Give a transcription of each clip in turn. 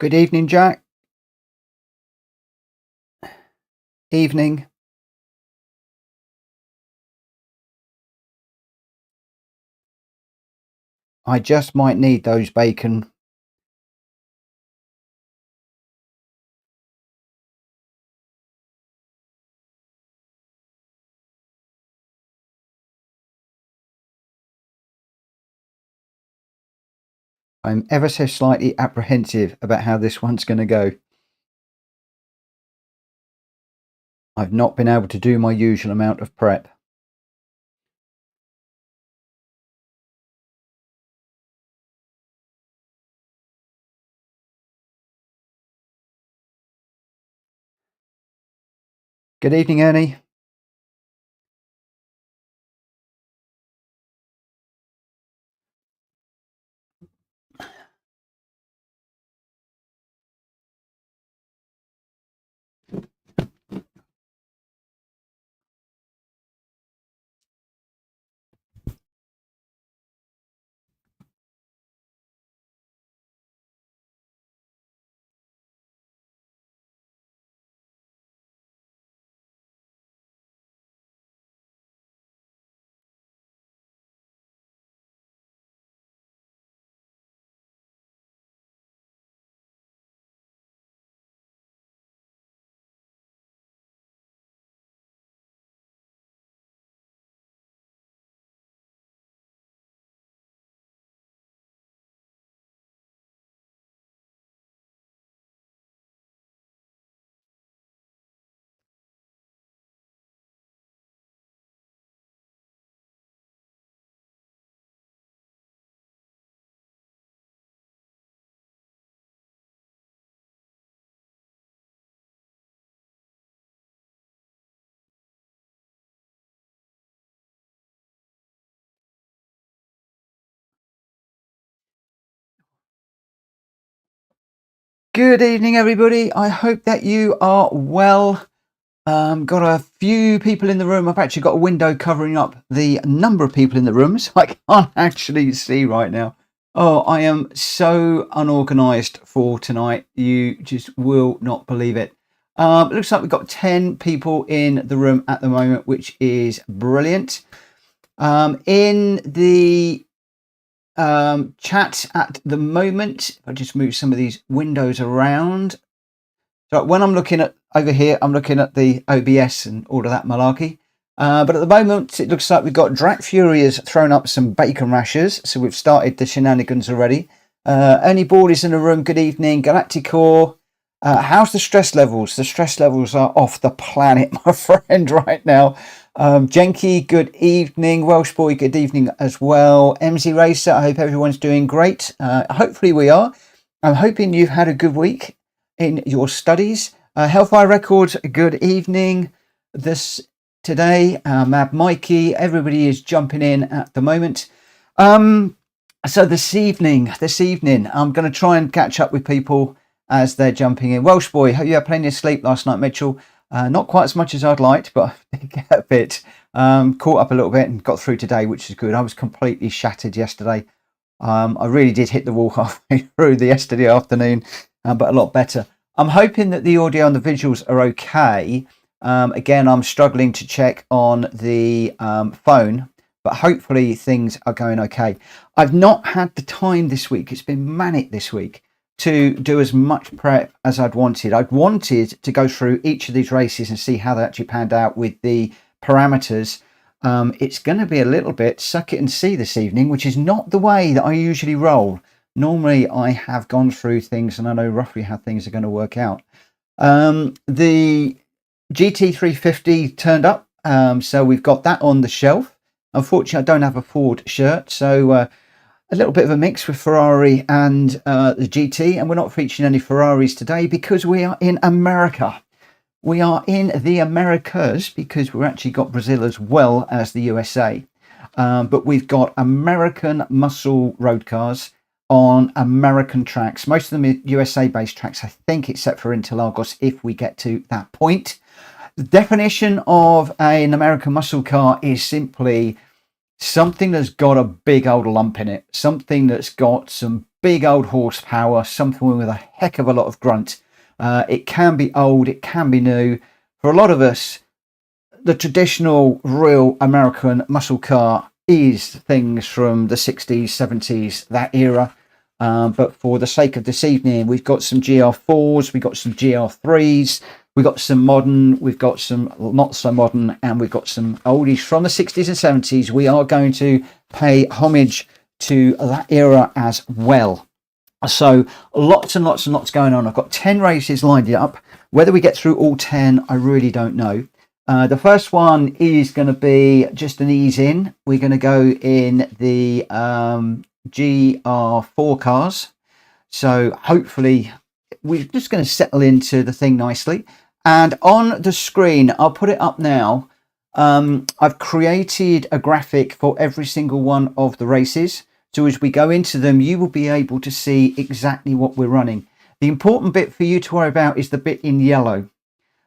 Good evening, Jack. Evening. I just might need those bacon. I'm ever so slightly apprehensive about how this one's going to go. I've not been able to do my usual amount of prep. Good evening, Ernie. Good evening, everybody. I hope that you are well. Got a few people in the room. I've actually got a window covering up the number of people in the room, so I can't actually see right now. Oh, I am so unorganized for tonight. You just will not believe it. It looks like we've got 10 people in the room at the moment, which is brilliant. In the chat at the moment, if I just move some of these windows around. So when I'm looking at over here, I'm looking at the OBS and all of that malarkey. But at the moment, it looks like we've got Drac Fury has thrown up some bacon rashers. So we've started the shenanigans already. Ernie Ball is in the room. Good evening. Galacticor. How's the stress levels? The stress levels are off the planet, my friend, right now. Jenky, good evening. Welsh Boy, good evening as well. MZ Racer, I hope everyone's doing great. Hopefully we are. I'm hoping you've had a good week in your studies. Hellfire Records, good evening. Today, Mad Mikey, everybody is jumping in at the moment. So this evening, I'm going to try and catch up with people as they're jumping in. Welsh Boy, hope you had plenty of sleep last night, Mitchell. Not quite as much as I'd liked, but I did get a bit. Caught up a little bit and got through today, which is good. I was completely shattered yesterday. I really did hit the wall halfway through the yesterday afternoon, but a lot better. I'm hoping that the audio and the visuals are okay. Again, I'm struggling to check on the phone, but hopefully things are going okay. I've not had the time this week. It's been manic this week to do as much prep as I'd wanted. I'd wanted to go through each of these races and see how they actually panned out with the parameters. It's going to be a little bit suck it and see this evening, which is not the way that I usually roll. Normally I have gone through things and I know roughly how things are going to work out. The GT350 turned up, so we've got that on the shelf. Unfortunately, I don't have a Ford shirt, so a little bit of a mix with Ferrari and the GT, and we're not featuring any Ferraris today because we are in America. We are in the Americas because we've actually got Brazil as well as the USA. But we've got American muscle road cars on American tracks. Most of them are USA-based tracks, I think, except for Interlagos, if we get to that point. The definition of an American muscle car is simply something that's got a big old lump in it, something that's got some big old horsepower, something with a heck of a lot of grunt. It can be old, it can be new. For a lot of us, the traditional real American muscle car is things from the 60s, 70s, that era. But for the sake of this evening, we've got some GR4s, we've got some GR3s, we've got some modern, we've got some not so modern, and we've got some oldies from the 60s and 70s. We are going to pay homage to that era as well. So lots and lots and lots going on. I've got 10 races lined up. Whether we get through all 10, I really don't know. The first one is going to be just an ease in. We're going to go in the GR4 cars. So hopefully we're just going to settle into the thing nicely. And on the screen, I'll put it up now. I've created a graphic for every single one of the races. So as we go into them, you will be able to see exactly what we're running. The important bit for you to worry about is the bit in yellow.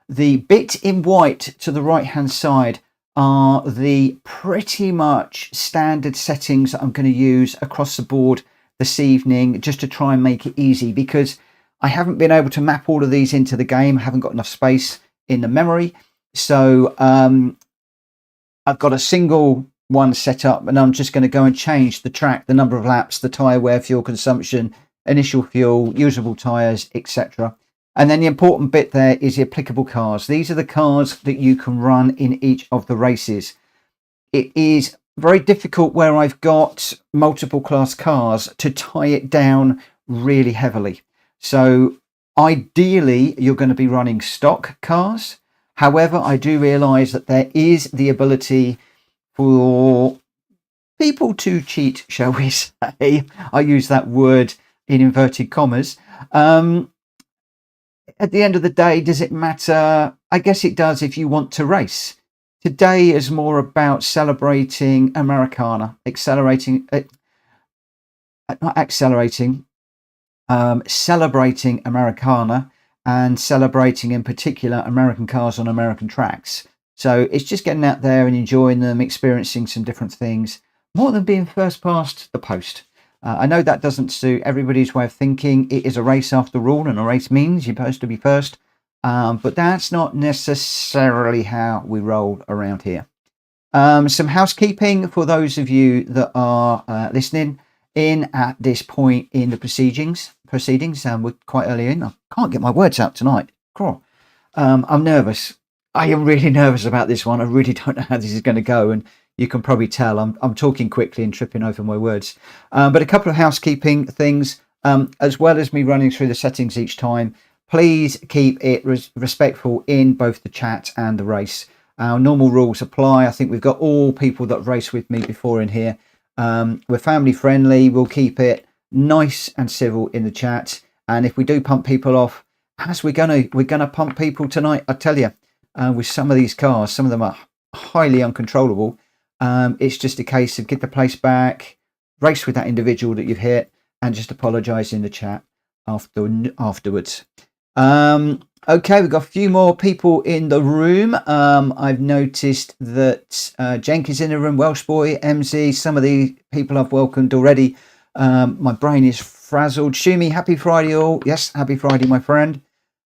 The bit in white to the right hand side are the pretty much standard settings that I'm going to use across the board this evening, just to try and make it easy, because I haven't been able to map all of these into the game. I haven't got enough space in the memory. So I've got a single one set up, and I'm just going to go and change the track, the number of laps, the tyre wear, fuel consumption, initial fuel, usable tyres, etc. And then the important bit there is the applicable cars. These are the cars that you can run in each of the races. It is very difficult where I've got multiple class cars to tie it down really heavily. So ideally, you're going to be running stock cars. However, I do realise that there is the ability for people to cheat, shall we say. I use that word in inverted commas. At the end of the day, does it matter? I guess it does if you want to race. Today is more about celebrating Americana, celebrating Americana, and celebrating in particular American cars on American tracks. So it's just getting out there and enjoying them, experiencing some different things, more than being first past the post. I know that doesn't suit everybody's way of thinking. It is a race after all, and a race means you're supposed to be first. But that's not necessarily how we roll around here. Some housekeeping for those of you that are listening in at this point in the proceedings. We're quite early in. I can't get my words out tonight. Cool. I'm nervous. I am really nervous about this one. I really don't know how this is going to go, and you can probably tell I'm talking quickly and tripping over my words. But a couple of housekeeping things, as well as me running through the settings each time. Please keep it respectful in both the chat and the race. Our normal rules apply. I think we've got all people that race with me before in here. We're family friendly. We'll keep it nice and civil in the chat. And if we do pump people off, as we're gonna pump people tonight, I tell you, with some of these cars, some of them are highly uncontrollable. It's just a case of get the place back, race with that individual that you've hit, and just apologise in the chat afterwards. Okay, we've got a few more people in the room. I've noticed that Jenkins in the room, Welsh Boy, MZ, some of the people I've welcomed already. My brain is frazzled. Shumi, happy Friday all. Yes, happy Friday, my friend.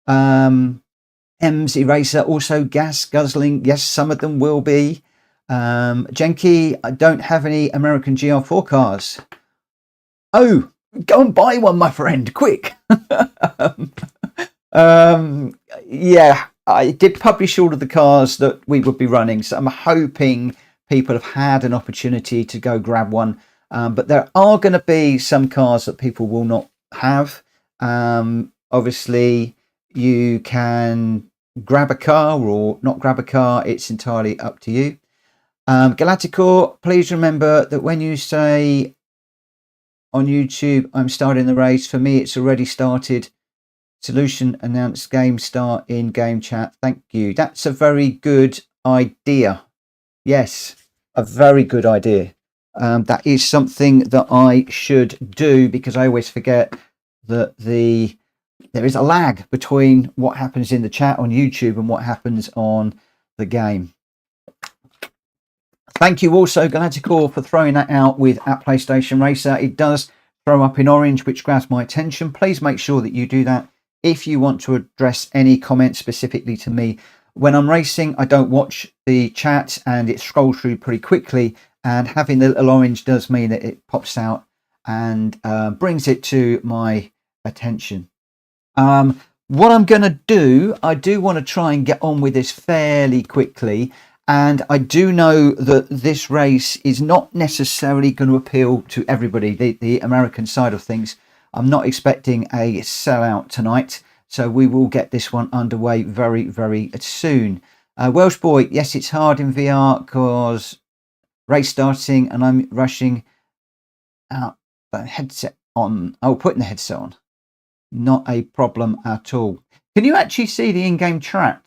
MZ Racer, also gas guzzling. Yes, some of them will be. Jenky, I don't have any American GR4 cars. Oh, go and buy one, my friend, quick. Yeah, I did publish all of the cars that we would be running, so I'm hoping people have had an opportunity to go grab one. But there are going to be some cars that people will not have. Obviously, you can grab a car or not grab a car. It's entirely up to you. Galacticor, please remember that when you say on YouTube, I'm starting the race, for me, it's already started. Solution announced game start in game chat. Thank you. That's a very good idea. Yes, a very good idea. That is something that I should do, because I always forget that there is a lag between what happens in the chat on YouTube and what happens on the game. Thank you also, Galacticor, for throwing that out with at PlayStation Racer. It does throw up in orange, which grabs my attention. Please make sure that you do that if you want to address any comments specifically to me. When I'm racing, I don't watch the chat and it scrolls through pretty quickly, and having the little orange does mean that it pops out and brings it to my attention. What I'm going to do, I do want to try and get on with this fairly quickly, and I do know that this race is not necessarily going to appeal to everybody, the American side of things. I'm not expecting a sellout tonight, so we will get this one underway very, very soon. Welsh boy, yes, it's hard in VR because race starting and I'm rushing out the headset on. Oh, putting the headset on. Not a problem at all. Can you actually see the in-game chat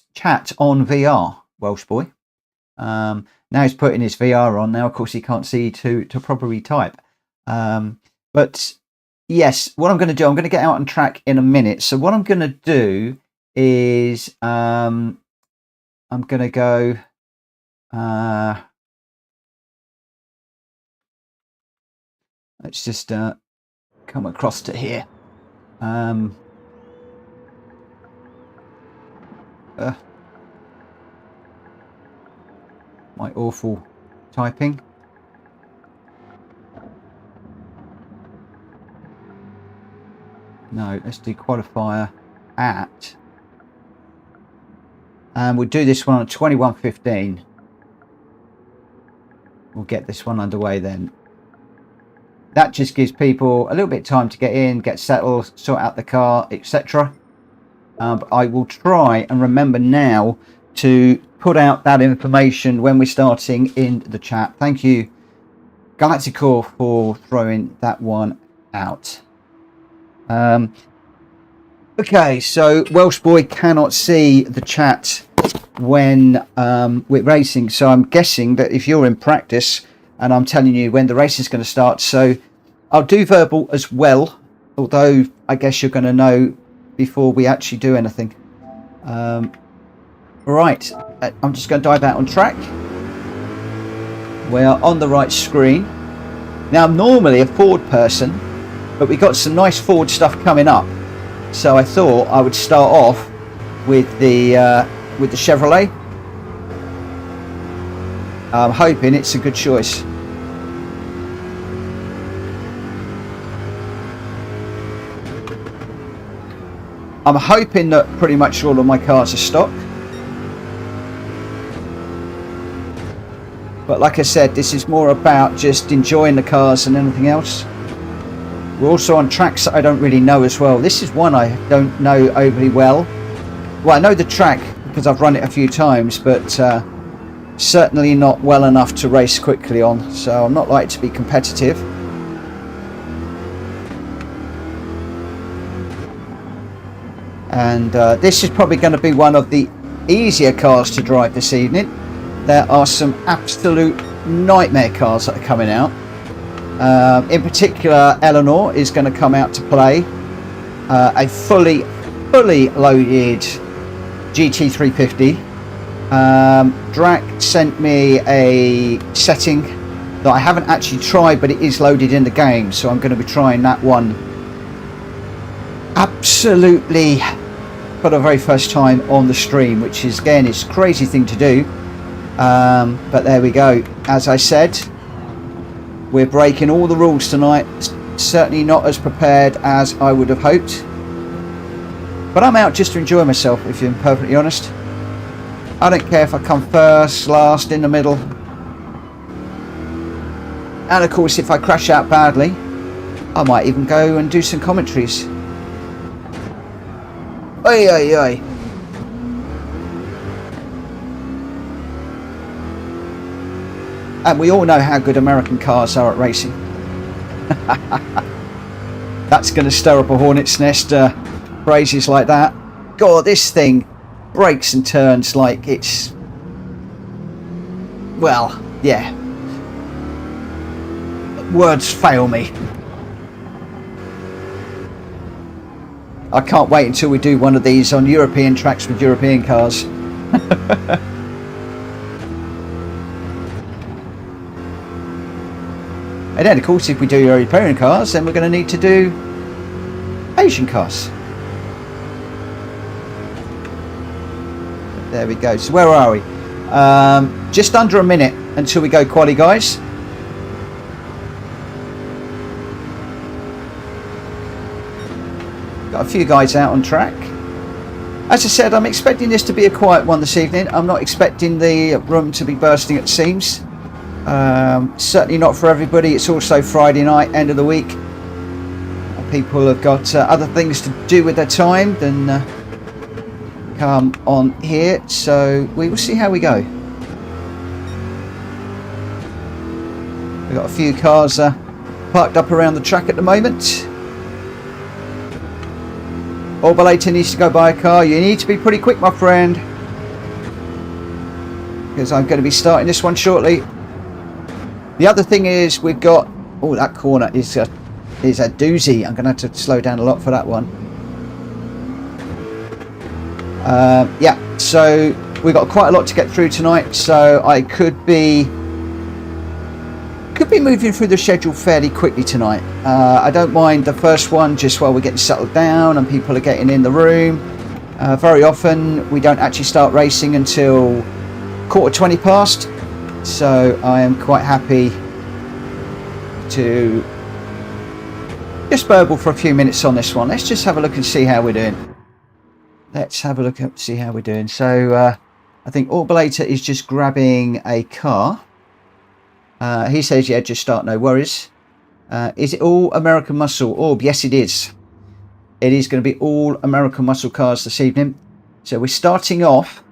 on VR, Welsh boy? Now he's putting his VR on. Now, of course, he can't see to properly type. But yes, what I'm going to do, I'm going to get out on track in a minute. So what I'm going to do is I'm going to go. Let's just come across to here. My awful typing. No, let's do qualifier at, and we'll do this one at 21:15. We'll get this one underway then. That just gives people a little bit of time to get in, get settled, sort out the car, etc. But I will try and remember now to put out that information when we're starting in the chat. Thank you, Galacticor, for throwing that one out. Okay, so Welsh boy cannot see the chat when we're racing, so I'm guessing that if you're in practice and I'm telling you when the race is going to start, so I'll do verbal as well, although I guess you're going to know before we actually do anything. Right, I'm just going to dive out on track. We are on the right screen. Now, I'm normally a Ford person, but we got some nice Ford stuff coming up, so I thought I would start off with the Chevrolet. I'm hoping it's a good choice. I'm hoping that pretty much all of my cars are stock. But like I said, this is more about just enjoying the cars than anything else. We're also on tracks that I don't really know as well. This is one I don't know overly well. Well, I know the track because I've run it a few times, but certainly not well enough to race quickly on. So I'm not likely to be competitive. And this is probably going to be one of the easier cars to drive this evening. There are some absolute nightmare cars that are coming out. In particular, Eleanor is going to come out to play. A fully loaded GT350. Drac sent me a setting that I haven't actually tried, but it is loaded in the game, so I'm going to be trying that one absolutely for the very first time on the stream, which is, again, it's a crazy thing to do, but there we go. As I said, we're breaking all the rules tonight. Certainly not as prepared as I would have hoped, but I'm out just to enjoy myself, if I'm perfectly honest. I don't care if I come first, last, in the middle, and of course if I crash out badly, I might even go and do some commentaries. Oi, oi, oi. And we all know how good American cars are at racing. That's going to stir up a hornet's nest, phrases like that. God, this thing brakes and turns like it's... well, yeah. Words fail me. I can't wait until we do one of these on European tracks with European cars. And then, of course, if we do European cars, then we're going to need to do Asian cars. There we go. So where are we? Just under a minute until we go quali, guys. Got a few guys out on track. As I said, I'm expecting this to be a quiet one this evening. I'm not expecting the room to be bursting at seams. Certainly not for everybody. It's also Friday night, end of the week. People have got other things to do with their time than come on here. So we will see how we go. We've got a few cars parked up around the track at the moment. Orbalator needs to go buy a car. You need to be pretty quick, my friend, because I'm going to be starting this one shortly. The other thing is we've got... Oh, that corner is a doozy. I'm going to have to slow down a lot for that one. Yeah, so we've got quite a lot to get through tonight, so I could be moving through the schedule fairly quickly tonight. I don't mind the first one just while we're getting settled down and people are getting in the room. Very often we don't actually start racing until 20 past, so I am quite happy to just burble for a few minutes on this one. Let's just have a look and see how we're doing. Let's have a look and see how we're doing. So I think Orbalator is just grabbing a car. He says, yeah, just start, no worries. Is it all American muscle? Orb, yes it is. It is going to be all American muscle cars this evening. So we're starting off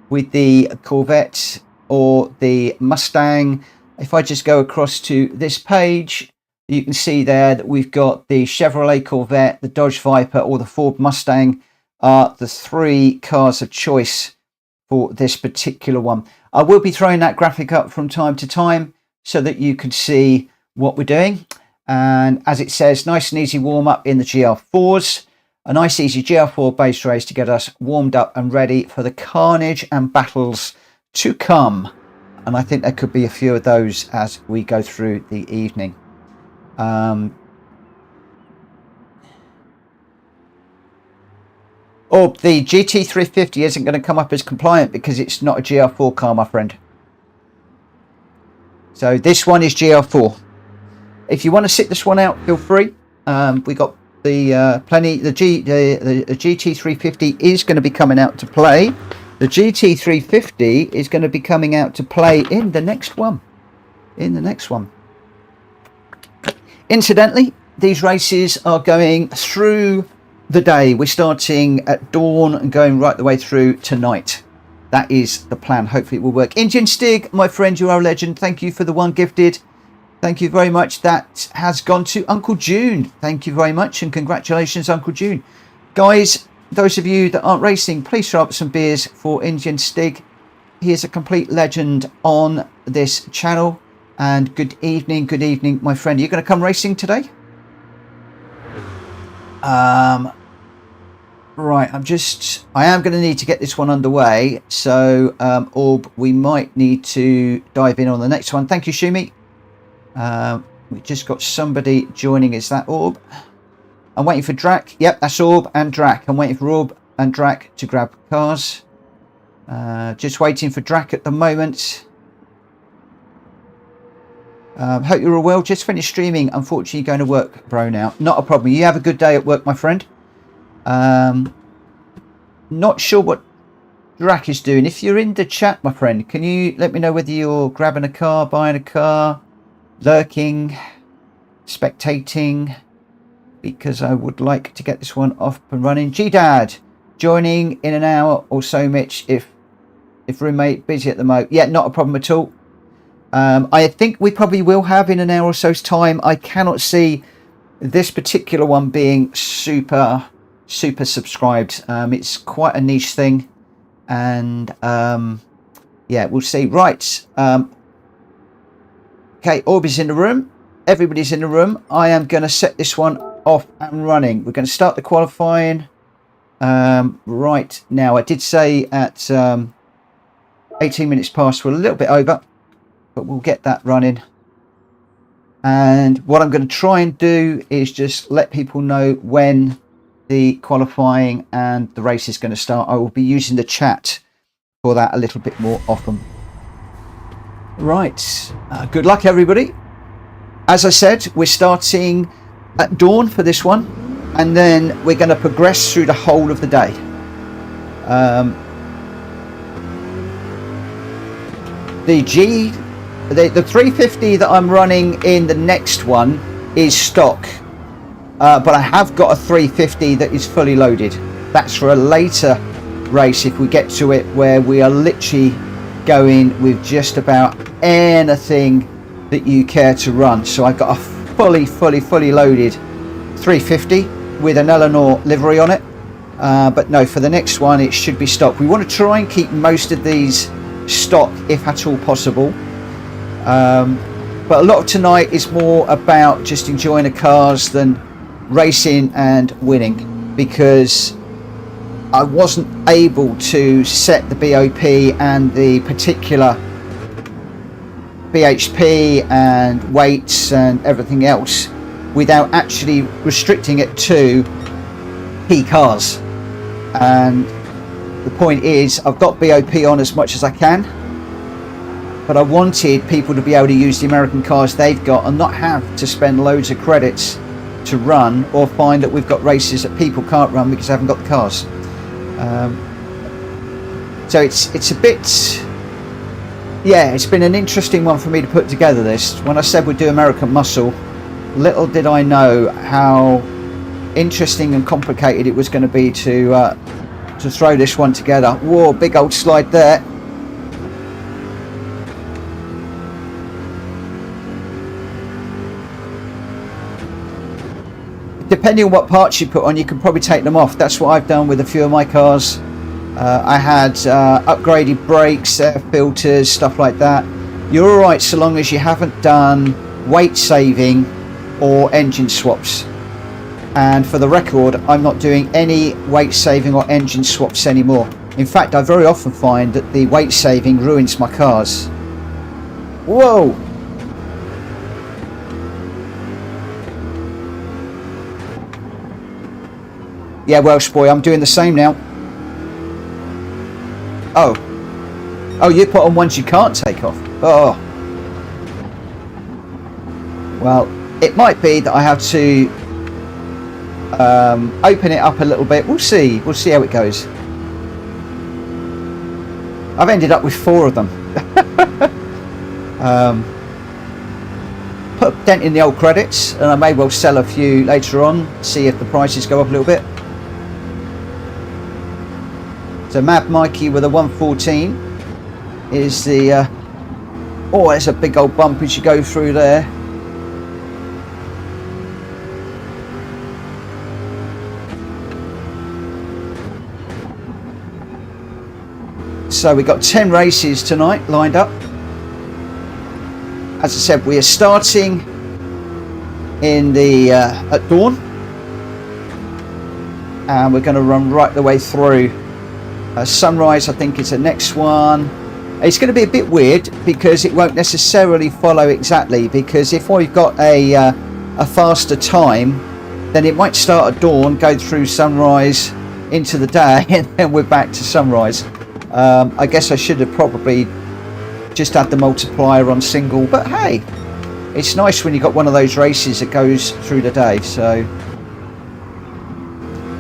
with the Corvette or the Mustang. If I just go across to this page, you can see there that we've got the Chevrolet Corvette, the Dodge Viper or the Ford Mustang are the three cars of choice for this particular one. I will be throwing that graphic up from time to time so that you can see what we're doing. And as it says, nice and easy warm up in the GR4s. A nice easy GR4 base race to get us warmed up and ready for the carnage and battles to come. And I think there could be a few of those as we go through the evening. Or the GT350 isn't going to come up as compliant because it's not a GR4 car, my friend. So this one is GR4. If you want to sit this one out, feel free. We got the the GT350 is going to be coming out to play. The GT350 is going to be coming out to play in the next one. Incidentally, these races are going through the day. We're starting at dawn and going right the way through tonight. That is the plan. Hopefully it will work. Indian Stig, my friend, you are a legend. Thank you for the one gifted. Thank you very much. That has gone to Uncle June. Thank you very much and congratulations, Uncle June. Guys, those of you that aren't racing, please throw up some beers for Indian Stig. He is a complete legend on this channel. And good evening, my friend. Are you going to come racing today? Right, I am going to need to get this one underway. So, Orb, we might need to dive in on the next one. Thank you, Shumi. We just got somebody joining. Is that Orb? I'm waiting for Drac. Yep, that's Orb and Drac. I'm waiting for Orb and Drac to grab cars. Just waiting for Drac at the moment. Hope you're all well. Just finished streaming. Unfortunately, going to work, bro, now. Not a problem. You have a good day at work, my friend. Not sure what Drac is doing. If you're in the chat, my friend, can you let me know whether you're grabbing a car, buying a car, lurking, spectating, because I would like to get this one off and running. G-Dad, joining in an hour or so, Mitch, if roommate busy at the moment. Yeah, not a problem at all. I think we probably will have in an hour or so's time. I cannot see this particular one being super subscribed. It's quite a niche thing, and yeah, we'll see. Right, okay, Orb is in the room, everybody's in the room. I am going to set this one off and running. We're going to start the qualifying right now. I did say at 18 minutes past, we're a little bit over, but we'll get that running And what I'm going to try and do is just let people know when the qualifying and the race is going to start. I will be using the chat for that a little bit more often. Right, good luck everybody. As I said, we're starting at dawn for this one, and then we're going to progress through the whole of the day. The 350 that I'm running in the next one is stock, but I have got a 350 that is fully loaded. That's for a later race if we get to it, where we are literally going with just about anything that you care to run. So I've got a fully loaded 350 with an Eleanor livery on it, but no, for the next one it should be stock. We want to try and keep most of these stock if at all possible, but a lot of tonight is more about just enjoying the cars than racing and winning, because I wasn't able to set the BOP and the particular BHP and weights and everything else without actually restricting it to key cars. And the point is, I've got BOP on as much as I can, but I wanted people to be able to use the American cars they've got and not have to spend loads of credits to run, or find that we've got races that people can't run because they haven't got the cars. So it's a bit, yeah, it's been an interesting one for me to put together this. When I said we'd do American Muscle, little did I know how interesting and complicated it was going to be to throw this one together. Whoa, big old slide there. Depending on what parts you put on, you can probably take them off. That's what I've done with a few of my cars. I had upgraded brakes, air filters, stuff like that. You're alright so long as you haven't done weight saving or engine swaps. And for the record, I'm not doing any weight saving or engine swaps anymore. In fact, I very often find that the weight saving ruins my cars. Whoa! Yeah, Welsh boy, I'm doing the same now. Oh, you put on ones you can't take off. Oh. Well, it might be that I have to open it up a little bit. We'll see how it goes. I've ended up with 4 of them. Put a dent in the old credits, and I may well sell a few later on, see if the prices go up a little bit. So Mad Mikey with a 114 is the oh, there's a big old bump as you go through there. So we've got 10 races tonight lined up. As I said, we are starting in the at dawn, and we're going to run right the way through. Sunrise, I think, is the next one. It's going to be a bit weird because it won't necessarily follow exactly, because if we've got a faster time, then it might start at dawn, go through sunrise into the day, and then we're back to sunrise. I guess I should have probably just had the multiplier on single, but hey, it's nice when you've got one of those races that goes through the day. So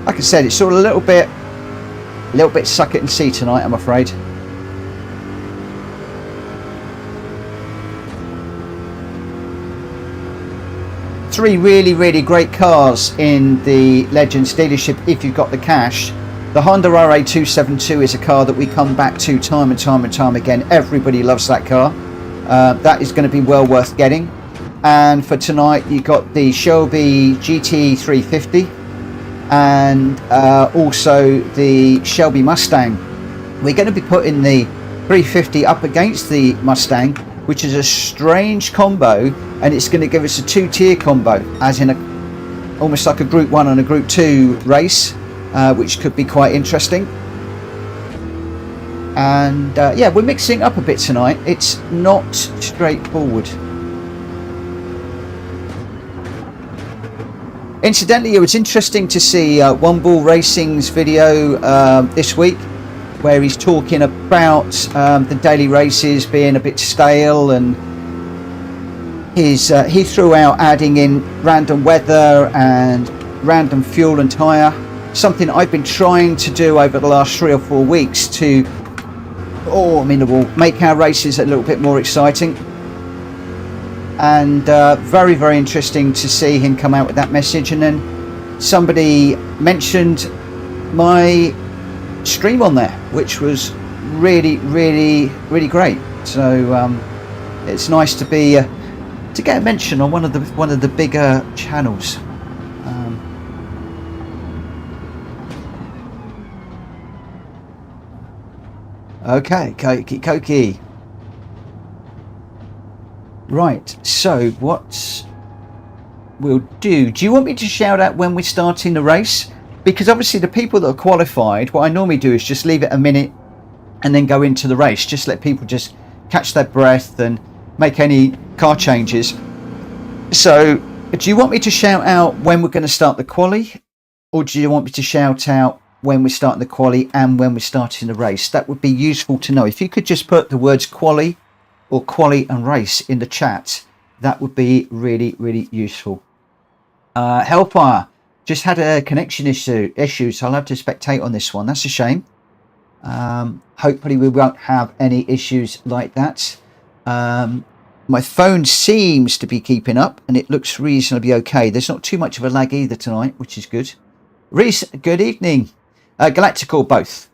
like I said, it's sort of a little bit suck it and see tonight, I'm afraid. Three really great cars in the Legends dealership if you've got the cash. The Honda RA272 is a car that we come back to time and time again. Everybody loves that car. That is going to be well worth getting. And for tonight, you got the Shelby GT350 and also the Shelby Mustang. We're going to be putting the 350 up against the Mustang, which is a strange combo, and it's going to give us a 2-tier combo, as in almost like a Group 1 and a Group 2 race. Which could be quite interesting. And yeah, we're mixing up a bit tonight. It's not straightforward. Incidentally, it was interesting to see One Ball Racing's video this week, where he's talking about the daily races being a bit stale, and he threw out adding in random weather and random fuel and tyre, something I've been trying to do over the last 3 or 4 weeks to make our races a little bit more exciting. And very, very interesting to see him come out with that message. And then somebody mentioned my stream on there, which was really, really, really great. So it's nice to be to get a mention on one of the bigger channels. Okay, Koki. Right, so what we'll do you want me to shout out when we're starting the race? Because obviously the people that are qualified, what I normally do is just leave it a minute and then go into the race. Just let people just catch their breath and make any car changes. So do you want me to shout out when we're going to start the quali? Or do you want me to shout out when we're starting the quali and when we're starting the race? That would be useful to know. If you could just put the words quali or quali and race in the chat, that would be really, really useful. Hellfire just had a connection issue, so I'll have to spectate on this one. That's a shame. Hopefully we won't have any issues like that. My phone seems to be keeping up and it looks reasonably okay. There's not too much of a lag either tonight, which is good. Reese, good evening. Galactical, both.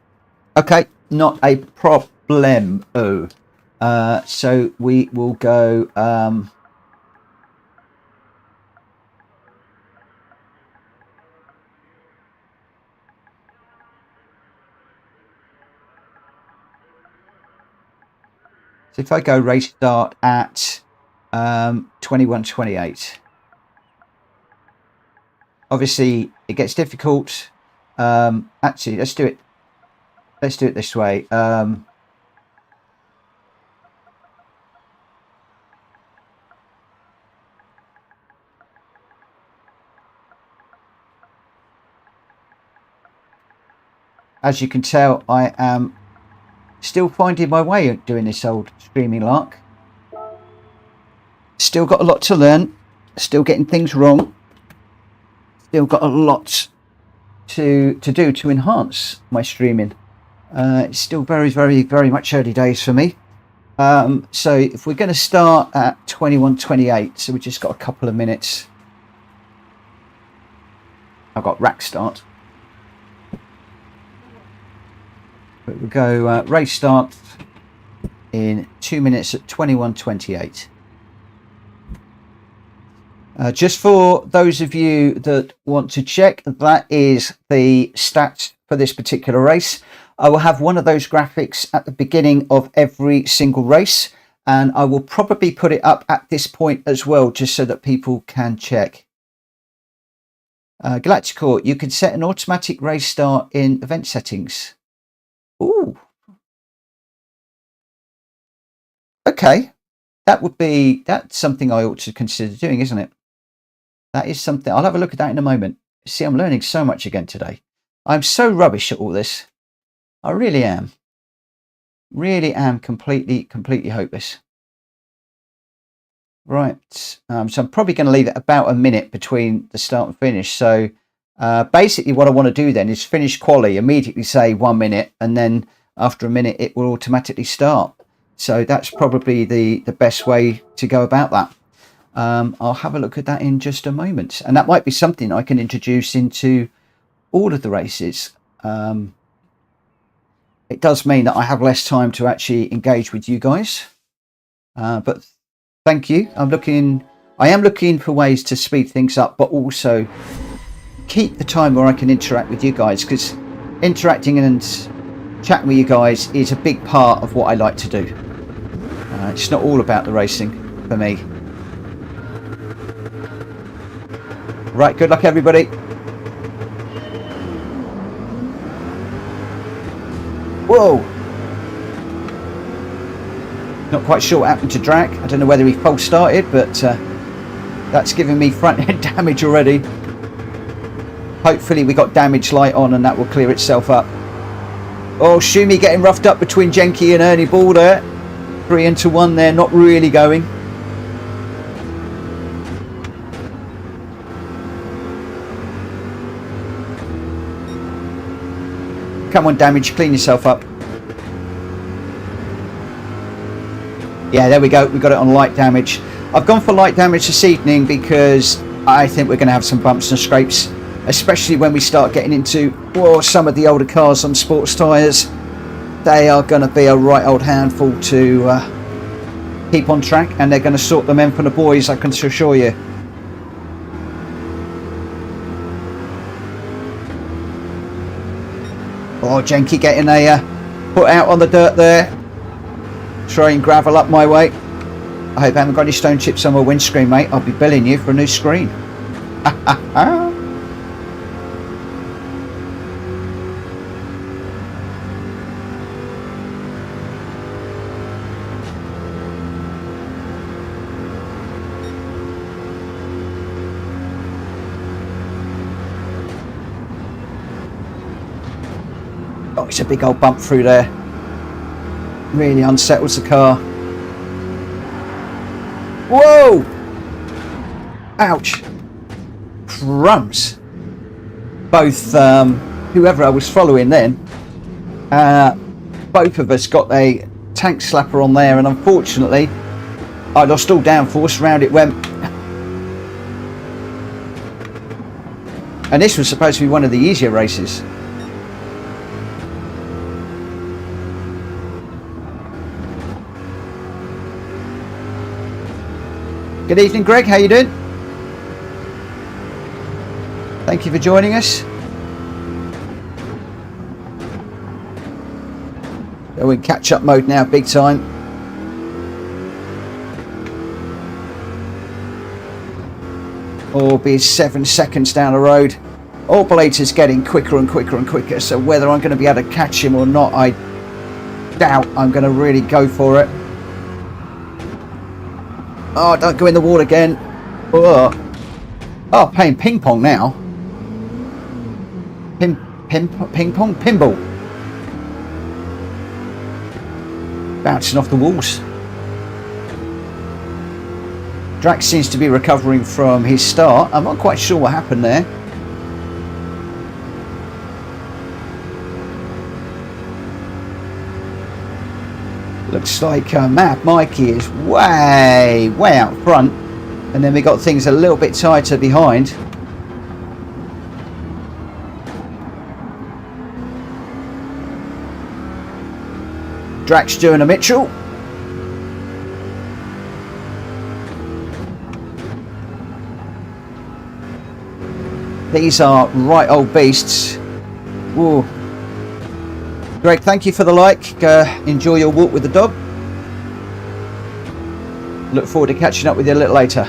Okay, not a problem. So we will go so if I go race start at 21:28, obviously it gets difficult. Actually, let's do it this way. As you can tell, I am still finding my way doing this old streaming lark. Still got a lot to learn. Still getting things wrong. Still got a lot to do to enhance my streaming. It's still very, very, very much early days for me. So if we're going to start at 21:28, so we've just got a couple of minutes. I've got rack start. But we'll go race start in 2 minutes at 21:28. Just for those of you that want to check, that is the stats for this particular race. I will have one of those graphics at the beginning of every single race, and I will probably put it up at this point as well, just so that people can check. Galacticore, you can set an automatic race start in event settings. Ooh. Okay. That's something I ought to consider doing, isn't it? That is something. I'll have a look at that in a moment. See, I'm learning so much again today. I'm so rubbish at all this. I really am. Really am completely hopeless. Right. So I'm probably going to leave it about a minute between the start and finish. So basically what I want to do then is finish quali, immediately say 1 minute, and then after a minute it will automatically start. So that's probably the best way to go about that. I'll have a look at that in just a moment, and that might be something I can introduce into all of the races. It does mean that I have less time to actually engage with you guys, but thank you. I am looking for ways to speed things up, but also keep the time where I can interact with you guys, because interacting and chatting with you guys is a big part of what I like to do. It's not all about the racing for me. Right, good luck everybody. Whoa! Not quite sure what happened to Drac. I don't know whether he false started, but that's giving me front end damage already. Hopefully we got damage light on and that will clear itself up. Oh, Shumi getting roughed up between Jenky and Ernie Ball there. 3 into 1 there, not really going. Come on, damage, clean yourself up. Yeah, there we go. We got it on light damage. I've gone for light damage this evening because I think we're going to have some bumps and scrapes, especially when we start getting into some of the older cars on sports tyres. They are going to be a right old handful to keep on track, and they're going to sort them in for the boys, I can assure you. Oh, Jenky getting a put out on the dirt there. Throwing gravel up my way. I hope I haven't got any stone chips on my windscreen, mate. I'll be billing you for a new screen. Oh, it's a big old bump through there. Really unsettles the car. Whoa! Ouch. Crumbs. Both, whoever I was following then, both of us got a tank slapper on there, and unfortunately, I lost all downforce, round it went. And this was supposed to be one of the easier races. Good evening, Greg. How you doing? Thank you for joining us. We're in catch-up mode now, big time. Or be 7 seconds down the road. Orbulator's getting quicker and quicker and quicker, so whether I'm going to be able to catch him or not, I doubt I'm going to really go for it. Oh, don't go in the wall again. Oh, playing ping pong now. Ping pong? Pinball. Bouncing off the walls. Drax seems to be recovering from his start. I'm not quite sure what happened there. Looks like Mad Mikey is way out front, and then we got things a little bit tighter behind. Drax doing a Mitchell. These are right old beasts. Whoa. Greg, thank you for the like. Enjoy your walk with the dog. Look forward to catching up with you a little later.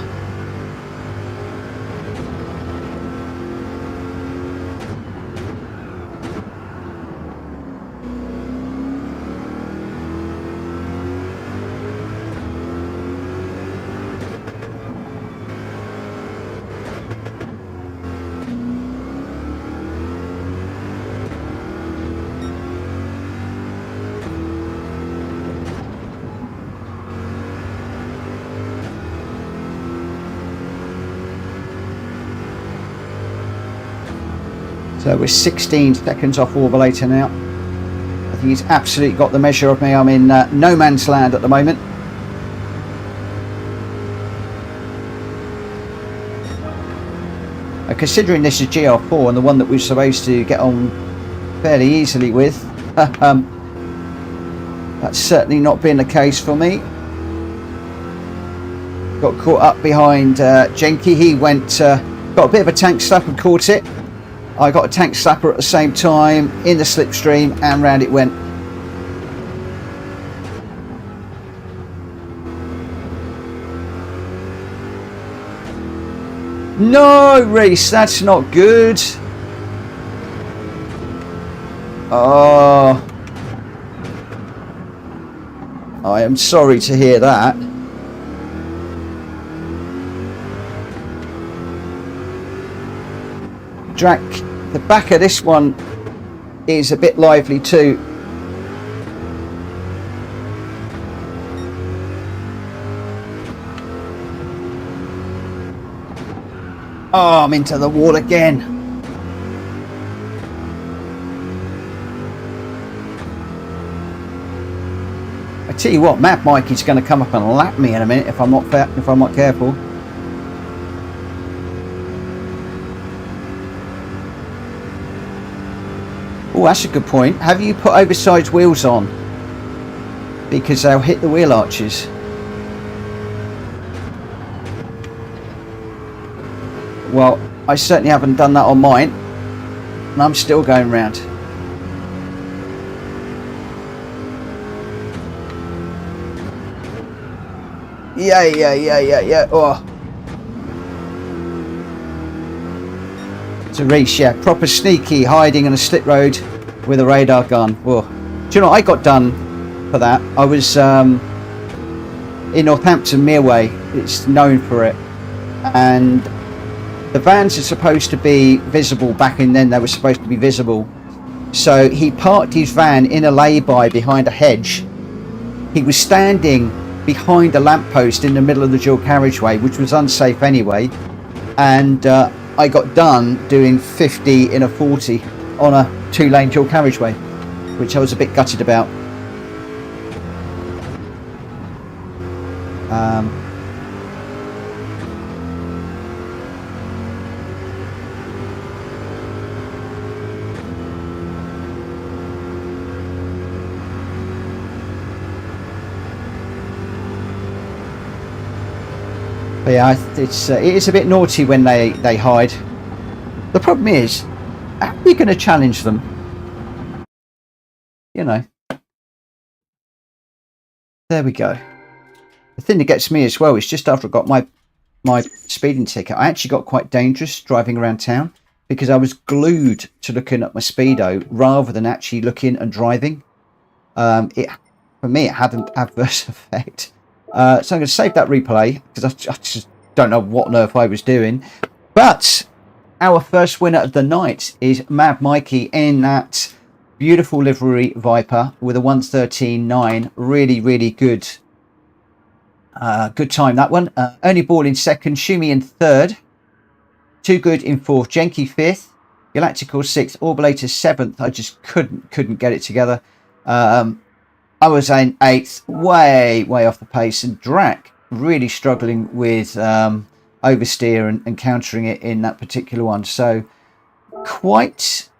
So we're 16 seconds off Orbulator now. I think he's absolutely got the measure of me. I'm in no man's land at the moment. Considering this is GR4 and the one that we're supposed to get on fairly easily with, that's certainly not been the case for me. Got caught up behind Jenky. He went, got a bit of a tank slap and caught it. I got a tank slapper at the same time in the slipstream, and round it went. No, Reese, that's not good. Oh, I am sorry to hear that. Drac, the back of this one is a bit lively too. Oh, I'm into the wall again. I tell you what, Mad Mikey's going to come up and lap me in a minute if I'm not careful. Oh, that's a good point. Have you put oversized wheels on? Because they'll hit the wheel arches. Well, I certainly haven't done that on mine, and I'm still going round. Yeah. Oh. Therese, yeah, proper sneaky, hiding on a slip road with a radar gun. Oh. Do you know what I got done for that? I was in Northampton, Mereway. It's known for it, and the vans are supposed to be visible. Back in then, they were supposed to be visible. So he parked his van in a lay-by behind a hedge. He was standing behind a lamppost in the middle of the dual carriageway, which was unsafe anyway. And I got done doing 50 in a 40 on a 2-lane dual carriageway, which I was a bit gutted about. But yeah, it is a bit naughty when they hide. The problem is, how are you going to challenge them? You know. There we go. The thing that gets me as well is just after I got my speeding ticket, I actually got quite dangerous driving around town because I was glued to looking at my speedo rather than actually looking and driving. For me, it had an adverse effect. So I'm going to save that replay because I just don't know what on earth I was doing. But our first winner of the night is Mad Mikey in that beautiful livery Viper with a 1:13.9. Really, really good. Good time, that one. Ernie Ball in second, Shumi in third, Too Good in fourth, Jenky fifth, Galactical sixth, Orbulator seventh. I just couldn't get it together. I was in eighth, way off the pace, and Drac really struggling with oversteer and countering it in that particular one. So quite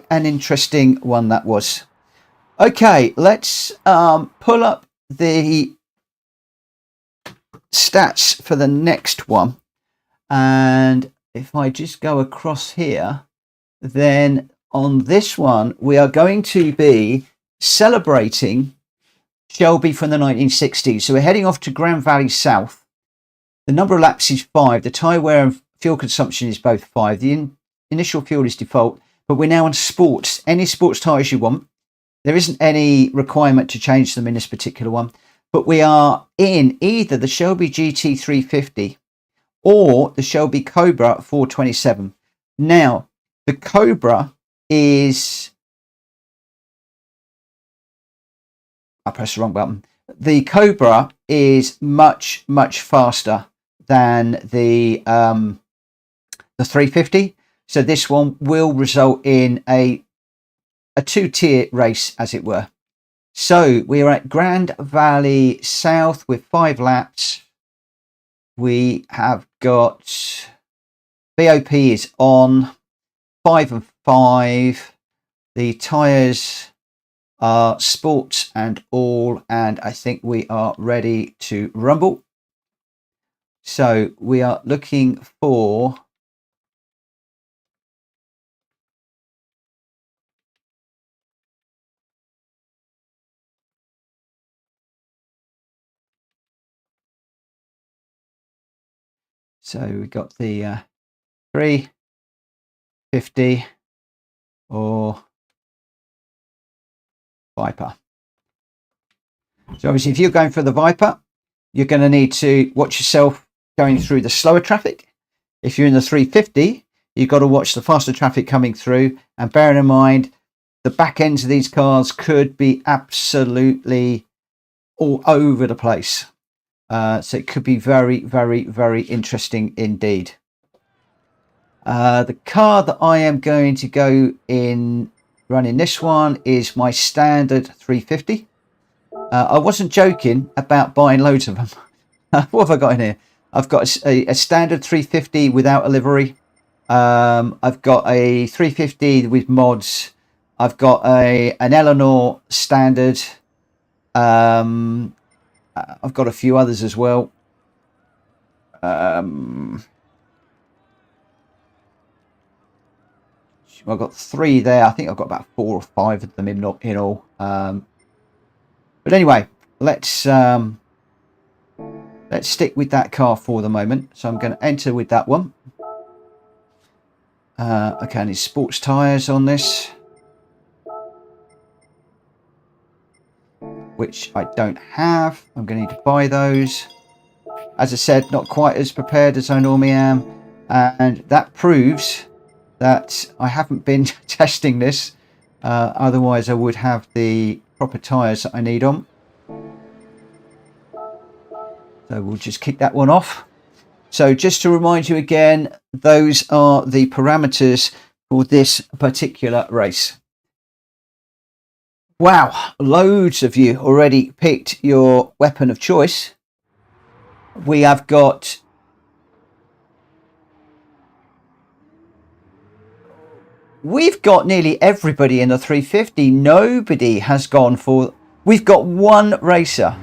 an interesting one that was. Okay, let's pull up the stats for the next one, and if I just go across here, then on this one we are going to be celebrating Shelby from the 1960s. So we're heading off to Grand Valley South. The number of laps is 5. The tyre wear and fuel consumption is both 5. The initial fuel is default, but we're now on sports. Any sports tyres you want. There isn't any requirement to change them in this particular one, but we are in either the Shelby GT 350 or the Shelby Cobra 427. Now, the Cobra is... I pressed the wrong button. The Cobra is much faster than the 350. So this one will result in a 2-tier race, as it were. So we are at Grand Valley South with 5 laps. We have got BOP is on 5 and 5. The tyres are sports and all, and I think we are ready to rumble. So we are looking for we got the 350 or Viper. So obviously if you're going for the Viper, you're going to need to watch yourself going through the slower traffic. If you're in the 350, you've got to watch the faster traffic coming through, and bearing in mind the back ends of these cars could be absolutely all over the place. So it could be very, very, very interesting indeed. The car that I am going to go in running this one is my standard 350. I wasn't joking about buying loads of them. What have I got in here? I've got a standard 350 without a livery. I've got a 350 with mods. I've got an Eleanor standard. I've got a few others as well. I've got 3 there. I think I've got about 4 or 5 of them in all. But anyway, let's stick with that car for the moment. So I'm going to enter with that one. Okay, I need sports tyres on this, which I don't have. I'm going to need to buy those. As I said, not quite as prepared as I normally am, and that proves that I haven't been testing this. Otherwise I would have the proper tyres that I need on. So we'll just kick that one off. So just to remind you again, those are the parameters for this particular race. Wow, loads of you already picked your weapon of choice. We've got nearly everybody in the 350. Nobody has gone for... We've got one racer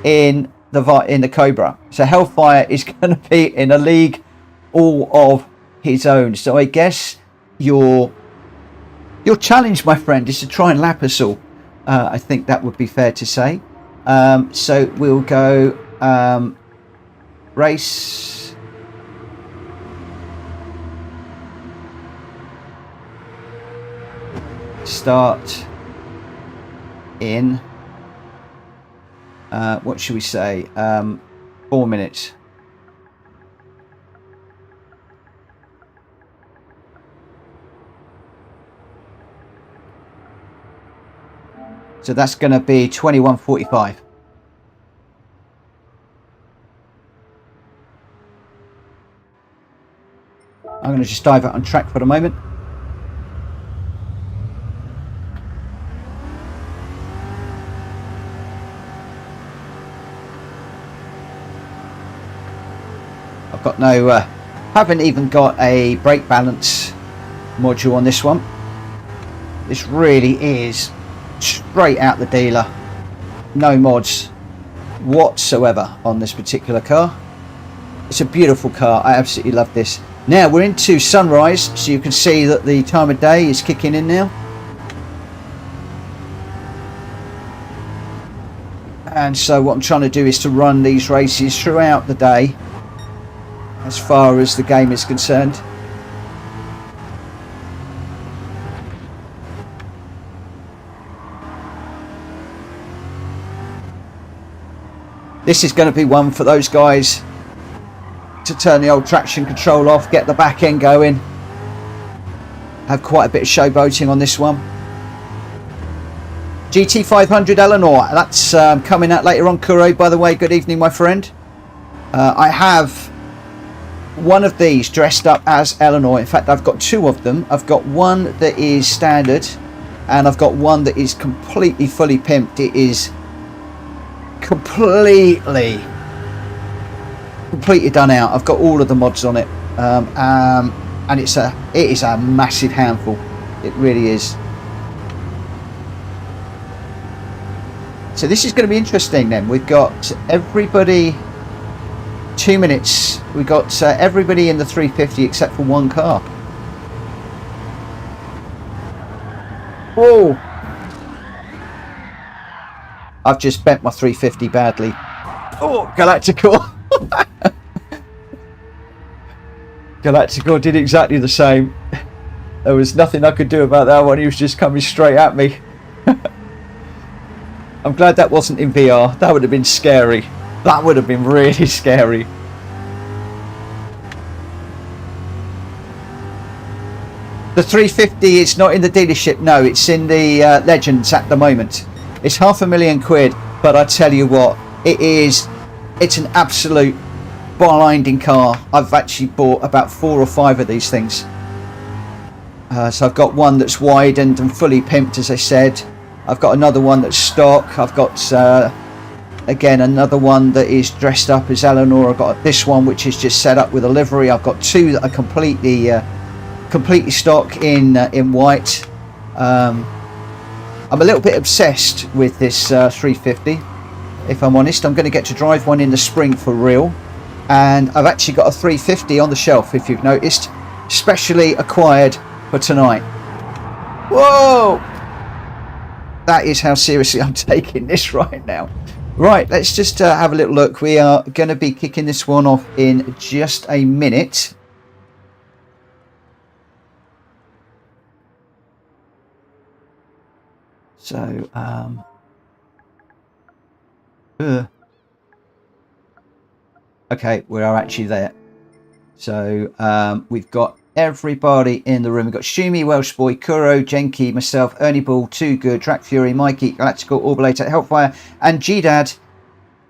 in the Cobra. So Hellfire is going to be in a league all of his own. So I guess your challenge, my friend, is to try and lap us all. I think that would be fair to say. So we'll go race. Start in what should we say, 4 minutes. So that's going to be 21:45. I'm going to just dive out on track for the moment. I've got no, haven't even got a brake balance module on this one. This really is straight out the dealer. No mods whatsoever on this particular car. It's a beautiful car. I absolutely love this. Now we're into sunrise, so you can see that the time of day is kicking in now. And so what I'm trying to do is to run these races throughout the day as far as the game is concerned. This is going to be one for those guys to turn the old traction control off, get the back end going. Have quite a bit of showboating on this one. GT500 Eleanor, that's coming out later on. Kuro, by the way, good evening, my friend. I have one of these dressed up as Eleanor. In fact, I've got 2 of them. I've got one that is standard, and I've got one that is completely fully pimped. It is completely done out. I've got all of the mods on it, and it is a massive handful. It really is. So this is going to be interesting then. We've got everybody 2 minutes. We've got everybody in the 350 except for one car. Whoa! I've just bent my 350 badly. Oh, Galactical. Galactical did exactly the same. There was nothing I could do about that one. He was just coming straight at me. I'm glad that wasn't in VR. That would have been scary. That would have been really scary. The 350 is not in the dealership. No, it's in the Legends at the moment. It's £500,000, but I tell you what, it's an absolute blinding car. I've actually bought about 4 or 5 of these things. So I've got one that's widened and fully pimped, as I said. I've got another one that's stock. I've got again another one that is dressed up as Eleanor. I've got this one which is just set up with a livery. I've got 2 that are completely stock in white. I'm a little bit obsessed with this 350, if I'm honest. I'm going to get to drive one in the spring for real, and I've actually got a 350 on the shelf, if you've noticed, specially acquired for tonight. Whoa, that is how seriously I'm taking this right now. Right, let's just have a little look. We are going to be kicking this one off in just a minute. So okay, we are actually there. So we've got everybody in the room. We've got Shumi, Welsh Boy, Kuro, Genki, myself, Ernie Ball, Too Good, Track Fury, Mikey, Galactical, Orbulator, Hellfire, and DDads.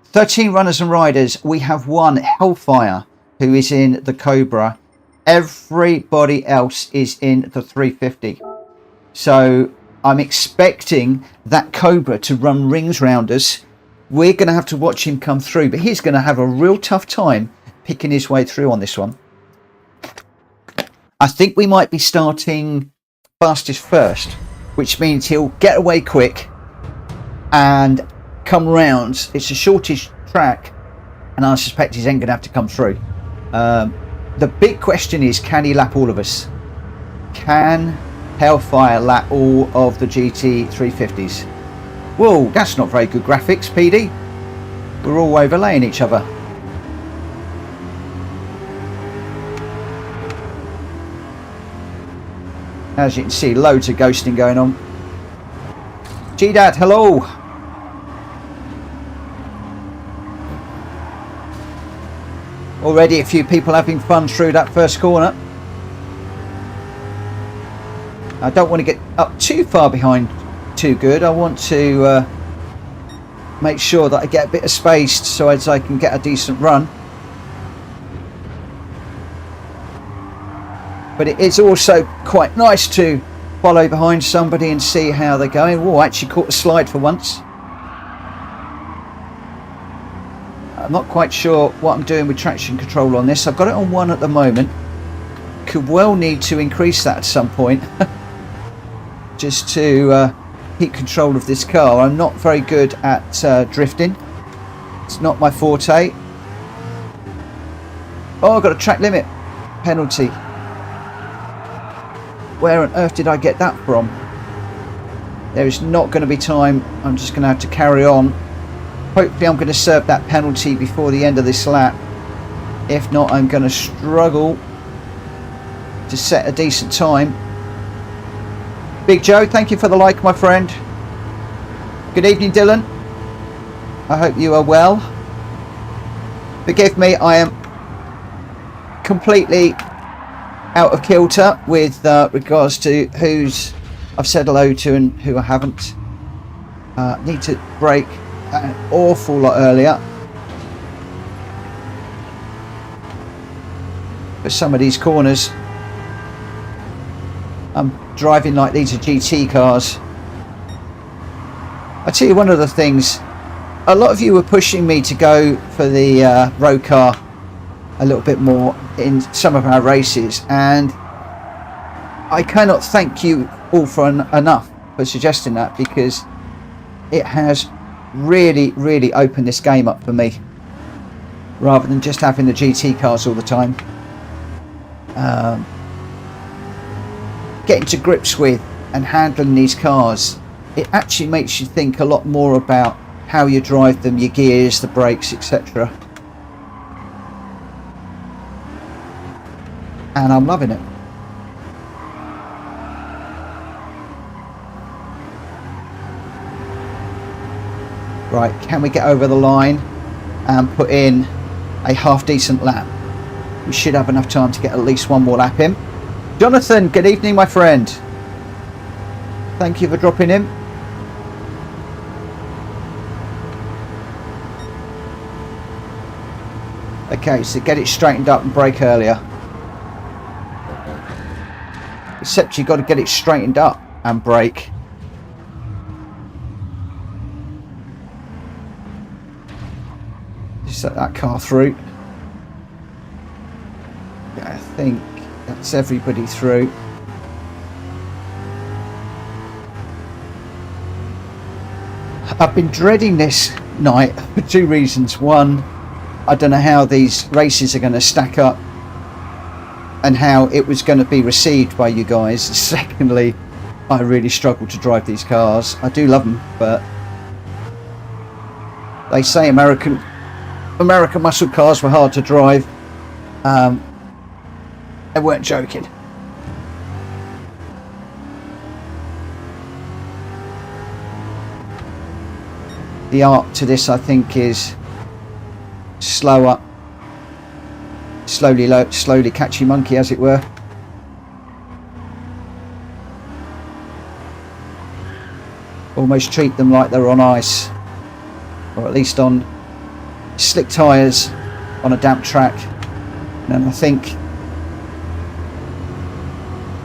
13 runners and riders. We have one Hellfire who is in the Cobra. Everybody else is in the 350. So I'm expecting that Cobra to run rings round us. We're going to have to watch him come through, but he's going to have a real tough time picking his way through on this one. I think we might be starting fastest first, which means he'll get away quick and come round. It's a shortish track, and I suspect he's then going to have to come through. The big question is, can he lap all of us? Can Hellfire lap all of the GT 350s? Whoa, that's not very good graphics, PD. We're all overlaying each other. As you can see, loads of ghosting going on. G-Dad, hello. Already a few people having fun through that first corner. I don't want to get up too far behind Too Good. I want to make sure that I get a bit of space so as I can get a decent run. But it is also quite nice to follow behind somebody and see how they're going. Oh, I actually caught a slide for once. I'm not quite sure what I'm doing with traction control on this. I've got it on 1 at the moment. Could well need to increase that at some point. Just to keep control of this car. I'm not very good at drifting. It's not my forte. Oh, I've got a track limit penalty. Where on earth did I get that from? There is not going to be time. I'm just going to have to carry on. Hopefully I'm going to serve that penalty before the end of this lap. If not, I'm going to struggle to set a decent time. Big Joe, thank you for the like, my friend. Good evening, Dylan. I hope you are well. Forgive me, I am completely out of kilter with regards to who's I've said hello to and who I haven't. Need to brake an awful lot earlier for some of these corners. I'm driving like these are GT cars. I tell you, one of the things, a lot of you were pushing me to go for the road car a little bit more in some of our races, and I cannot thank you all for enough for suggesting that, because it has really opened this game up for me, rather than just having the GT cars all the time. Getting to grips with and handling these cars, it actually makes you think a lot more about how you drive them, your gears, the brakes, etc. And I'm loving it. Right, can we get over the line and put in a half decent lap? We should have enough time to get at least one more lap in. Jonathan, good evening, my friend. Thank you for dropping in. Okay, so get it straightened up and brake earlier. Except you've got to get it straightened up and brake. Just let that car through. Yeah, I think that's everybody through. I've been dreading this night for two reasons. One, I don't know how these races are going to stack up and how it was going to be received by you guys. Secondly, I really struggle to drive these cars. I do love them, but they say American muscle cars were hard to drive. They weren't joking. The art to this, I think, is slower, slowly catchy monkey, as it were. Almost treat them like they're on ice, or at least on slick tyres on a damp track. And I think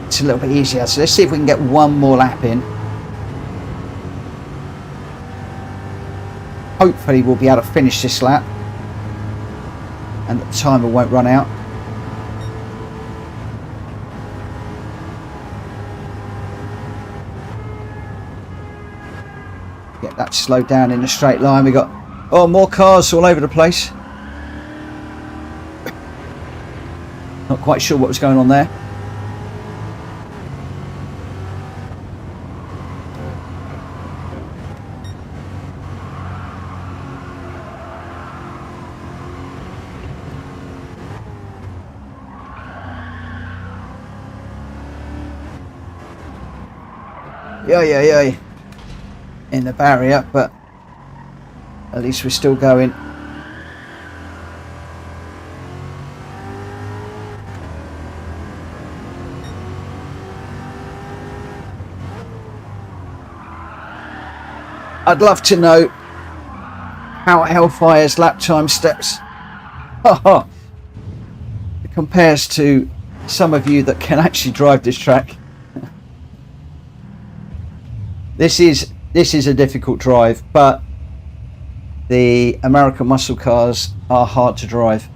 it's a little bit easier. So let's see if we can get one more lap in. Hopefully we'll be able to finish this lap and the timer won't run out. Get that slowed down in a straight line. We got more cars all over the place. Not quite sure what was going on there. Yeah, in the barrier, but at least we're still going. I'd love to know how Hellfire's lap time steps compares to some of you that can actually drive this track. This is a difficult drive, but the American muscle cars are hard to drive.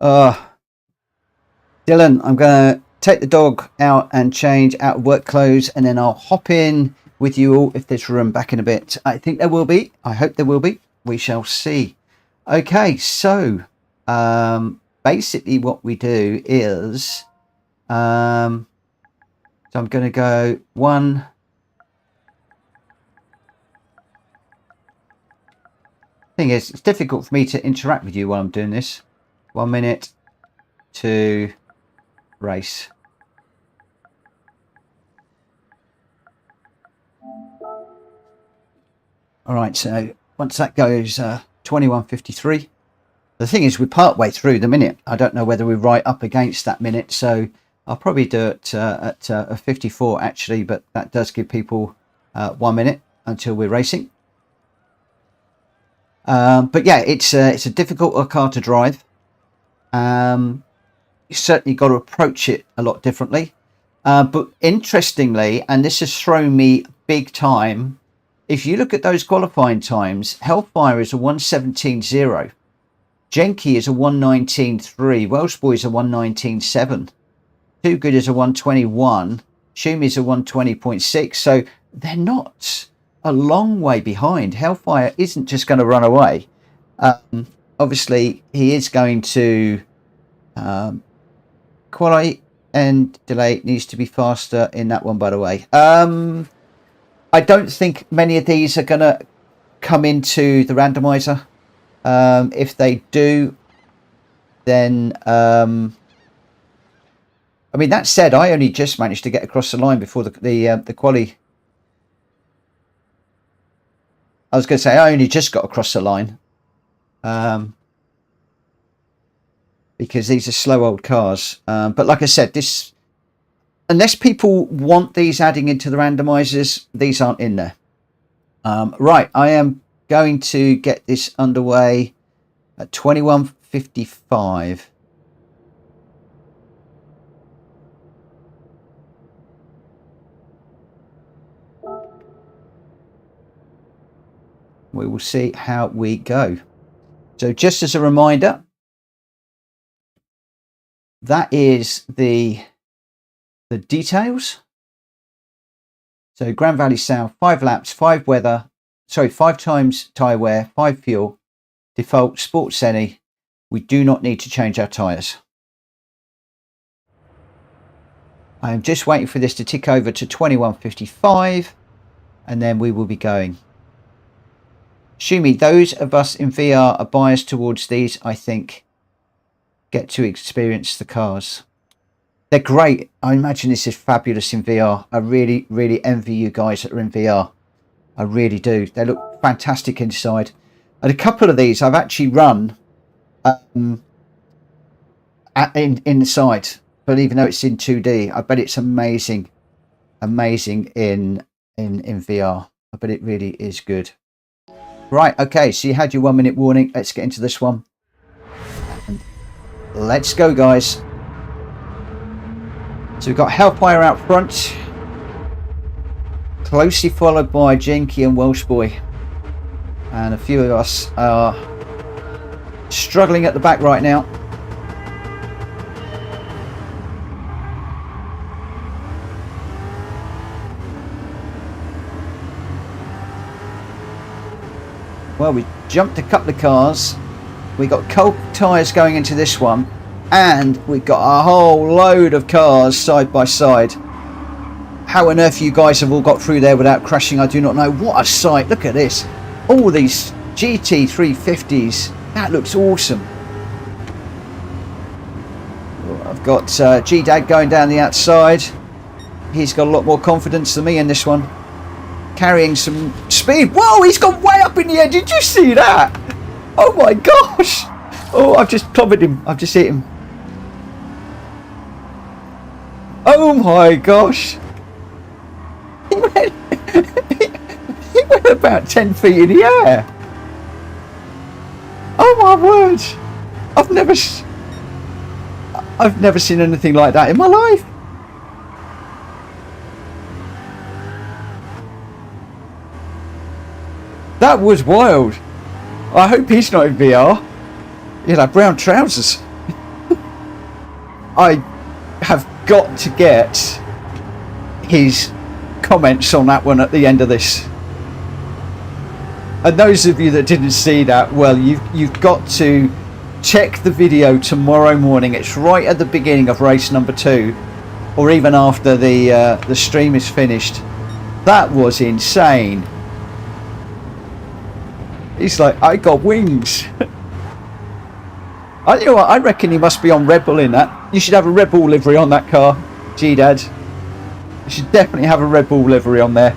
Dylan, I'm going to take the dog out and change out of work clothes, and then I'll hop in with you all if there's room back in a bit. I think there will be. I hope there will be. We shall see. Okay, so basically what we do is so I'm going to go one. Thing is, it's difficult for me to interact with you while I'm doing this. 1 minute to race. All right, so once that goes 21:53. The thing is, we're part way through the minute. I don't know whether we're right up against that minute, so I'll probably do it at 54 actually, but that does give people 1 minute until we're racing. But yeah, it's a difficult car to drive. You certainly got to approach it a lot differently. But interestingly, and this has thrown me big time, if you look at those qualifying times, Hellfire is a 1:17.0. Genki is a 1:19.3. Welsh Boy is a 1:19.7. Too Good is a 1:21. Shumi is a 1:20.6. So they're not a long way behind. Hellfire isn't just going to run away. Obviously, he is going to qualify, and delay needs to be faster in that one, by the way. I don't think many of these are going to come into the randomizer. If they do, then I mean, that said, I only just managed to get across the line before the quali. I was going to say I only just got across the line. because these are slow old cars. But like I said, this, unless people want these adding into the randomizers, these aren't in there. Right, I am going to get this underway at 21:55. We will see how we go. So just as a reminder, that is the details. So Grand Valley South, 5 laps, 5 weather, sorry, 5 times tyre wear, 5 fuel, default, sports semi. We do not need to change our tyres. I am just waiting for this to tick over to 21:55 and then we will be going. Shumi, those of us in VR are biased towards these, I think, get to experience the cars. They're great. I imagine this is fabulous in VR. I really, really envy you guys that are in VR. I really do. They look fantastic inside. And a couple of these I've actually run inside. But even though it's in 2D, I bet it's amazing. Amazing in VR. I bet it really is good. Right, okay, so you had your 1 minute warning. Let's get into this one. And let's go, guys. So we've got Hellfire out front, closely followed by Jenky and Welsh Boy. And a few of us are struggling at the back right now. Well, we jumped a couple of cars. We got cold tyres going into this one. And we've got a whole load of cars side by side. How on earth you guys have all got through there without crashing, I do not know. What a sight. Look at this. All these GT350s. That looks awesome. I've got G-Dad going down the outside. He's got a lot more confidence than me in this one. Carrying some speed. Whoa, he's gone way up in the air. Did you see that? Oh my gosh. Oh, I've just clobbered him. I've just hit him. Oh my gosh. He went about 10 feet in the air. Oh my word. I've never seen anything like that in my life. That was wild. I hope he's not in VR. He'll have brown trousers. I have got to get his comments on that one at the end of this. And those of you that didn't see that, well, you've got to check the video tomorrow morning. It's right at the beginning of race number 2, or even after the stream is finished. That was insane. He's like, I got wings. You know what, I reckon he must be on Red Bull in that. You should have a Red Bull livery on that car, G-Dad. You should definitely have a Red Bull livery on there.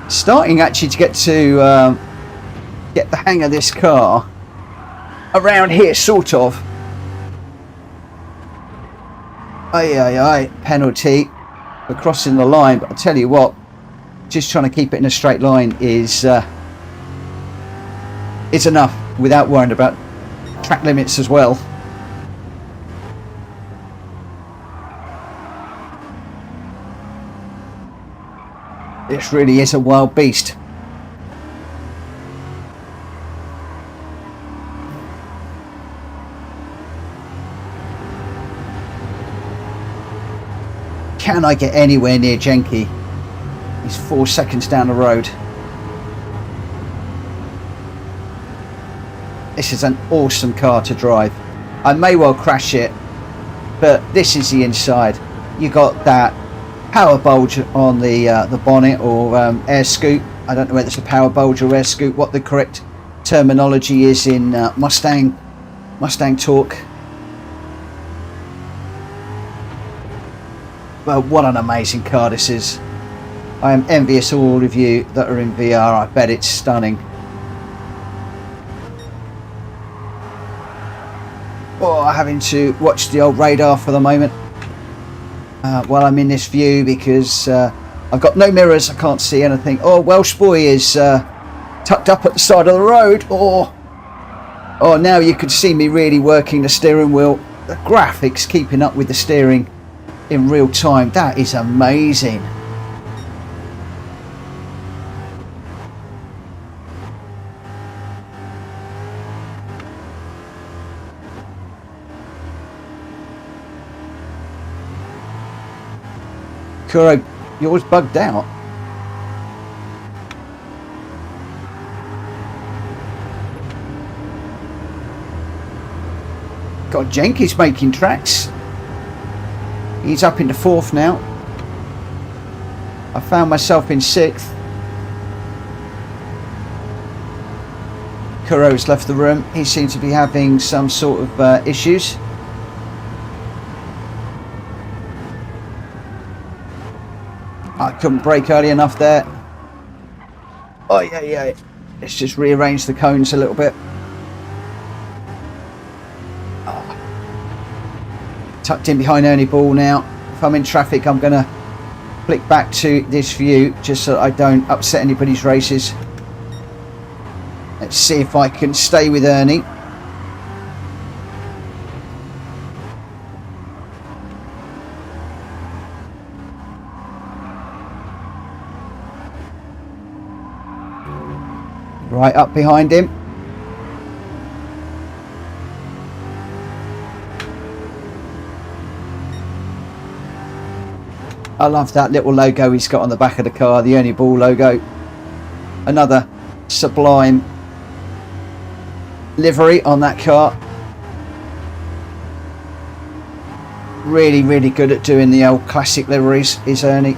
Starting actually to get the hang of this car around here, sort of. Aye, penalty for crossing the line, but I'll tell you what, just trying to keep it in a straight line is enough without worrying about track limits as well. This really is a wild beast. Can I get anywhere near Jenky? He's 4 seconds down the road. This is an awesome car to drive. I may well crash it, but this is the inside. You got that power bulge on the bonnet, or air scoop. I don't know whether it's a power bulge or air scoop, what the correct terminology is in Mustang talk. Well, what an amazing car this is. I am envious of all of you that are in VR. I bet it's stunning. Oh, having to watch the old radar for the moment while I'm in this view, because I've got no mirrors. I can't see anything. Oh, Welsh boy is tucked up at the side of the road. Oh, now you could see me really working the steering wheel. The graphics keeping up with the steering in real time. That is amazing. Kuro, yours bugged out. God, Jenky's making tracks. He's up into 4th now. I found myself in 6th. Kuro's left the room. He seems to be having some sort of issues. I couldn't brake early enough there. Oh, yeah. Let's just rearrange the cones a little bit. Tucked in behind Ernie Ball now. If I'm in traffic, I'm going to flick back to this view just so I don't upset anybody's races. Let's see if I can stay with Ernie. Right up behind him. I love that little logo he's got on the back of the car, the Ernie Ball logo. Another sublime livery on that car. Really, really good at doing the old classic liveries is Ernie.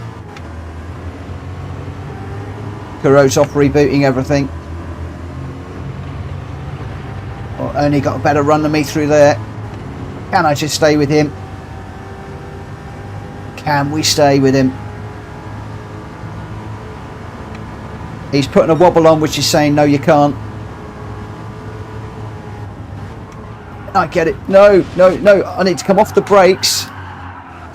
Kuro's off rebooting everything. Oh, Ernie got a better run than me through there. Can I just stay with him? Can we stay with him? He's putting a wobble on, which is saying no, you can't. I get it. No. I need to come off the brakes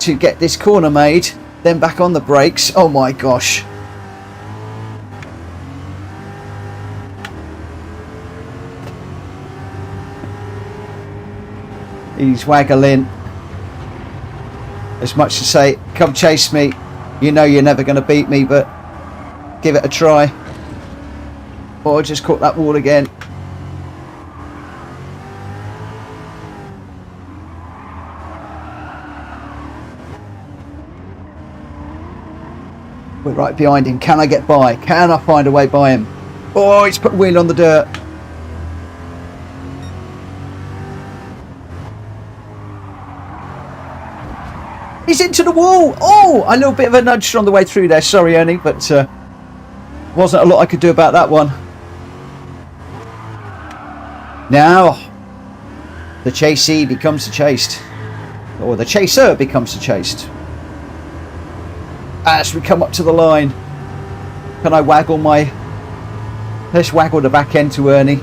to get this corner made, then back on the brakes. Oh my gosh. He's waggling. As much to say, come chase me. You know you're never going to beat me, but give it a try. Or just caught that wall again. We're right behind him. Can I get by? Can I find a way by him? Oh, he's put a wheel on the dirt. He's into the wall. Oh, a little bit of a nudge on the way through there. Sorry, Ernie, but wasn't a lot I could do about that one. Now, the chasee becomes the chased. Or the chaser becomes the chased. As we come up to the line, can I waggle my... Let's waggle the back end to Ernie.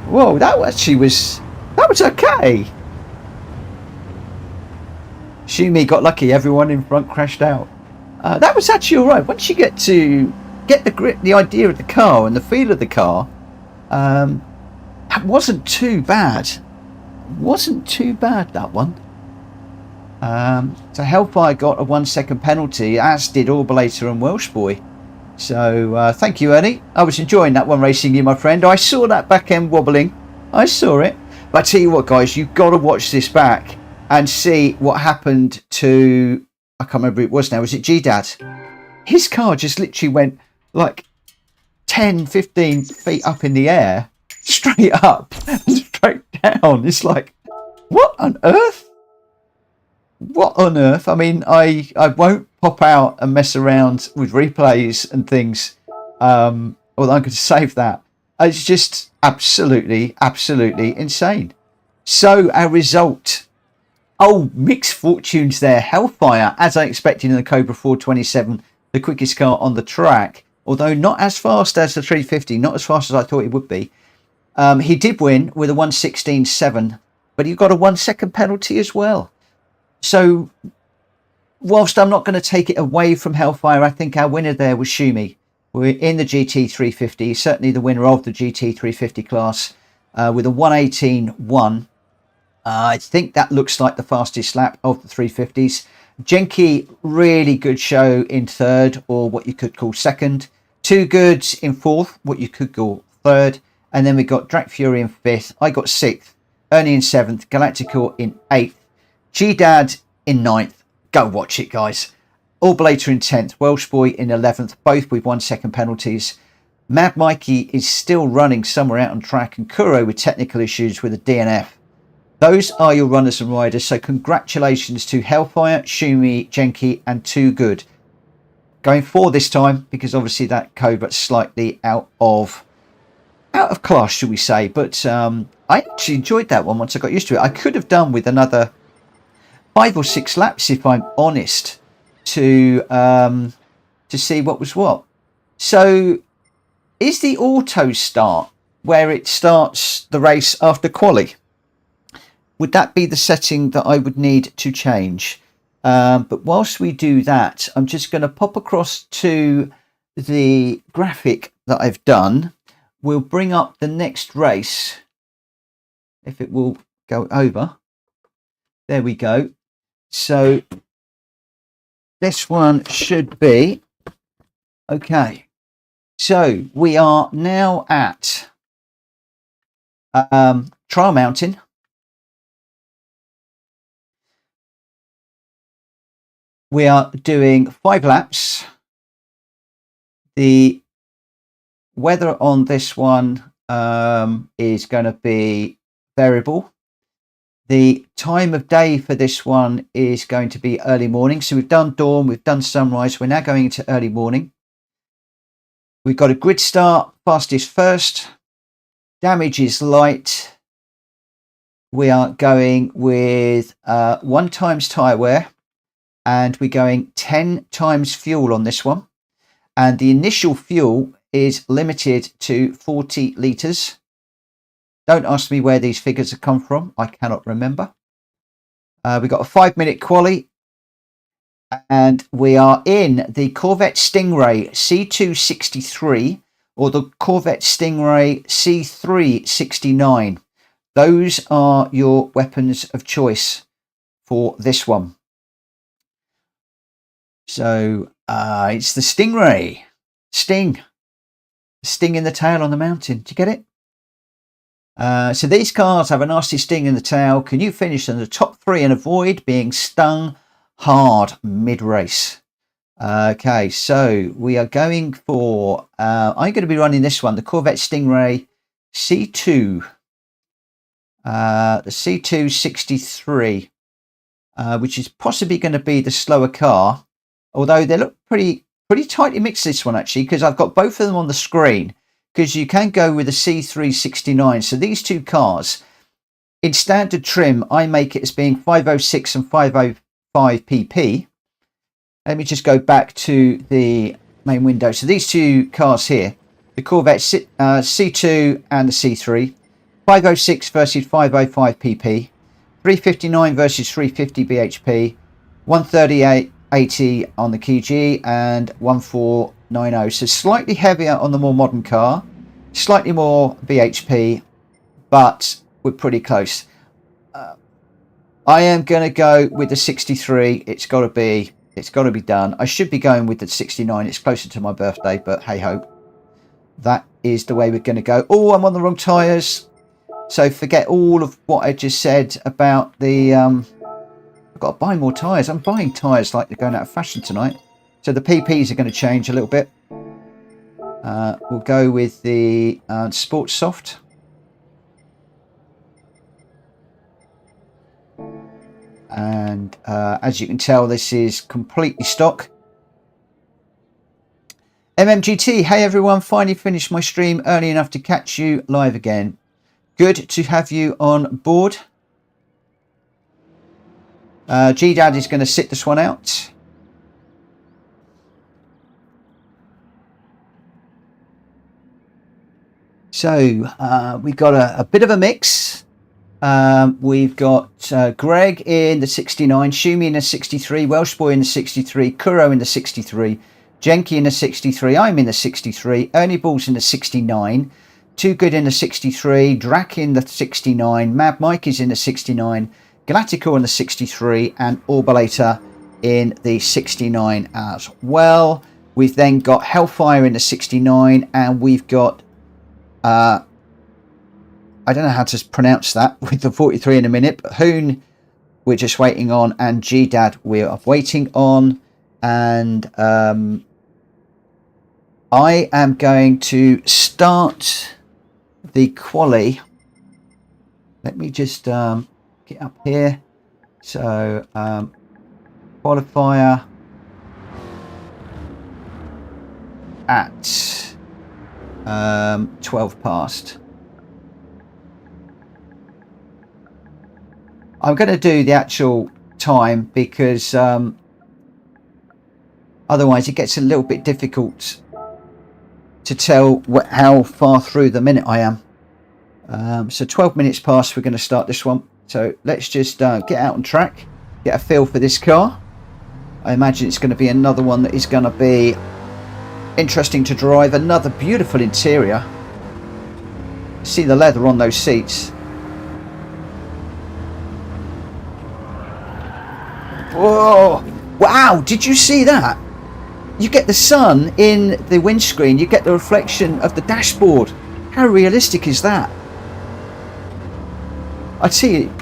Whoa, that was okay. Shumi got lucky, everyone in front crashed out. That was actually alright. Once you get to get the grip, the idea of the car and the feel of the car, that wasn't too bad. Wasn't too bad, that one. So Hellfire got a 1 second penalty, as did Orbalator and Welsh Boy. So thank you, Ernie. I was enjoying that one racing you, my friend. I saw that back end wobbling. I saw it. But I tell you what, guys, you've got to watch this back and see what happened to... I can't remember who it was now. Was it G-Dad? His car just literally went like 10, 15 feet up in the air, straight up and straight down. It's like, what on earth? What on earth? I mean, I won't pop out and mess around with replays and things, although I'm going to save that. It's just absolutely, absolutely insane. So our result, oh, mixed fortunes there. Hellfire, as I expected in the Cobra 427, the quickest car on the track, although not as fast as the 350, not as fast as I thought it would be. He did win with a 1:16.7, but he got a 1 second penalty as well. So whilst I'm not going to take it away from Hellfire, I think our winner there was Shelby. We're in the GT350, certainly the winner of the GT350 class, with a 1:18.1. I think that looks like the fastest lap of the 350s. Genki, really good show in third, or what you could call second. Too Good in fourth, what you could call third. And then we got Drac Fury in fifth. I got sixth. Ernie in seventh. Galactical in eighth. G-Dad in ninth. Go watch it, guys. All Blater in 10th. Welsh Boy in 11th, both with 1 second penalties. Mad Mikey is still running somewhere out on track, and Kuro with technical issues with a DNF. Those are your runners and riders, so congratulations to Hellfire, Shumi, Genki and Too Good. Going forward this time, because obviously that Cobra's slightly out of class, should we say, but I actually enjoyed that one once I got used to it. I could have done with another 5 or 6 laps, if I'm honest, to see what was what. So is the auto start where it starts the race after quali? Would that be the setting that I would need to change? But whilst we do that, I'm just going to pop across to the graphic that I've done. We'll bring up the next race, if it will go over. There we go. So this one should be okay. So we are now at Trial Mountain. We are doing 5 laps. The weather on this one is going to be variable. The time of day for this one is going to be early morning. So we've done dawn, we've done sunrise. We're now going into early morning. We've got a grid start, fastest first. Damage is light. We are going with 1 times tyre wear. And we're going 10 times fuel on this one. And the initial fuel is limited to 40 litres. Don't ask me where these figures have come from. I cannot remember. We've got a 5-minute quali. And we are in the Corvette Stingray C263 or the Corvette Stingray C369. Those are your weapons of choice for this one. So it's the Stingray. Sting in the tail on the mountain. Do you get it? So these cars have a nasty sting in the tail. Can you finish in the top 3 and avoid being stung hard mid-race? Okay, so we are going for... I'm going to be running this one, the Corvette Stingray C2. The C263, which is possibly going to be the slower car. Although they look pretty tightly mixed, this one, actually, because I've got both of them on the screen, because you can go with a C369. So these 2 cars, in standard trim, I make it as being 506 and 505 pp. Let me just go back to the main window. So these 2 cars here, the Corvette C2 and the C3, 506 versus 505 pp, 359 versus 350 bhp, 138.80 on the KG and 1490. So slightly heavier on the more modern car, slightly more bhp, but we're pretty close. I am going to go with the 63. It's got to be done. I should be going with the 69. It's closer to my birthday, but hey ho, that is the way we're going to go. Oh, I'm on the wrong tyres, so forget all of what I just said about the I've got to buy more tyres. I'm buying tyres like they're going out of fashion tonight. So the PPs are going to change a little bit. We'll go with the Sports Soft. And as you can tell, this is completely stock. MMGT, hey everyone, finally finished my stream early enough to catch you live again. Good to have you on board. G-Dad is going to sit this one out. So we've got a bit of a mix. We've got Greg in the 69, Shumi in the 63, Welsh Boy in the 63, Kuro in the 63, Jenky in the 63, I'm in the 63, Ernie Balls in the 69, Too Good in the 63, Drac in the 69, Mad Mike is in the 69, Galactical in the 63, and Orbalator in the 69 as well. We've then got Hellfire in the 69, and we've got I don't know how to pronounce that with the 43 in a minute, but Hoon we're just waiting on, and G-Dad we're waiting on, and I am going to start the quali. Let me just get up here. So qualifier at 12 past. I'm going to do the actual time because otherwise it gets a little bit difficult to tell how far through the minute I am. So 12 minutes past, we're going to start this one. So let's just get out on track, get a feel for this car. I imagine it's going to be another one that is going to be interesting to drive. Another beautiful interior. See the leather on those seats. Whoa! Wow! Did you see that? You get the sun in the windscreen, you get the reflection of the dashboard. How realistic is that? I tell you,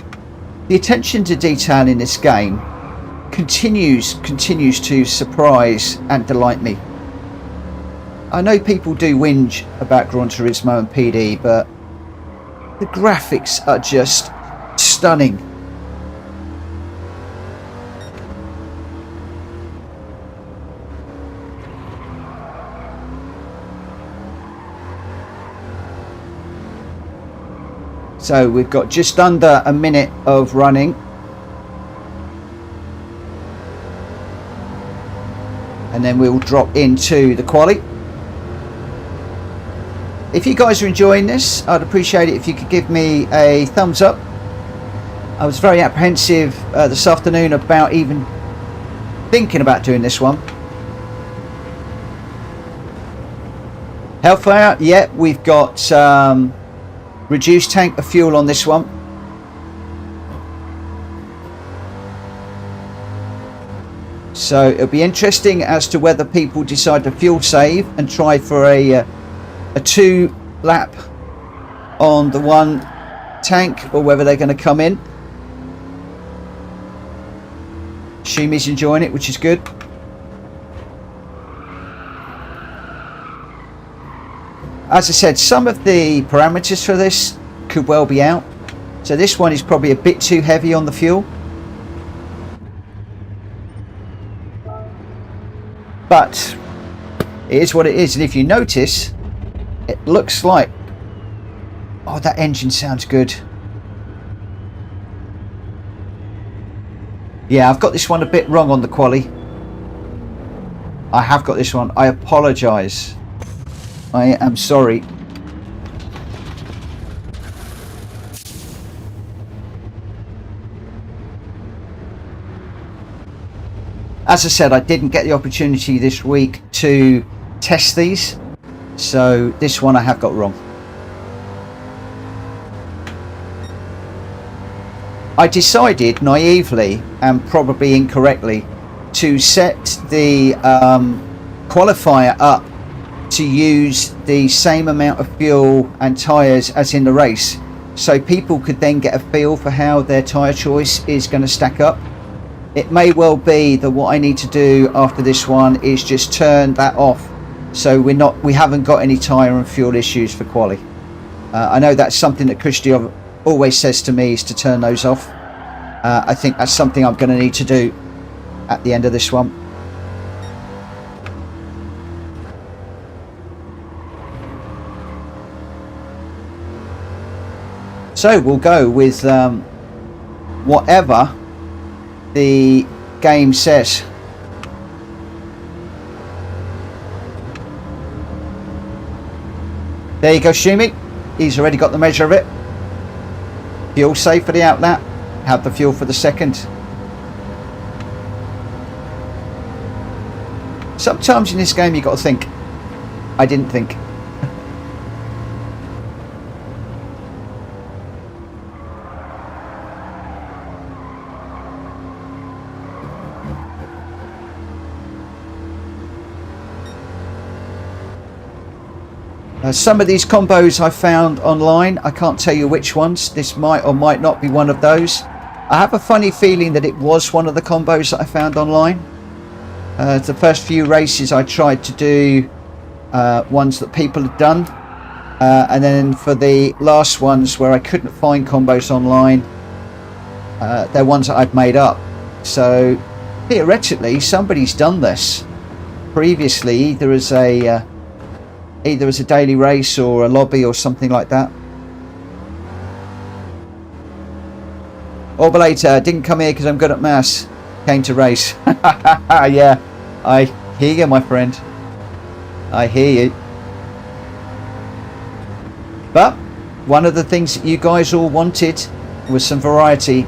the attention to detail in this game continues to surprise and delight me. I know people do whinge about Gran Turismo and PD, but the graphics are just stunning. So we've got just under a minute of running. And then we'll drop into the quali. If you guys are enjoying this, I'd appreciate it if you could give me a thumbs up. I was very apprehensive this afternoon about even thinking about doing this one. Hellfire, yeah, we've got reduced tank of fuel on this one. So it'll be interesting as to whether people decide to fuel save and try for a 2 lap on the one tank, or whether they're going to come in. Shumi's enjoying it, which is good. As I said, some of the parameters for this could well be out. So this one is probably a bit too heavy on the fuel. But it is what it is. And if you notice, it looks like... Oh, that engine sounds good. Yeah, I've got this one a bit wrong on the quali. I have got this one. I apologise. I am sorry. As I said, I didn't get the opportunity this week to test these, so this one I have got wrong. I decided naively and probably incorrectly to set the qualifier up to use the same amount of fuel and tyres as in the race, so people could then get a feel for how their tyre choice is going to stack up. It may well be that what I need to do after this one is just turn that off, so we haven't got any tyre and fuel issues for quali. I know that's something that Kushti always says to me, is to turn those off. I think that's something I'm going to need to do at the end of this one. So we'll go with whatever the game says. There you go, Shumi. He's already got the measure of it. Fuel safe for the outlet. Have the fuel for the second. Sometimes in this game you got to think. I didn't think. Some of these combos I found online. I can't tell you which ones. This might or might not be one of those. I have a funny feeling that it was one of the combos that I found online. The first few races I tried to do ones that people had done. And then for the last ones where I couldn't find combos online, they're ones that I've made up. So theoretically somebody's done this previously, either as a daily race or a lobby or something like that. Orbulator, didn't come here because I'm good at maths. Came to race. Yeah, I hear you, my friend. I hear you. But one of the things that you guys all wanted was some variety.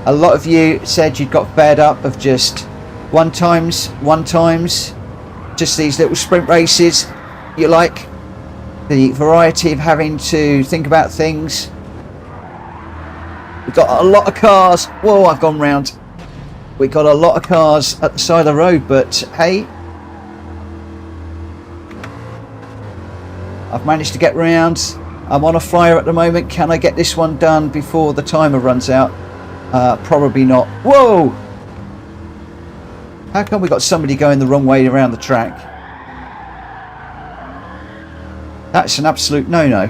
A lot of you said you got fed up of just one times, just these little sprint races. You like the variety of having to think about things. We've got a lot of cars. Whoa, I've gone round. We've got a lot of cars at the side of the road, but hey, I've managed to get round. I'm on a flyer at the moment. Can I get this one done before the timer runs out? Probably not. Whoa! How come we got somebody going the wrong way around the track? That's an absolute no-no.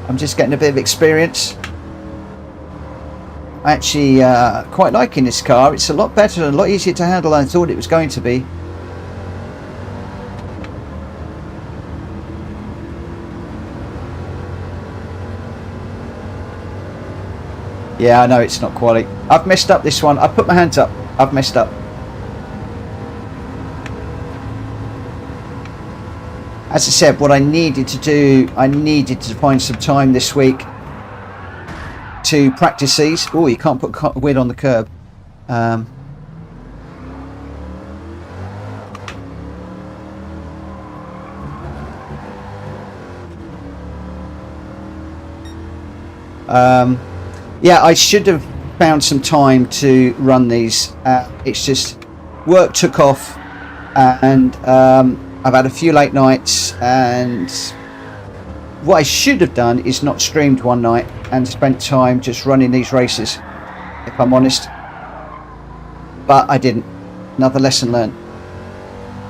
I'm just getting a bit of experience. I actually quite liking this car. It's a lot better and a lot easier to handle than I thought it was going to be. Yeah, I know it's not quality. I've messed up this one. I put my hands up. I've messed up. As I said, what I needed to do, I needed to find some time this week to practice these. Oh, you can't put weight on the curb. Yeah, I should have found some time to run these. It's just work took off, and I've had a few late nights, and what I should have done is not streamed one night and spent time just running these races, if I'm honest. But I didn't. Another lesson learned.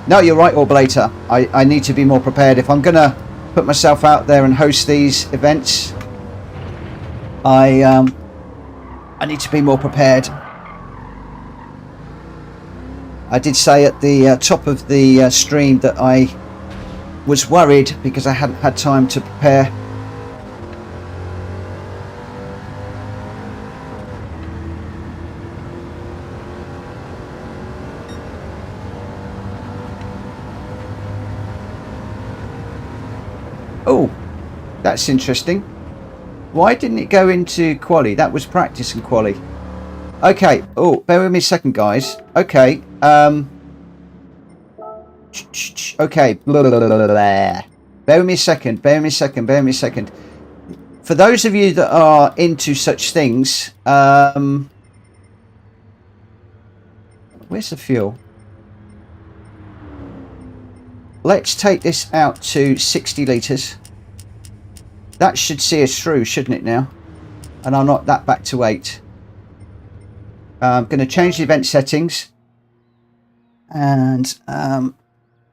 No, you're right, Orblater. I need to be more prepared. If I'm going to put myself out there and host these events, I need to be more prepared. I did say at the top of the stream that I was worried because I hadn't had time to prepare. Oh, that's interesting. Why didn't it go into quali? That was practice and quali. Okay. Oh, bear with me a second, guys. Okay. Okay. Blah, blah, blah, blah, blah. Bear with me a second. Bear with me a second. Bear with me a second. For those of you that are into such things, where's the fuel? Let's take this out to 60 litres. That should see us through, shouldn't it now? And I'll knock that back to 8. I'm going to change the event settings. And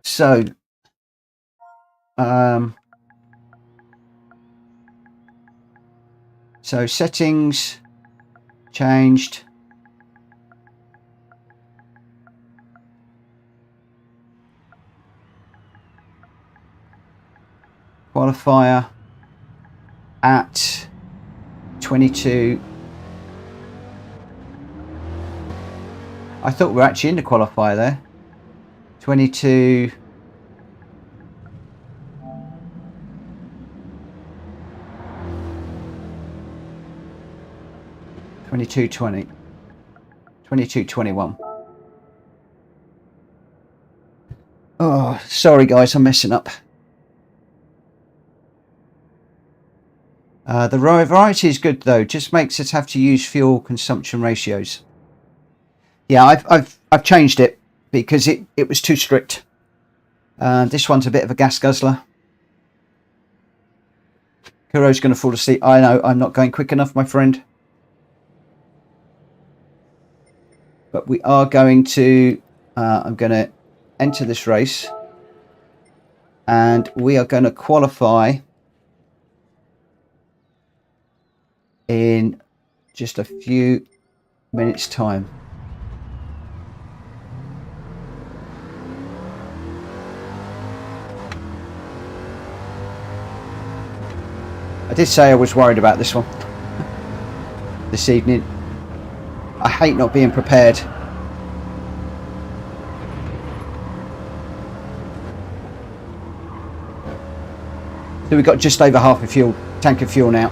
so settings changed. qualifier at 22. I thought we were actually in the qualifier there. 22. $22.20. $22.21. Oh, sorry guys, I'm messing up. The variety is good though, just makes us have to use fuel consumption ratios. Yeah, I've changed it because it was too strict. This one's a bit of a gas guzzler. Kuro's going to fall asleep. I know, I'm not going quick enough, my friend. But we are going to, I'm going to enter this race. And we are going to qualify in just a few minutes' time. I did say I was worried about this one this evening. I hate not being prepared. So we've got just over half a tank of fuel now.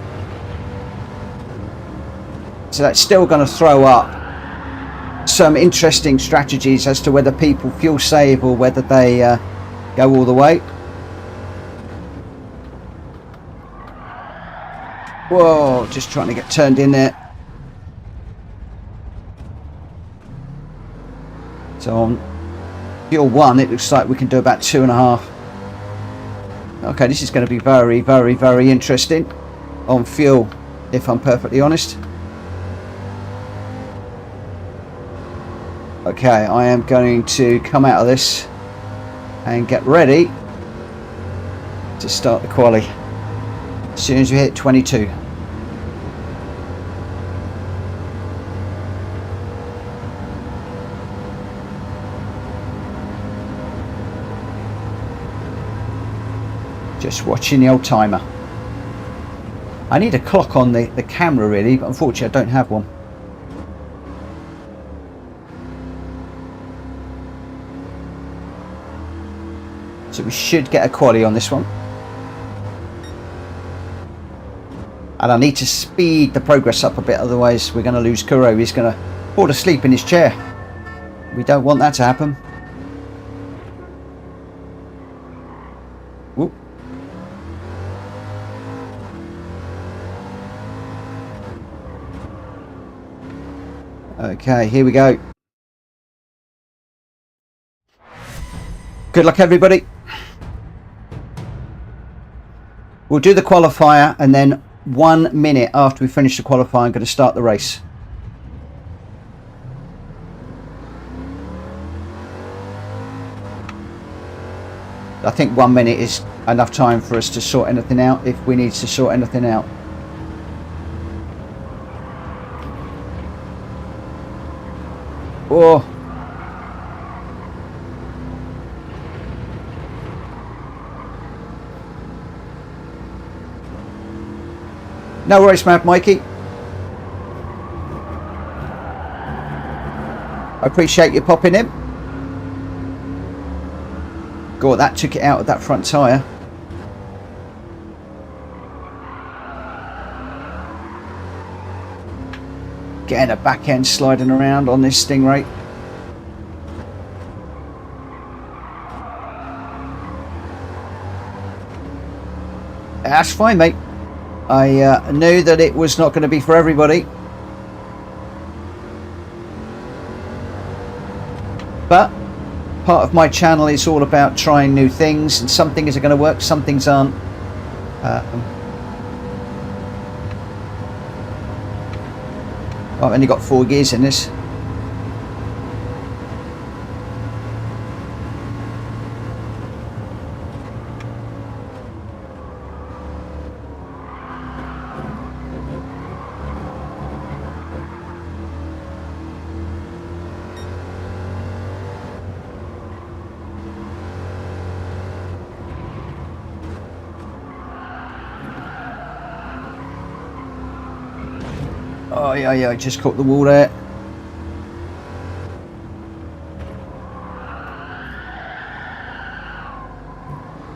So that's still going to throw up some interesting strategies as to whether people fuel save or whether they go all the way. Whoa, just trying to get turned in there. So on fuel 1, it looks like we can do about 2.5. Okay, this is going to be very, very, very interesting on fuel, if I'm perfectly honest. Okay, I am going to come out of this and get ready to start the quali as soon as we hit 22. Just watching the old timer. I need a clock on the camera really, but unfortunately I don't have one. So we should get a quali on this one. And I need to speed the progress up a bit, otherwise we're going to lose Kuro. He's going to fall asleep in his chair. We don't want that to happen. Whoop. Okay, here we go. Good luck, everybody. We'll do the qualifier, and then 1 minute after we finish the qualifier, I'm going to start the race. I think 1 minute is enough time for us to sort anything out if we need to sort anything out. Oh. No worries, man, Mikey. I appreciate you popping in. God, that took it out of that front tyre. Getting a back end sliding around on this Stingray. That's fine, mate. I knew that it was not going to be for everybody. But part of my channel is all about trying new things, and some things are going to work, some things aren't. I've only got 4 gears in this. Oh yeah, yeah, I just caught the wall there.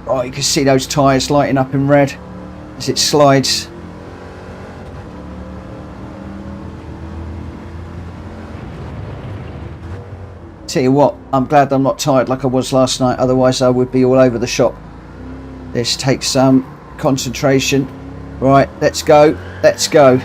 Oh, you can see those tyres lighting up in red as it slides. Tell you what, I'm glad I'm not tired like I was last night, otherwise I would be all over the shop. This takes some concentration. Right, let's go, let's go.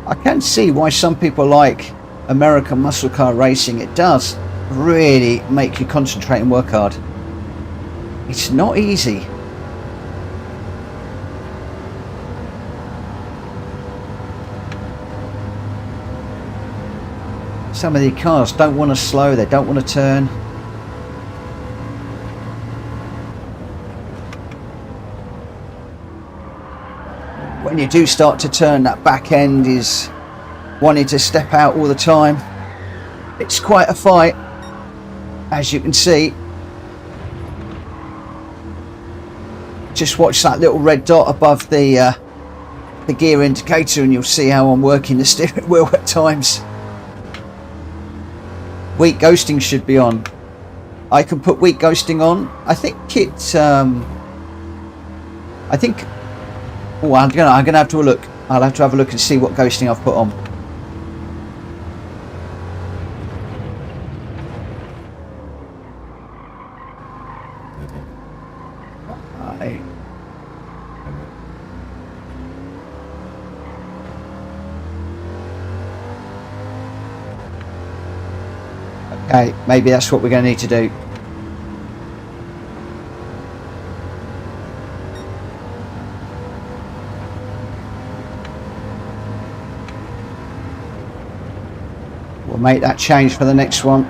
I can see why some people like American muscle car racing. It does really make you concentrate and work hard. It's not easy. Some of the cars don't want to slow, they don't want to turn. When you do start to turn, that back end is wanting to step out all the time. It's quite a fight, as you can see. Just watch that little red dot above the gear indicator and you'll see how I'm working the steering wheel at times. Weak ghosting should be on. I can put weak ghosting on. I think it's oh, I'm gonna have to look. I'll have to have a look and see what ghosting I've put on. Okay, maybe that's what we're going to need to do. We'll make that change for the next one.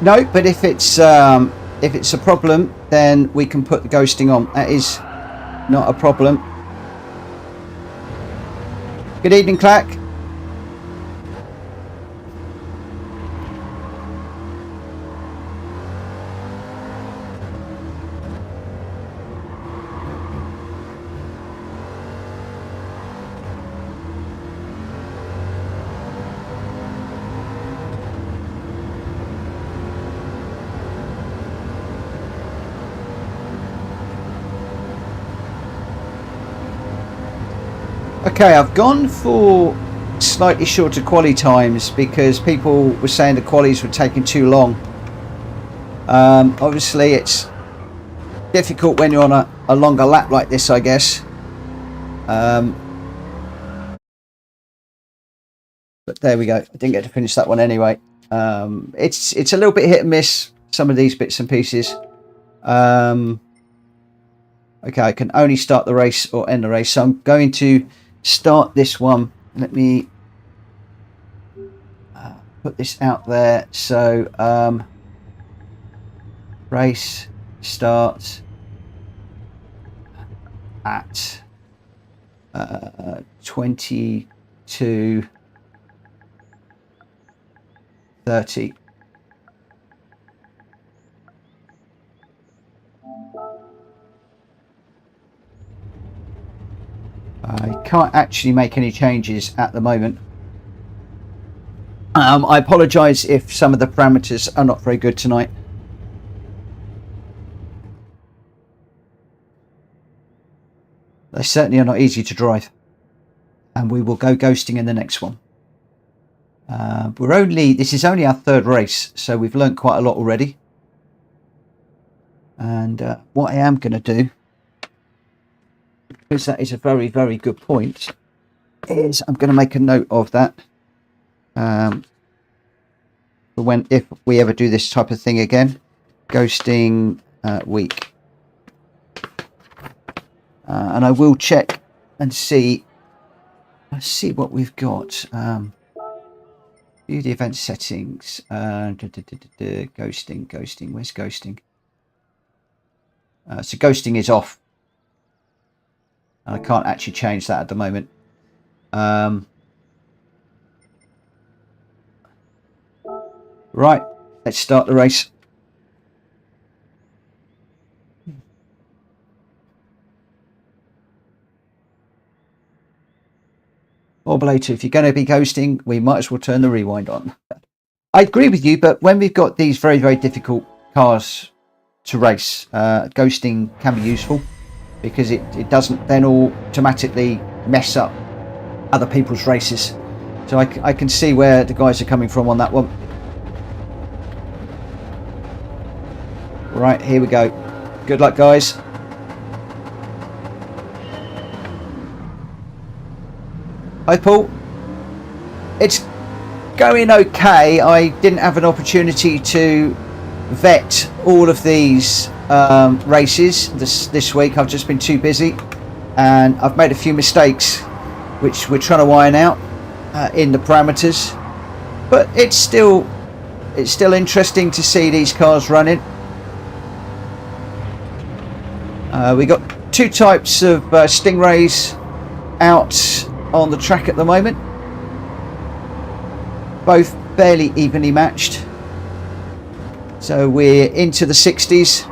No, but if it's a problem, then we can put the ghosting on. That is not a problem. Good evening, Clack. Okay, I've gone for slightly shorter quali times because people were saying the qualies were taking too long. Obviously it's difficult when you're on a longer lap like this, I guess. But there we go. I didn't get to finish that one anyway. It's a little bit hit and miss, some of these bits and pieces. Okay, I can only start the race or end the race, so I'm going to start this one. Let me put this out there. So race starts at 22:30. I can't actually make any changes at the moment. I apologise if some of the parameters are not very good tonight. They certainly are not easy to drive. And we will go ghosting in the next one. This is only our third race, so we've learned quite a lot already. And what I am going to do, because that is a very, very good point, is I'm going to make a note of that. For if we ever do this type of thing again, ghosting week. And I will check and see. Let's see what we've got. View the event settings. Ghosting. Where's ghosting? So ghosting is off. And I can't actually change that at the moment. Right, let's start the race. Or below 2. If you're going to be ghosting, we might as well turn the rewind on. I agree with you, but when we've got these very, very difficult cars to race, ghosting can be useful because it doesn't then automatically mess up other people's races. So I can see where the guys are coming from on that one. Right, here we go. Good luck, guys. Hi, Paul. It's going okay. I didn't have an opportunity to vet all of these races this week. I've just been too busy, and I've made a few mistakes, which we're trying to iron out in the parameters. But it's still interesting to see these cars running. We got two types of Stingrays out on the track at the moment, both fairly evenly matched, so we're into the 60s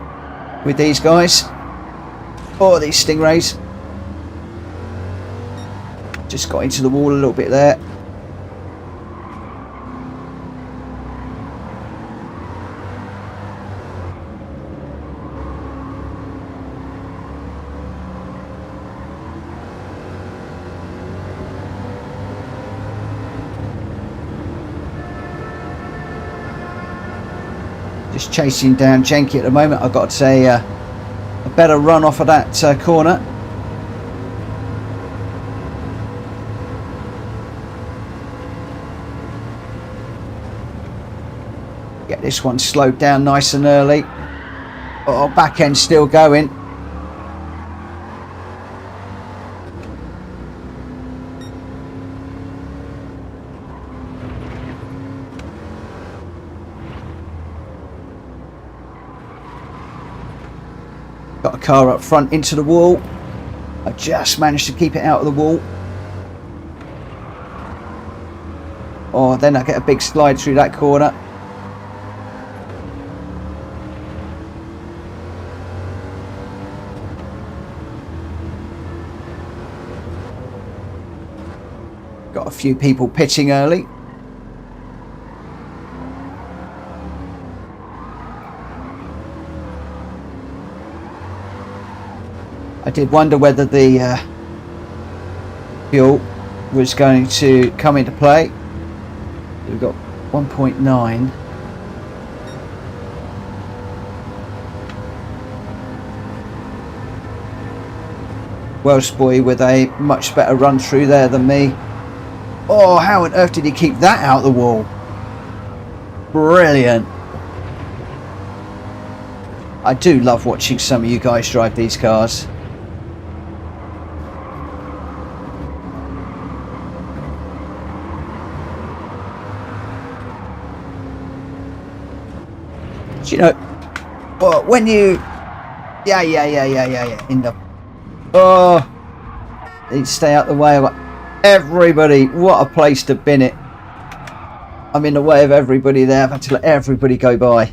with these guys, or these Stingrays. Just got into the wall a little bit there. Just chasing down Jenky at the moment. I've got a better run off of that corner. Get this one slowed down nice and early. Oh, back end still going. Got a car up front into the wall. I just managed to keep it out of the wall. Oh, then I get a big slide through that corner. Got a few people pitching early. I did wonder whether the fuel was going to come into play. We've got 1.9. Welsh boy with a much better run through there than me. Oh, how on earth did he keep that out of the wall? Brilliant. I do love watching some of you guys drive these cars. You know, but when you, yeah, in the, oh, you stay out the way of everybody. What a place to bin it. I'm in the way of everybody there. I've had to let everybody go by.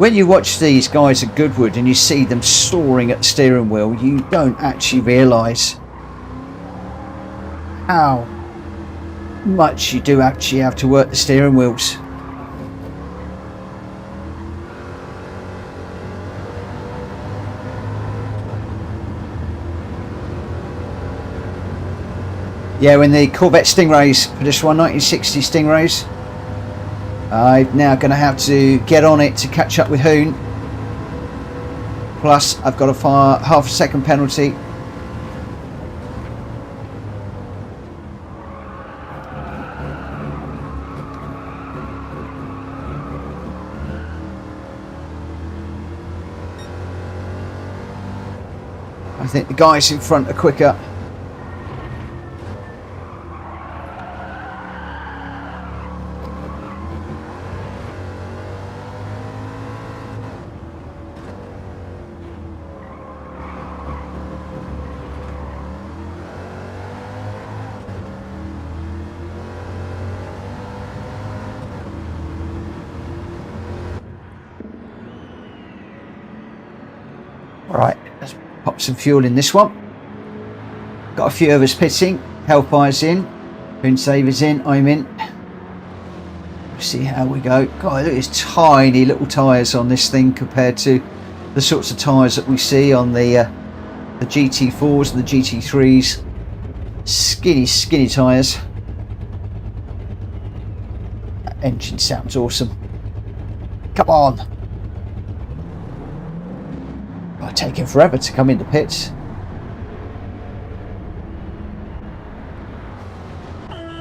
when you watch these guys at Goodwood and you see them soaring at the steering wheel, you don't actually realise how much you do actually have to work the steering wheels. Yeah, when the Corvette Stingrays, for this one, 1960 Stingrays, I'm now going to have to get on it to catch up with Hoon. Plus, I've got a half a second penalty. I think the guys in front are quicker. Right, let's pop some fuel in this one. Got a few of us pitting. Hellfire's in. Boonsaver's in. I'm in. Let's see how we go. God, look at these tiny little tyres on this thing compared to the sorts of tyres that we see on the GT4s and the GT3s. Skinny tyres. That engine sounds awesome. Come on. It's taking forever to come into pits.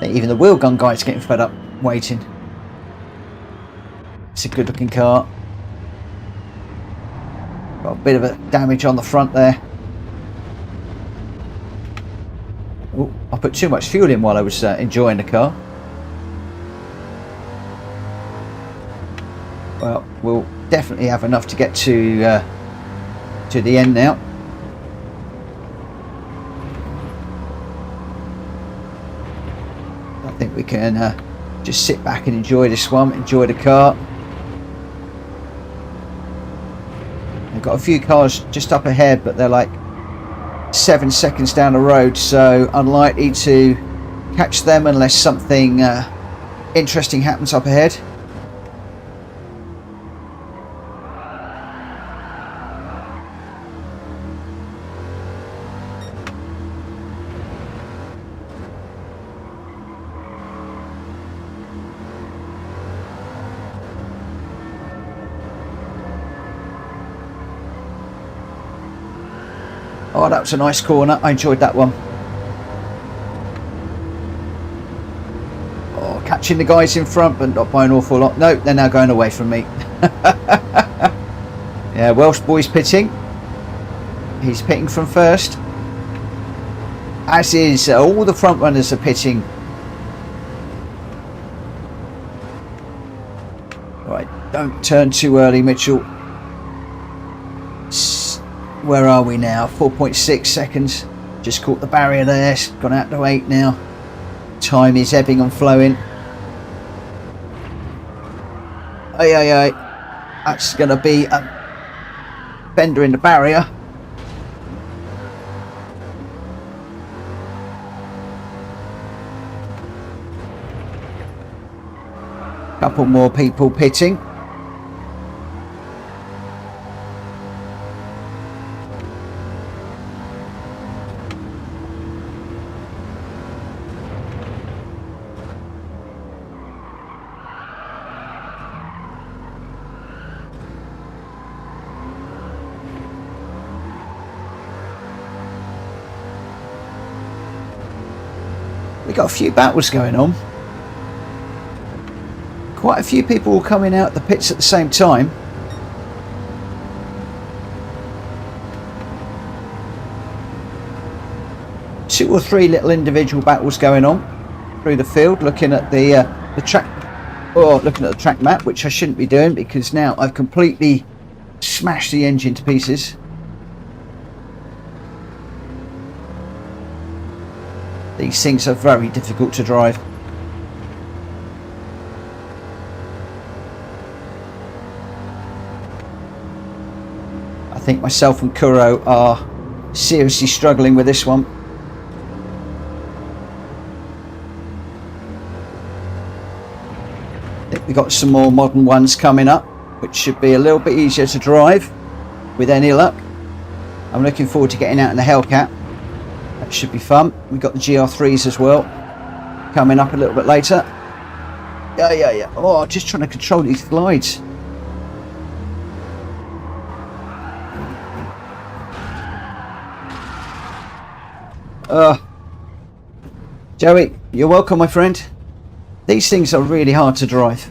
Even the wheel gun guy's getting fed up waiting. It's a good looking car. Got a bit of a damage on the front there. Oh, I put too much fuel in while I was enjoying the car. Well, we'll definitely have enough to get to the end now. I think we can just sit back and enjoy this one, enjoy the car. I've got a few cars just up ahead, but they're like 7 seconds down the road, so unlikely to catch them unless something interesting happens up ahead. Oh, that was a nice corner. I enjoyed that one. Oh, catching the guys in front, but not by an awful lot. No, they're now going away from me. Yeah, Welsh boy's pitting. He's pitting from first. As is all the front runners are pitting. Right, don't turn too early, Mitchell. Where are we now? 4.6 seconds. Just caught the barrier there. Gone out to 8 now. Time is ebbing and flowing. Ay. That's going to be a bender in the barrier. Couple more people pitting. We've got a few battles going on. Quite a few people coming out the pits at the same time. Two or three little individual battles going on through the field, looking at the track, or looking at the track map, which I shouldn't be doing because now I've completely smashed the engine to pieces. These things are very difficult to drive. think myself and Kuro are seriously struggling with this one. I think we've got some more modern ones coming up, which should be a little bit easier to drive with any luck. I'm looking forward to getting out in the Hellcat. That should be fun. We've got the GR3s as well coming up a little bit later. Yeah. Oh, just trying to control these glides. Joey, you're welcome, my friend. These things are really hard to drive.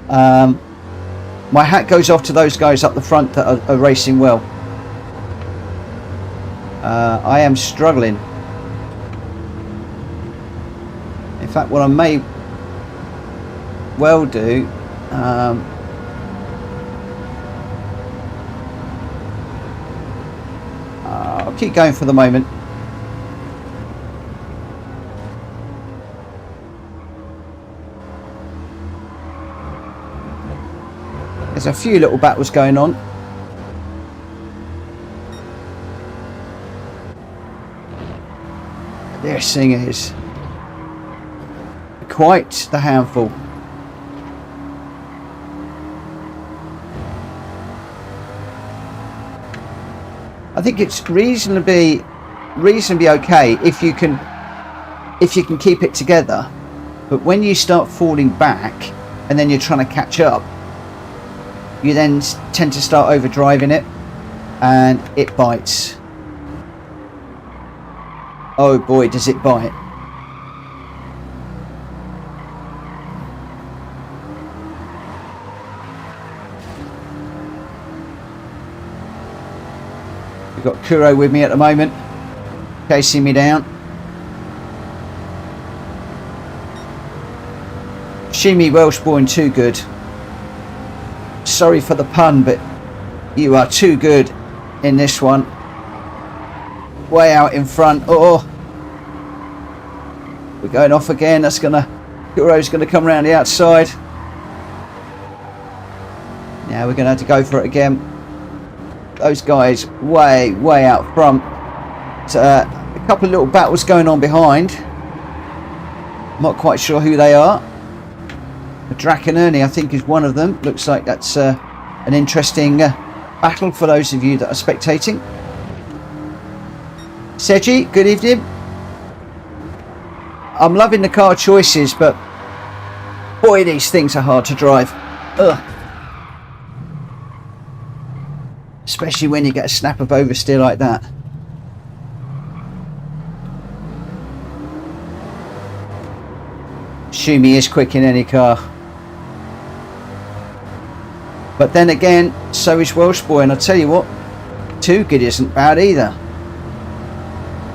My hat goes off to those guys up the front that are racing well. I am struggling. In fact, what I may well do, I'll keep going for the moment. There's a few little battles going on. This thing is quite the handful. I think it's reasonably okay if you can keep it together, but when you start falling back and then you're trying to catch up, you then tend to start overdriving it and it bites. Oh boy, does it bite. We've got Kuro with me at the moment, chasing me down. Shimmy Welshborn, too good. Sorry for the pun, but you are too good in this one. Way out in front. Oh, we're going off again. That's gonna, Kuro's gonna come around the outside. Now we're gonna have to go for it again. Those guys way out front. So, a couple of little battles going on behind. Not quite sure who they are. Draken Ernie, I think, is one of them. Looks like that's an interesting battle for those of you that are spectating. Seji, good evening. I'm loving the car choices, but boy, these things are hard to drive. Ugh. Especially when you get a snap of oversteer like that. Shumi is quick in any car. But then again, so is Welshboy, and I tell you what, too good isn't bad either.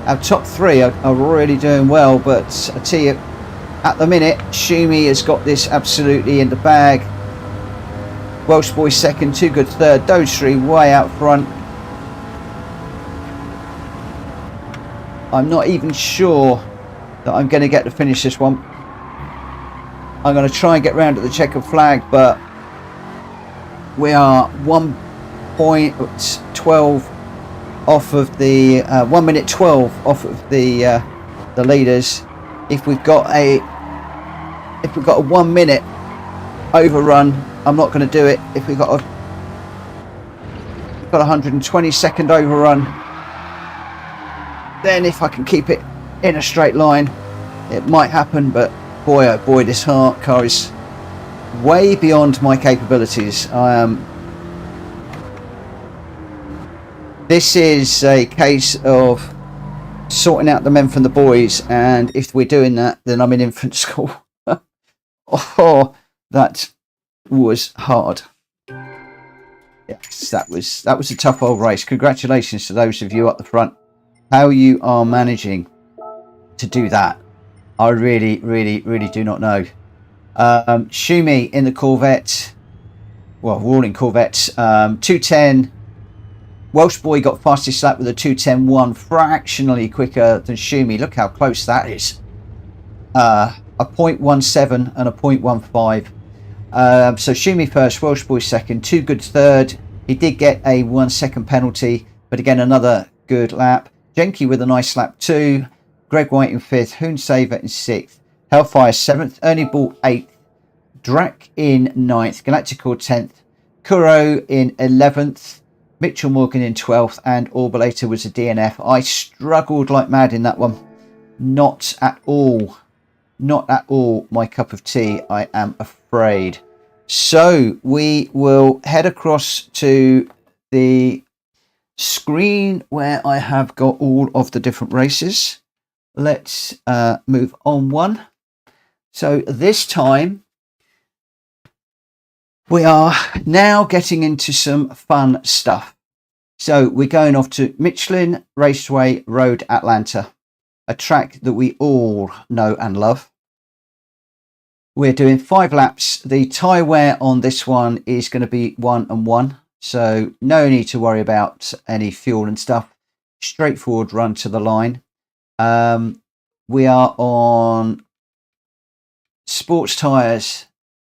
Our top three are really doing well, but I tell you, at the minute, Shumi has got this absolutely in the bag. Welshboy second, too good third, those three way out front. I'm not even sure that I'm going to get to finish this one. I'm going to try and get round to the checkered flag, but we are 1.12 off of the 1 minute 12 off of the leaders. If we've got a 1 minute overrun, I'm not going to do it. If we've got a 120-second overrun, then if I can keep it in a straight line, it might happen. But boy, oh boy, this car is way beyond my capabilities. This is a case of sorting out the men from the boys, and if we're doing that, then I'm in infant school. Oh, that was hard. Yes, that was a tough old race. Congratulations to those of you up the front. How you are managing to do that, I really do not know. Shumi in the Corvette. Well, we're all in Corvettes. 210. Welshboy got fastest lap with a 2:10.1, fractionally quicker than Shumi. Look how close that is. A 0.17 and a 0.15. So Shumi first, Welshboy second, too good third. He did get a 1 second penalty, but again, another good lap. Jenke with a nice lap too. Greg White in 5th. Hoonsaver in 6th. Hellfire 7th. Ernie Ball 8th. Drac in 9th. Galactical 10th. Kuro in 11th. Mitchell Morgan in 12th. And Orbulator was a DNF. I struggled like mad in that one. Not at all. Not at all my cup of tea, I am afraid. So we will head across to the screen where I have got all of the different races. Let's move on one. So this time we are now getting into some fun stuff. So we're going off to Michelin Raceway Road, Atlanta, a track that we all know and love. We're doing 5 laps. The tyre wear on this one is going to be 1 and 1. So no need to worry about any fuel and stuff. Straightforward run to the line. We are on sports tyres.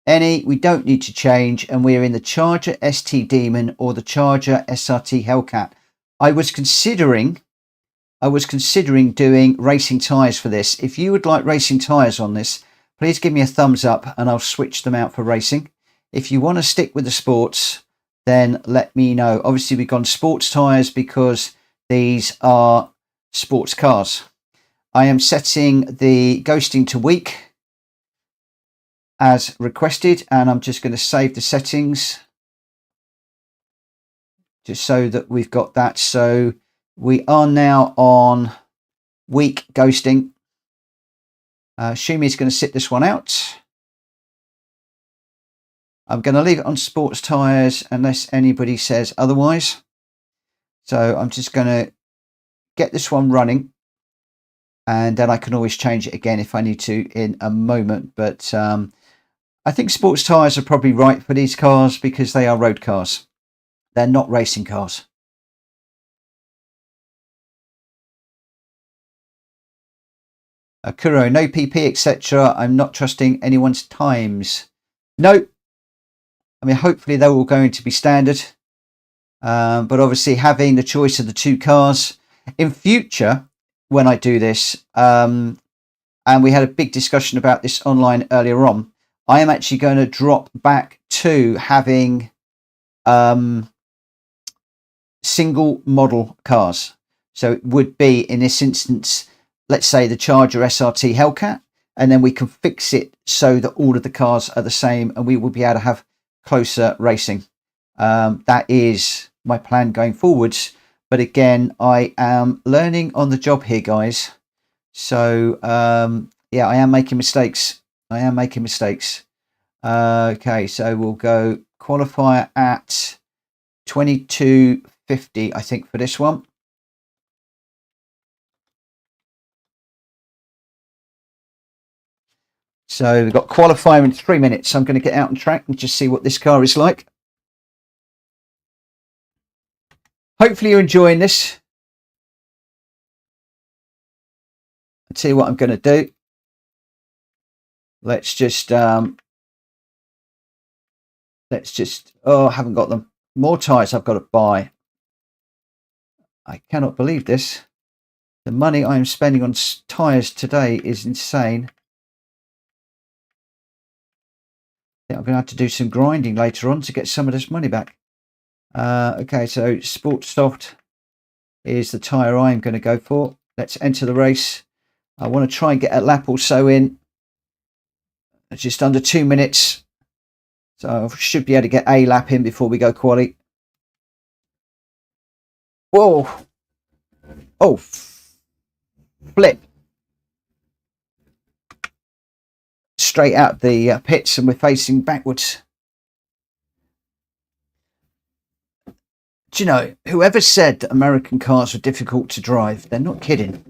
We don't need to change, and we're in the Charger ST Demon or the Charger SRT Hellcat. I was considering doing racing tyres for this. If you would like racing tyres on this, please give me a thumbs up and I'll switch them out for racing. If you want to stick with the sports, then let me know. Obviously, we've gone sports tyres because these are sports cars. I am setting the ghosting to weak as requested, and I'm just going to save the settings just so that we've got that. So we are now on weak ghosting. Shumi is going to sit this one out. I'm going to leave it on sports tyres unless anybody says otherwise. So I'm just going to get this one running, and then I can always change it again if I need to in a moment. But I think sports tyres are probably right for these cars because they are road cars. They're not racing cars. Kuro, no PP, etc. I'm not trusting anyone's times. No. I mean, hopefully they're all going to be standard. But obviously having the choice of the 2 cars in future when I do this, and we had a big discussion about this online earlier on, I am actually going to drop back to having single model cars. So it would be, in this instance, let's say the Charger SRT Hellcat, and then we can fix it so that all of the cars are the same and we will be able to have closer racing. That is my plan going forwards. But again, I am learning on the job here, guys. So yeah, I am making mistakes. Okay, so we'll go qualifier at 22.50, I think, for this one. So we've got qualifier in 3 minutes. I'm going to get out on track and just see what this car is like. Hopefully you're enjoying this. I'll tell you what I'm going to do. Let's just, oh, I haven't got them. More tyres I've got to buy. I cannot believe this. The money I'm spending on tyres today is insane. I think I'm going to have to do some grinding later on to get some of this money back. Okay, so Sport Soft is the tyre I'm going to go for. Let's enter the race. I want to try and get a lap or so in. It's just under 2 minutes. So I should be able to get a lap in before we go quali. Whoa. Oh. Flip. Straight out the pits, and we're facing backwards. Do you know, whoever said that American cars are difficult to drive, they're not kidding.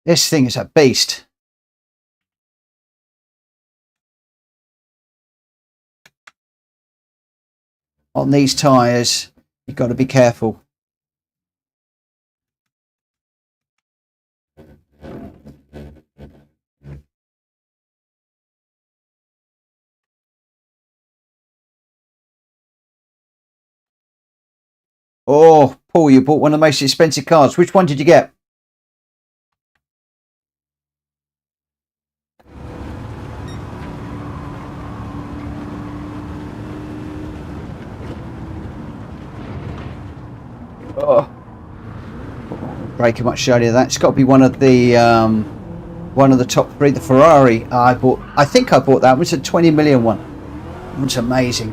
This thing is a beast. on these tyres, you've got to be careful. Oh, Paul, you bought one of the most expensive cars. Which one did you get? Oh, breaking much earlier. That's got to be one of the top three. The Ferrari I bought. I think I bought that. It was a 20 million one. It's amazing.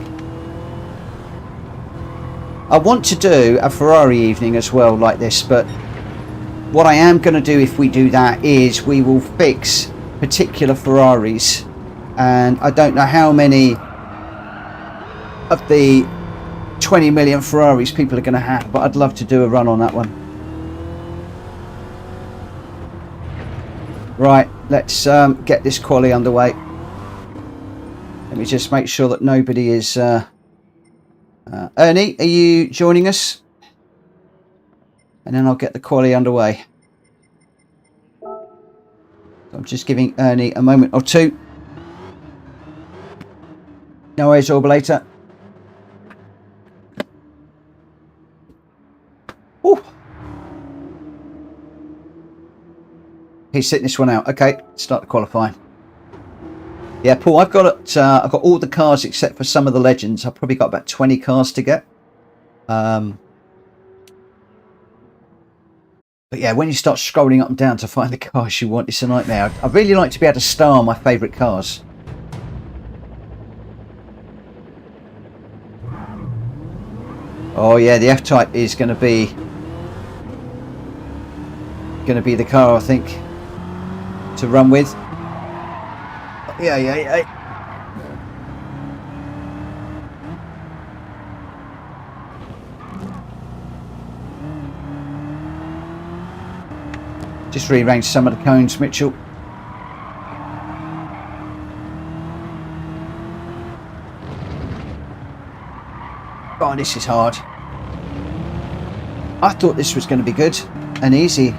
I want to do a Ferrari evening as well, like this. But what I am going to do if we do that is we will fix particular Ferraris, and I don't know how many of the 20 million Ferraris people are going to have, but I'd love to do a run on that one. Right, let's get this quali underway. Let me just make sure that nobody is... Ernie, are you joining us? And then I'll get the quali underway. I'm just giving Ernie a moment or two. No worries, Orbulator. Ooh. He's sitting this one out. Okay, start the qualifying. Yeah, Paul, I've got all the cars except for some of the legends. I've probably got about 20 cars to get. But yeah, when you start scrolling up and down to find the cars you want, it's a nightmare. I'd really like to be able to star my favourite cars. Oh yeah, the F-Type is going to be the car, I think, to run with. Yeah. Just rearrange some of the cones, Mitchell. Oh, this is hard. I thought this was going to be good and easy.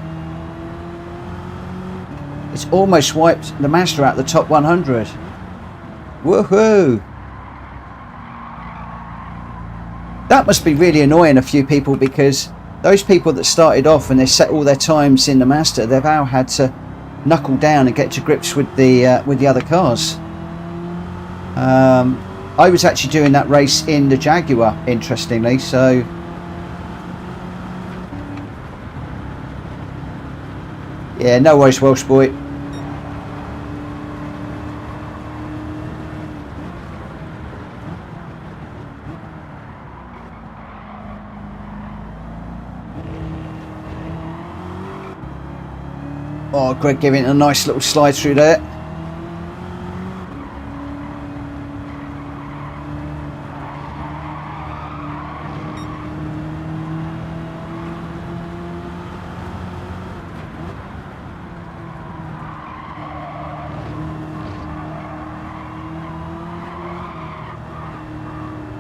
It's almost wiped the Mazda out of the top 100. Woohoo! That must be really annoying a few people, because those people that started off and they set all their times in the Mazda, they've now had to knuckle down and get to grips with the other cars. I was actually doing that race in the Jaguar, interestingly, so... Yeah, no worries, Welsh boy. Oh, Greg giving it a nice little slide through there.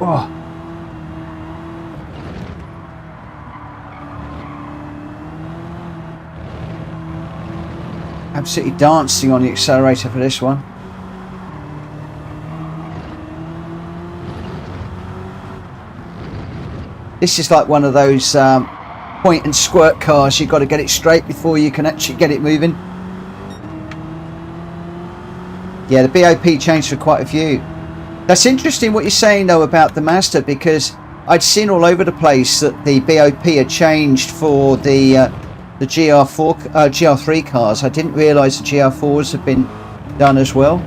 Oh. Absolutely dancing on the accelerator for this one. This is like one of those point and squirt cars. You've got to get it straight before you can actually get it moving. Yeah, the BOP changed for quite a few. That's interesting what you're saying though about the Mazda, because I'd seen all over the place that the BOP had changed for the GR3 cars. I didn't realise the GR4s had been done as well.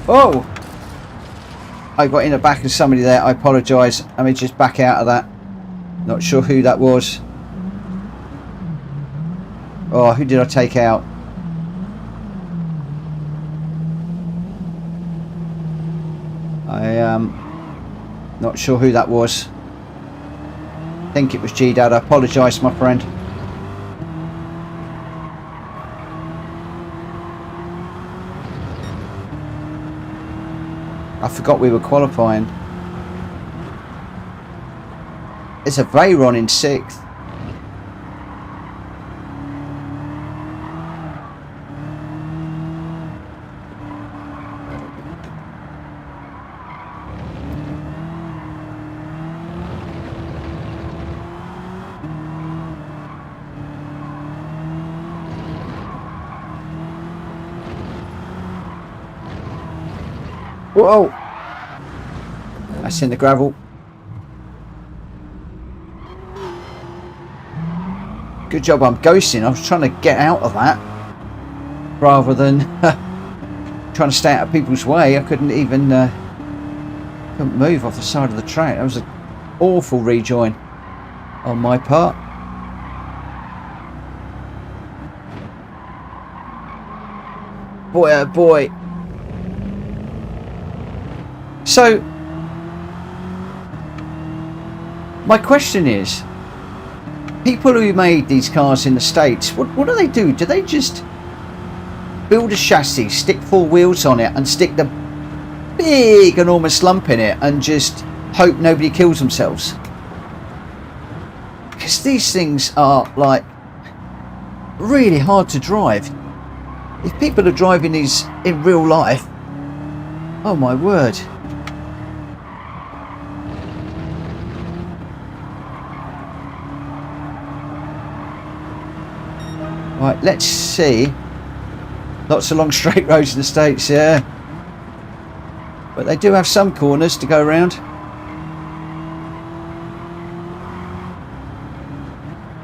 Oh! I got in the back of somebody there. I apologise. Let me just back out of that. Not sure who that was. Oh, who did I take out? I am not sure who that was. I think it was G-Dad. I apologise, my friend. I forgot we were qualifying. It's a Veyron in 6th. Whoa! That's in the gravel. Good job I'm ghosting. I was trying to get out of that rather than trying to stay out of people's way. I couldn't even couldn't move off the side of the track. That was an awful rejoin on my part. Boy, oh boy. So, my question is, people who made these cars in the States, what do they do? Do they just build a chassis, stick 4 wheels on it and stick the big enormous lump in it and just hope nobody kills themselves? Because these things are like really hard to drive. If people are driving these in real life, oh my word. Right, let's see. Lots of long straight roads in the States, yeah. But they do have some corners to go around.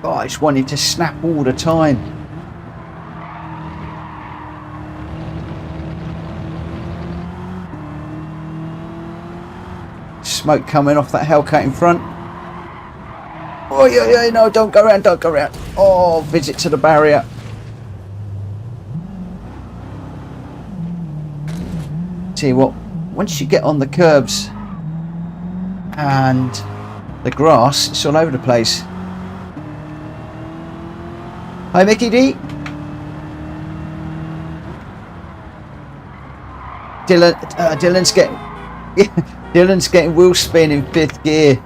Oh, I just wanted to snap all the time. Smoke coming off that Hellcat in front. Oh yeah, no, don't go around, don't go around. Oh, visit to the barrier. Tell you what, once you get on the curbs and the grass, it's all over the place. Hi Mickey D. Dylan's getting Dylan's getting wheel spin in 5th gear.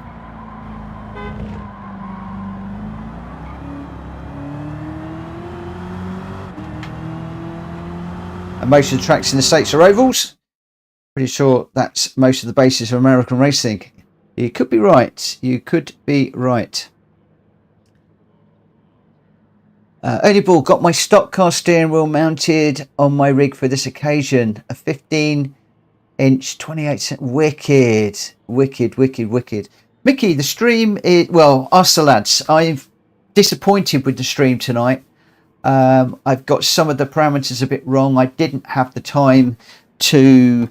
And most of the tracks in the States are ovals. Pretty sure that's most of the basis of American racing. You could be right. You could be right. Early Ball, got my stock car steering wheel mounted on my rig for this occasion. A 15-inch 28 wicked. Mickey, the stream is, well, us the lads, I'm disappointed with the stream tonight. I've got some of the parameters a bit wrong. I didn't have the time to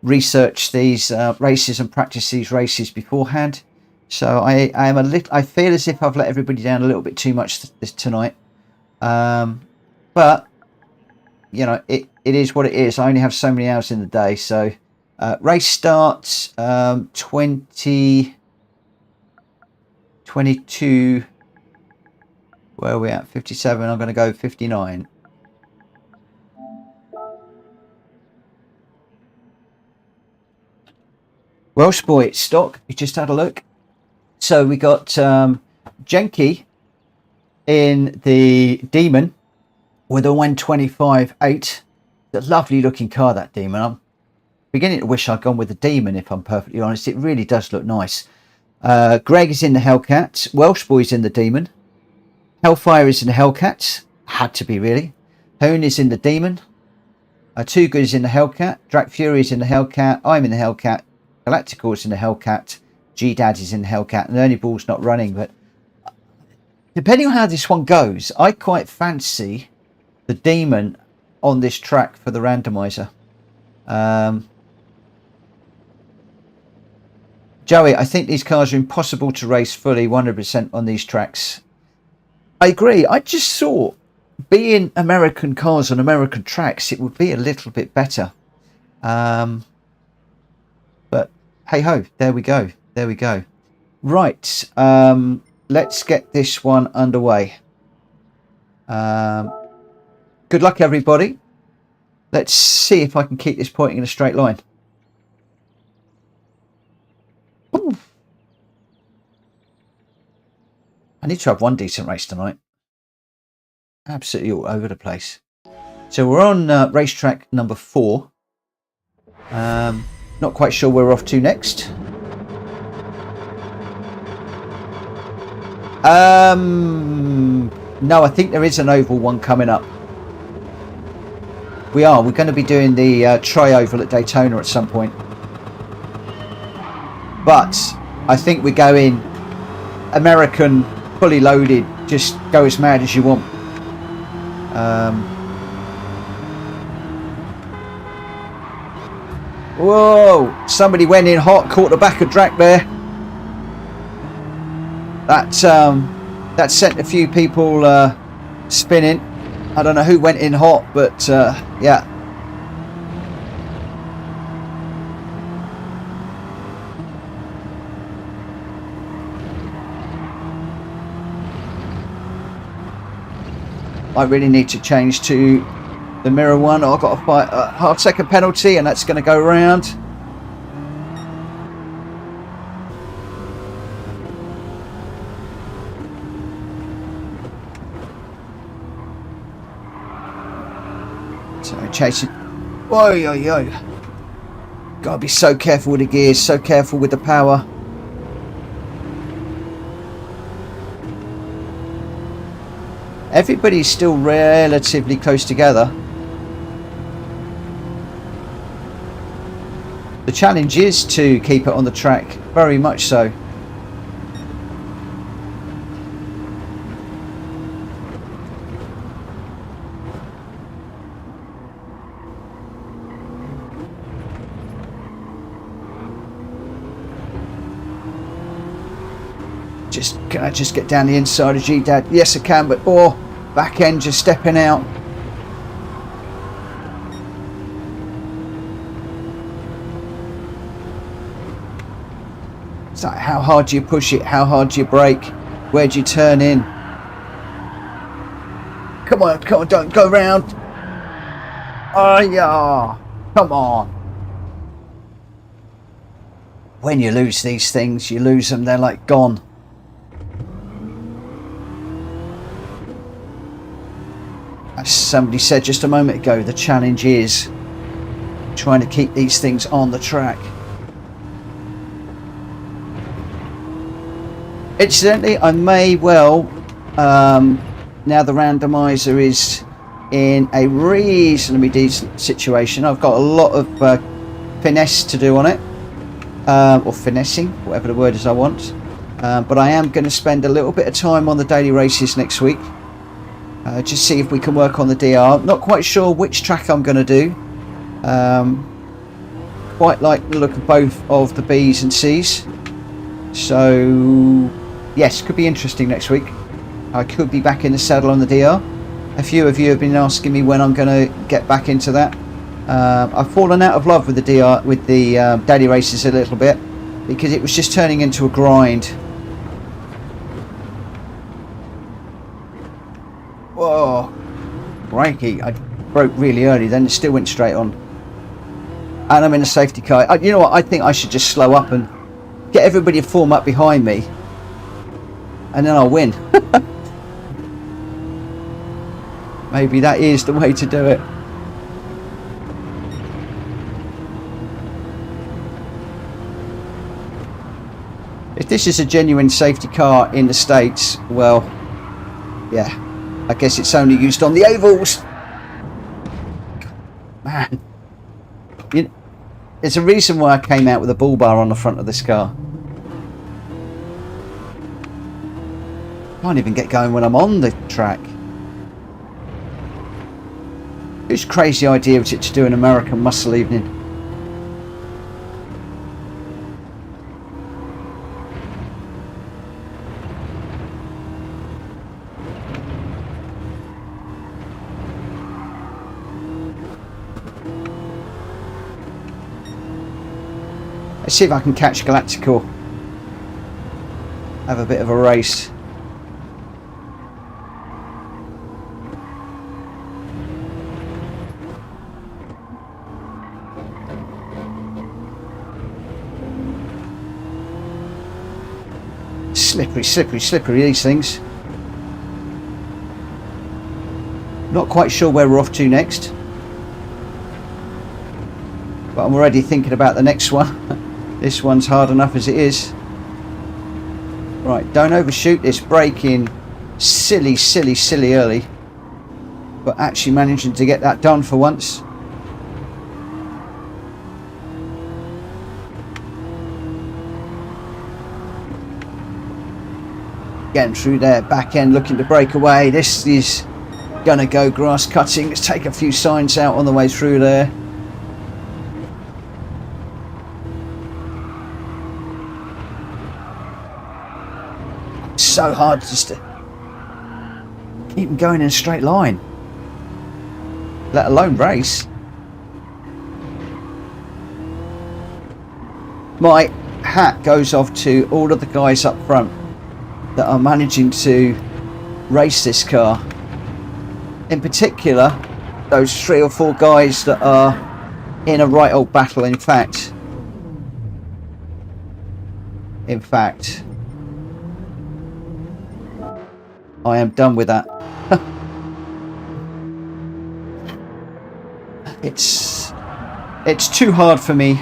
research these races and practice these races beforehand, so I feel as if I've let everybody down a little bit too much tonight. But you know, it is what it is. I only have so many hours in the day. So race starts 22. Where are we at? 57. I'm going to go 59. Welsh boy stock. We just had a look. So we got Jenky in the Demon with a 125.8. A lovely looking car, that Demon. I'm beginning to wish I'd gone with the Demon, if I'm perfectly honest. It really does look nice. Greg is in the Hellcat. Welsh boy's in the Demon. Hellfire is in the Hellcat. Had to be, really. Hoon is in the Demon. Too Good is in the Hellcat. Drac Fury is in the Hellcat. I'm in the Hellcat. Galactical is in the Hellcat. G-Dad is in the Hellcat. And Ernie Ball's not running, but depending on how this one goes, I quite fancy the Demon on this track for the randomizer. Joey, I think these cars are impossible to race fully 100% on these tracks. I agree. I just thought, being American cars on American tracks, it would be a little bit better. hey ho, there we go. There we go. Right. Let's get this one underway. Good luck, everybody. Let's see if I can keep this pointing in a straight line. Ooh. I need to have one decent race tonight. Absolutely all over the place. So we're on racetrack number 4. Not quite sure where we're off to next. No, I think there is an oval one coming up. We're going to be doing the tri-oval at Daytona at some point. But I think we're going American, fully loaded, just go as mad as you want. Whoa, somebody went in hot, caught the back of track there. That sent a few people spinning. I don't know who went in hot, but yeah. I really need to change to the mirror one. I've got to fight a half-second penalty, and that's going to go around. So chasing. Oi, oi, oi. Gotta be so careful with the gears, so careful with the power. Everybody's still relatively close together. The challenge is to keep it on the track, very much so. Can I just get down the inside of G-Dad? Yes, I can, but back end just stepping out. It's like, how hard do you push it? How hard do you brake? Where do you turn in? Come on, don't go round. Oh, yeah. Come on. When you lose these things, you lose them, they're like gone. As somebody said just a moment ago, the challenge is trying to keep these things on the track. Incidentally, I may well, now the randomizer is in a reasonably decent situation. I've got a lot of finesse to do on it, or finessing, whatever the word is I want. But I am going to spend a little bit of time on the daily races next week. Just see if we can work on the DR. Not quite sure which track I'm going to do. Quite like the look of both of the B's and C's. So, yes, could be interesting next week. I could be back in the saddle on the DR. A few of you have been asking me when I'm going to get back into that. I've fallen out of love with the DR, with the daily races a little bit, because it was just turning into a grind. Whoa, crikey, I broke really early, then it still went straight on. And I'm in a safety car. You know what, I think I should just slow up and get everybody to form up behind me, and then I'll win. Maybe that is the way to do it. If this is a genuine safety car in the States, well, yeah, I guess it's only used on the ovals. Man, there's a reason why I came out with a bull bar on the front of this car. Can't even get going when I'm on the track. Whose crazy idea was it to do an American muscle evening? Let's see if I can catch Galactical. Have a bit of a race. Slippery, slippery, slippery, these things. Not quite sure where we're off to next. But I'm already thinking about the next one. This one's hard enough as it is. Right, don't overshoot this. Braking silly, silly, silly early. But actually managing to get that done for once. Getting through there, back end looking to break away. This is gonna go grass cutting. Let's take a few signs out on the way through there. So hard just to keep them going in a straight line, let alone race. My hat goes off to all of the guys up front that are managing to race this car. In particular, those 3 or 4 guys that are in a right old battle. In fact, I am done with that. It's too hard for me.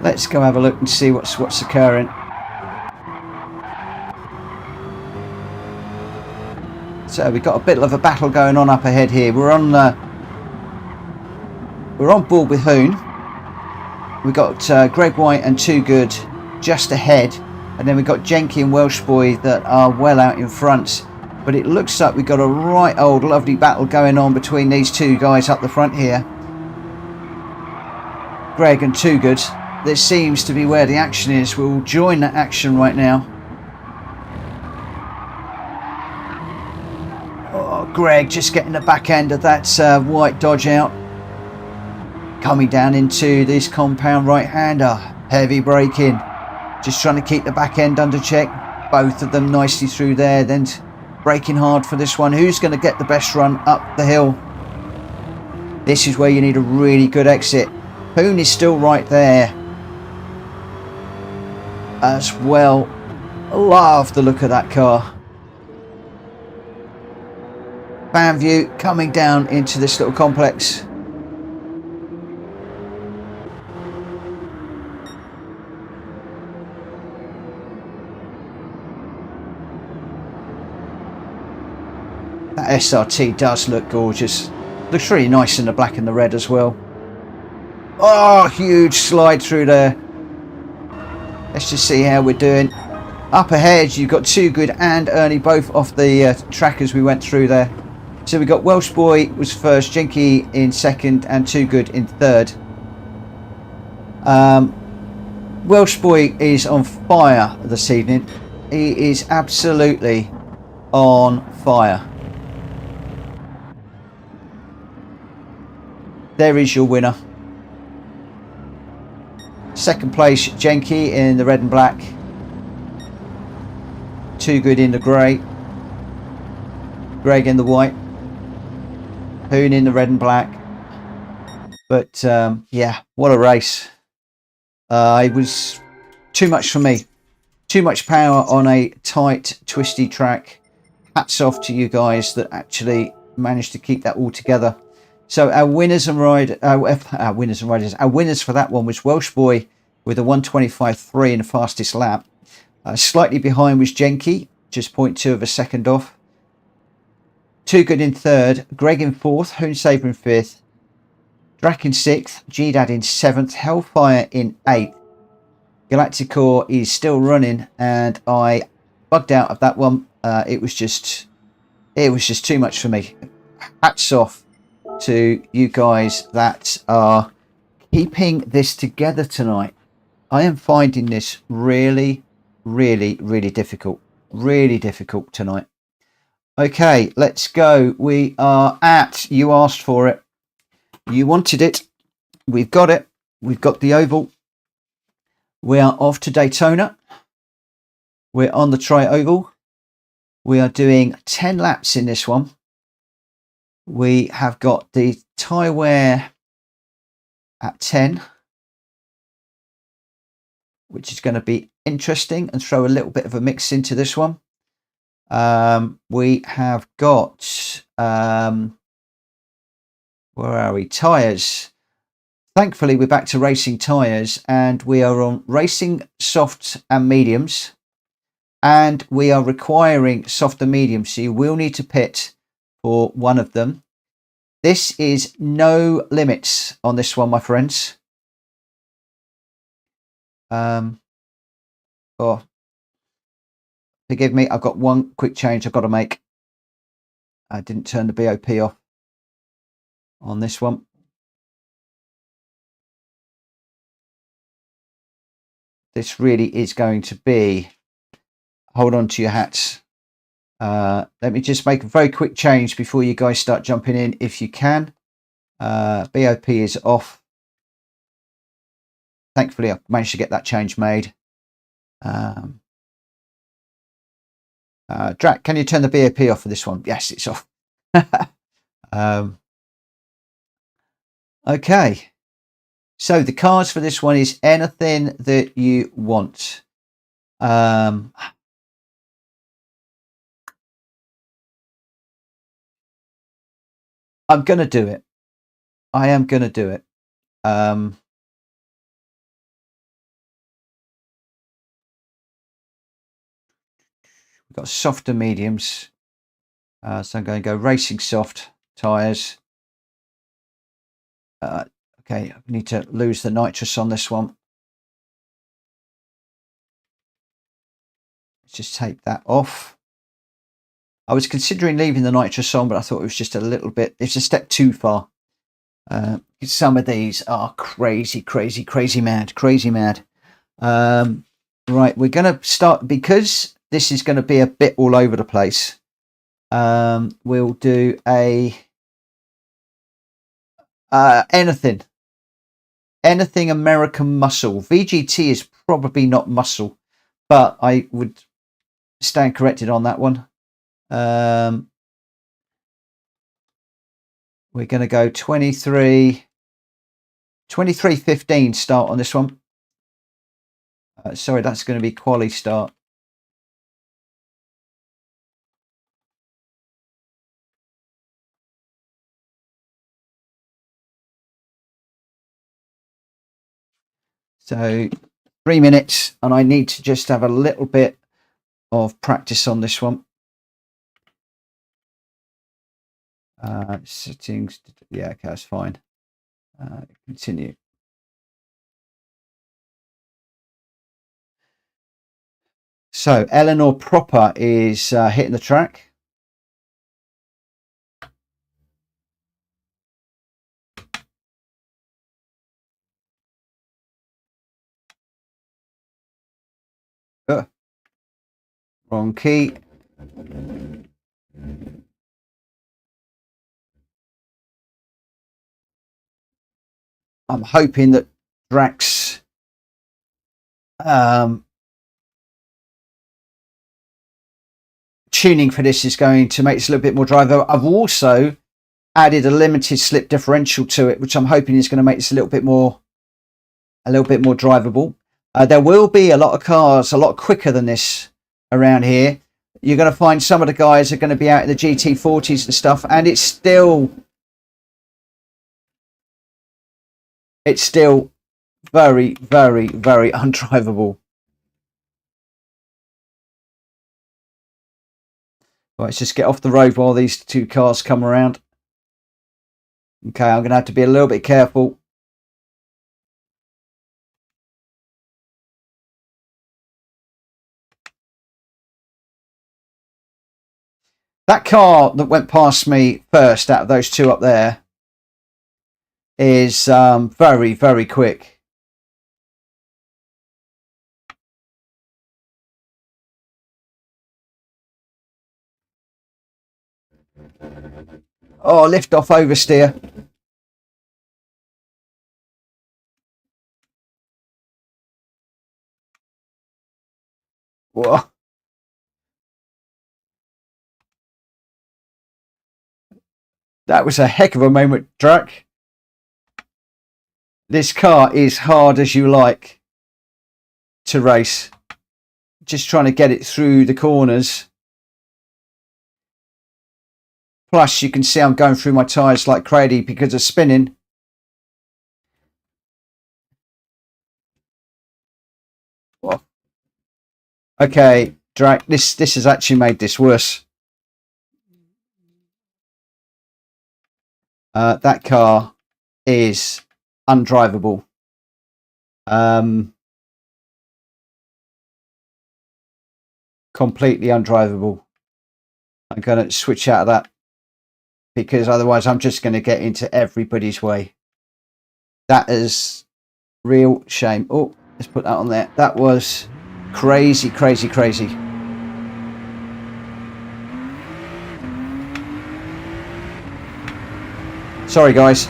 Let's go have a look and see what's occurring. So we've got a bit of a battle going on up ahead here. We're on board with Hoon. We've got Greg White and Too Good just ahead, and then we've got Jenky and Welsh Boy that are well out in front. But it looks like we've got a right old lovely battle going on between these 2 guys up the front here, Greg and Too Good. This seems to be where the action is. We'll join that action right now. Oh, Greg just getting the back end of that white Dodge out, coming down into this compound right-hander. Heavy braking, just trying to keep the back end under check. Both of them nicely through there, then braking hard for this one. Who's going to get the best run up the hill? This is where you need a really good exit. Hoon is still right there as well. Love the look of that car. Fan view coming down into this little complex. That SRT does look gorgeous. Looks really nice in the black and the red as well. Oh, huge slide through there. Let's just see how we're doing. Up ahead, you've got Too Good and Ernie both off the track as we went through there. So we got Welsh Boy was first, Jenky in second, and Too Good in third. Welsh Boy is on fire this evening. He is absolutely on fire. There is your winner. Second place, Jenky in the red and black. Too Good in the grey. Greg in the white. Hoon in the red and black. But yeah, what a race. It was too much for me. Too much power on a tight, twisty track. Hats off to you guys that actually managed to keep that all together. So our winners for that one was Welsh Boy with a 125.3 in the fastest lap. Slightly behind was Jenky, just 0.2 of a second off. Too Good in third, Greg in fourth, Hoon Saber in fifth, Drac in sixth, DDads in seventh, Hellfire in eighth. Galacticor is still running, and I bugged out of that one. It was just too much for me. Hats off to you guys that are keeping this together tonight. I am finding this really difficult. Really difficult tonight. Okay, let's go. We are at, you asked for it, You wanted it. We've got it. We've got the oval. We are off to Daytona. We're on the tri-oval. We are doing 10 laps in this one. We have got the tyre wear at 10, which is going to be interesting and throw a little bit of a mix into this one. We have got, where are we? Tyres. Thankfully, we're back to racing tyres, and we are on racing softs and mediums, and we are requiring soft and medium, so you will need to pit for one of them. This is no limits on this one, my friends. Oh, forgive me, I've got one quick change I've got to make. I didn't turn the BOP off on this one. This really is going to be, hold on to your hats. Let me just make a very quick change before you guys start jumping in, if you can. BOP is off. Thankfully, I managed to get that change made. Drac, can you turn the BOP off for this one? Yes, it's off. Okay. So the cars for this one is anything that you want. I'm going to do it. I am going to do it. We've got softer mediums. So I'm going to go racing soft tyres. Okay, I need to lose the nitrous on this one. Let's just take that off. I was considering leaving the nitrous on, but I thought it was just a little bit, it's a step too far. Some of these are crazy mad. Right, we're going to start, because this is going to be a bit all over the place. We'll do a anything American muscle. VGT is probably not muscle, but I would stand corrected on that one. We're going to go 23.15 start on this one. Sorry, that's going to be quali start. So 3 minutes, and I need to just have a little bit of practice on this one. Settings, yeah, okay, that's fine. Continue. So Eleanor Proper is hitting the track. Wrong key. I'm hoping that Drax tuning for this is going to make this a little bit more drivable. I've also added a limited slip differential to it, which I'm hoping is going to make this a little bit more drivable. There will be a lot of cars a lot quicker than this around here. You're going to find some of the guys are going to be out in the GT40s and stuff, and it's still very undrivable. Right, let's just get off the road while these two cars come around. Okay, I'm going to have to be a little bit careful. That car that went past me first out of those two up there is very quick. Oh, lift off oversteer. Whoa. That was a heck of a moment, Drac. This car is hard as you like to race. Just trying to get it through the corners. Plus, you can see I'm going through my tyres like crazy because of spinning. Whoa. Okay, Drac, this has actually made this worse. That car is undrivable. Completely undrivable. I'm going to switch out of that because otherwise I'm just going to get into everybody's way. That is real shame. Oh, let's put that on there. That was crazy, crazy, crazy. Sorry, guys.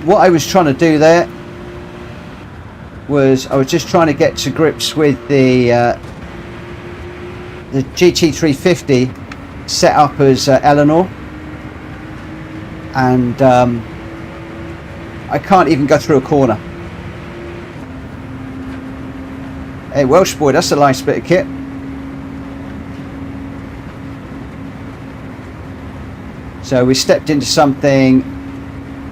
What I was trying to do there was I was just trying to get to grips with the GT350 set up as Eleanor, and I can't even go through a corner. Hey, Welsh boy, that's a nice bit of kit. So we stepped into something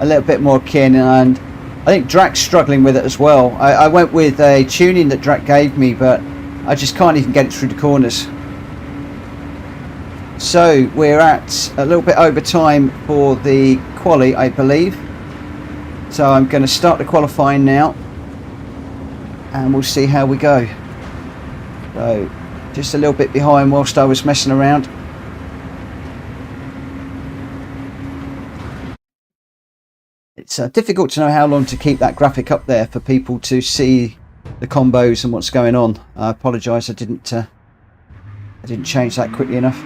a little bit more kin, and I think Drac's struggling with it as well. I went with a tuning that Drac gave me, but I just can't even get it through the corners. So we're at a little bit over time for the quali, I believe. So I'm going to start the qualifying now, and we'll see how we go. So just a little bit behind whilst I was messing around. It's difficult to know how long to keep that graphic up there for people to see the combos and what's going on. I apologise, I didn't change that quickly enough.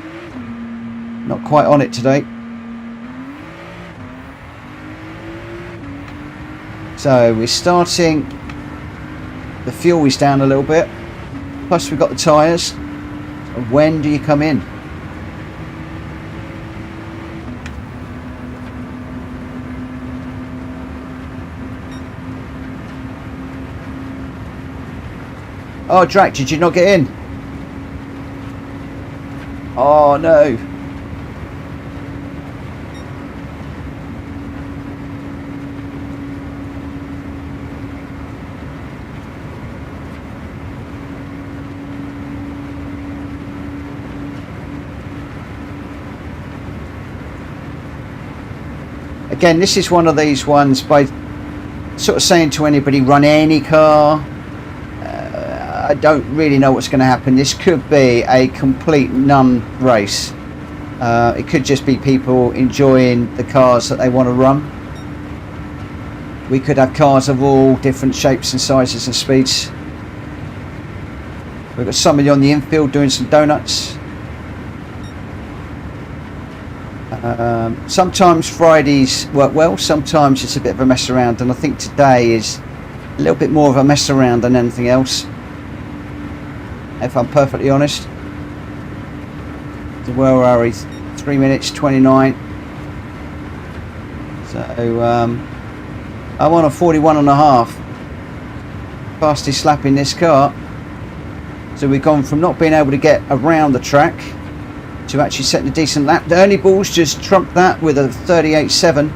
Not quite on it today. So we're starting. The fuel is down a little bit. Plus we've got the tyres. So when do you come in? Oh, Drac, did you not get in? Oh, no. Again, this is one of these ones by sort of saying to anybody, run any car. I don't really know what's going to happen. This could be a complete none race. It could just be people enjoying the cars that they want to run. We could have cars of all different shapes and sizes and speeds. We've got somebody on the infield doing some donuts. Sometimes Fridays work well, sometimes it's a bit of a mess around, and I think today is a little bit more of a mess around than anything else, if I'm perfectly honest. So where are we? 3 minutes 29. So I'm on a 41.5. Fastest lap in this car. So we've gone from not being able to get around the track to actually setting a decent lap. The Ernie Balls just trumped that with a 38.7.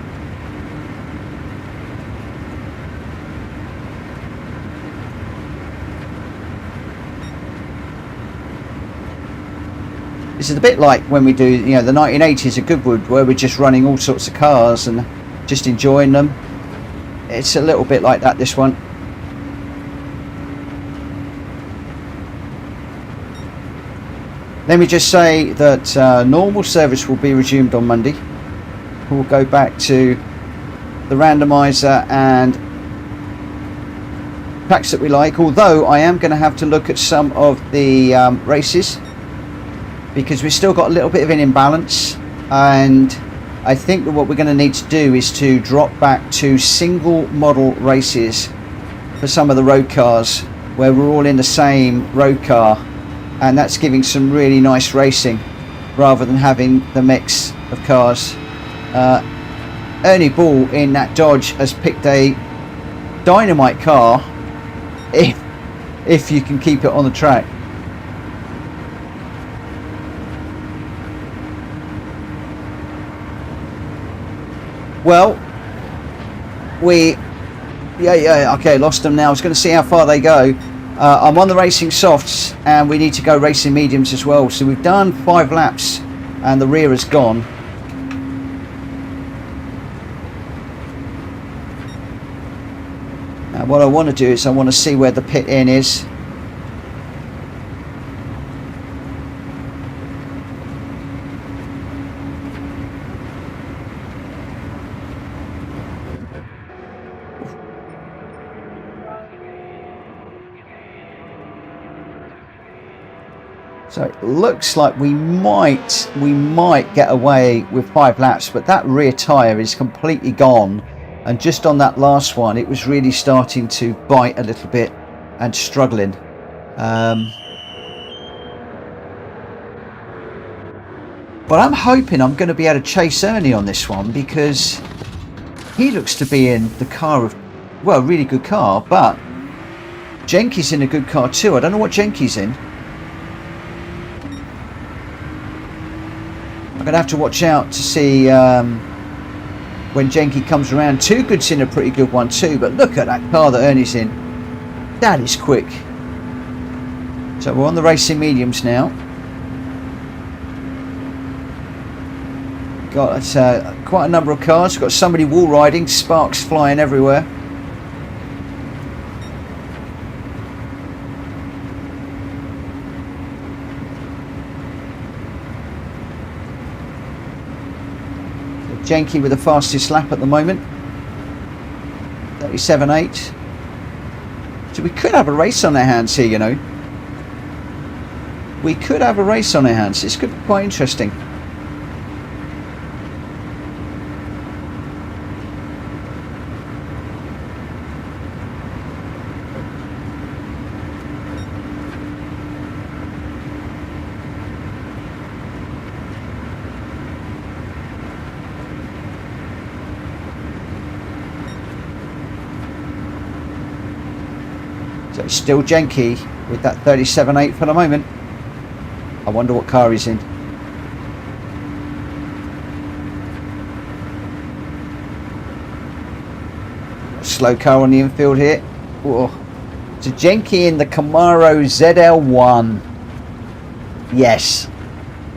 This is a bit like when we do, you know, the 1980s at Goodwood, where we're just running all sorts of cars and just enjoying them. It's a little bit like that, this one. Let me just say that normal service will be resumed on Monday. We'll go back to the randomizer and tracks that we like, although I am going to have to look at some of the races, because we've still got a little bit of an imbalance, and I think that what we're going to need to do is to drop back to single model races for some of the road cars, where we're all in the same road car, and that's giving some really nice racing rather than having the mix of cars. Ernie Ball in that Dodge has picked a dynamite car if you can keep it on the track. Well, okay, lost them now. I was going to see how far they go. I'm on the racing softs, and we need to go racing mediums as well. So we've done 5 laps, and the rear has gone. Now, what I want to do is I want to see where the pit in is. So it looks like we might get away with 5 laps, but that rear tyre is completely gone, and just on that last one it was really starting to bite a little bit and struggling. But I'm hoping I'm going to be able to chase Ernie on this one, because he looks to be in the car of, well, a really good car, but Jenky's in a good car too. I don't know what Jenky's in. I'm going to have to watch out to see when Jenky comes around. Too Good's in a pretty good one too, but look at that car that Ernie's in. That is quick. So we're on the racing mediums now. Got quite a number of cars. Got somebody wall riding, sparks flying everywhere. Jenky with the fastest lap at the moment, 37.8. So we could have a race on our hands here, you know. We could have a race on our hands. This could be quite interesting. So it's still Jenky with that 37.8 for the moment. I wonder what car he's in. A slow car on the infield here. Whoa. So Jenky in the Camaro ZL1. Yes,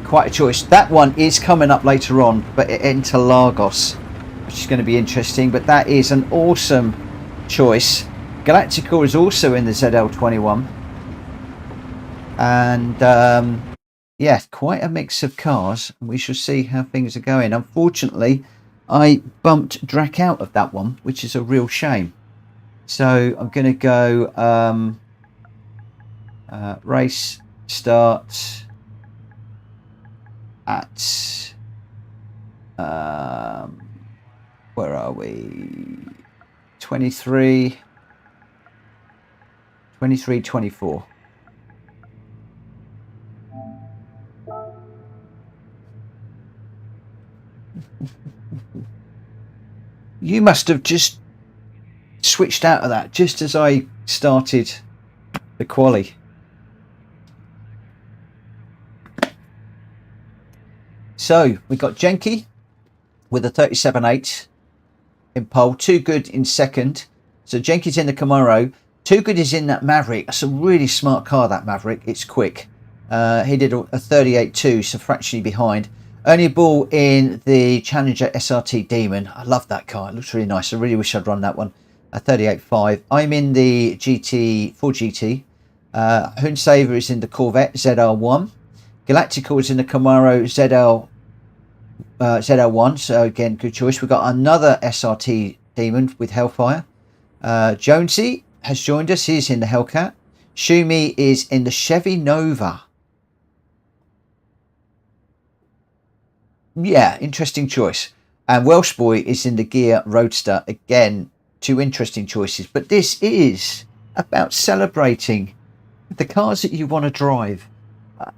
quite a choice. That one is coming up later on, but Interlagos, which is going to be interesting. But that is an awesome choice. Galactica is also in the ZL21, and yeah, quite a mix of cars. We shall see how things are going. Unfortunately, I bumped Drac out of that one, which is a real shame. So I'm going to go race start at where are we? 23. 24. You must have just switched out of that just as I started the quali. So we got Jenky with a 37.8 in pole. Too Good in second. So Jenky's in the Camaro. Too Good is in that Maverick. That's a really smart car, that Maverick. It's quick. He did a 38.2, so fractionally behind. Ernie Ball in the Challenger SRT Demon. I love that car. It looks really nice. I really wish I'd run that one. A 38.5. I'm in the GT, Ford GT. Hunsaver is in the Corvette ZL1. Galactica is in the Camaro ZL1. So again, good choice. We've got another SRT Demon with Hellfire. Jonesy has joined us. He's in the Hellcat. Shumi is in the Chevy Nova. Yeah, interesting choice. And Welsh Boy is in the Gear Roadster. Again, two interesting choices. But this is about celebrating the cars that you want to drive.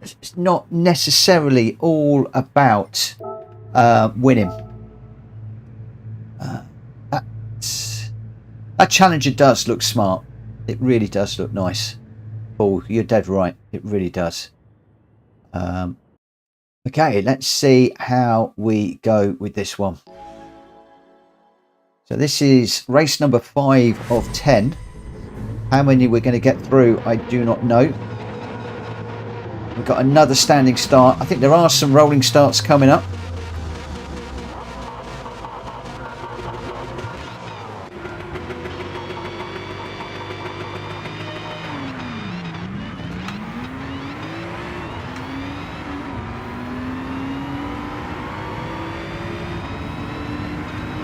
It's not necessarily all about winning. That Challenger does look smart. It really does look nice. Oh, you're dead right. It really does. Okay, let's see how we go with this one. So this is race number 5 of 10. How many we're going to get through, I do not know. We've got another standing start. I think there are some rolling starts coming up.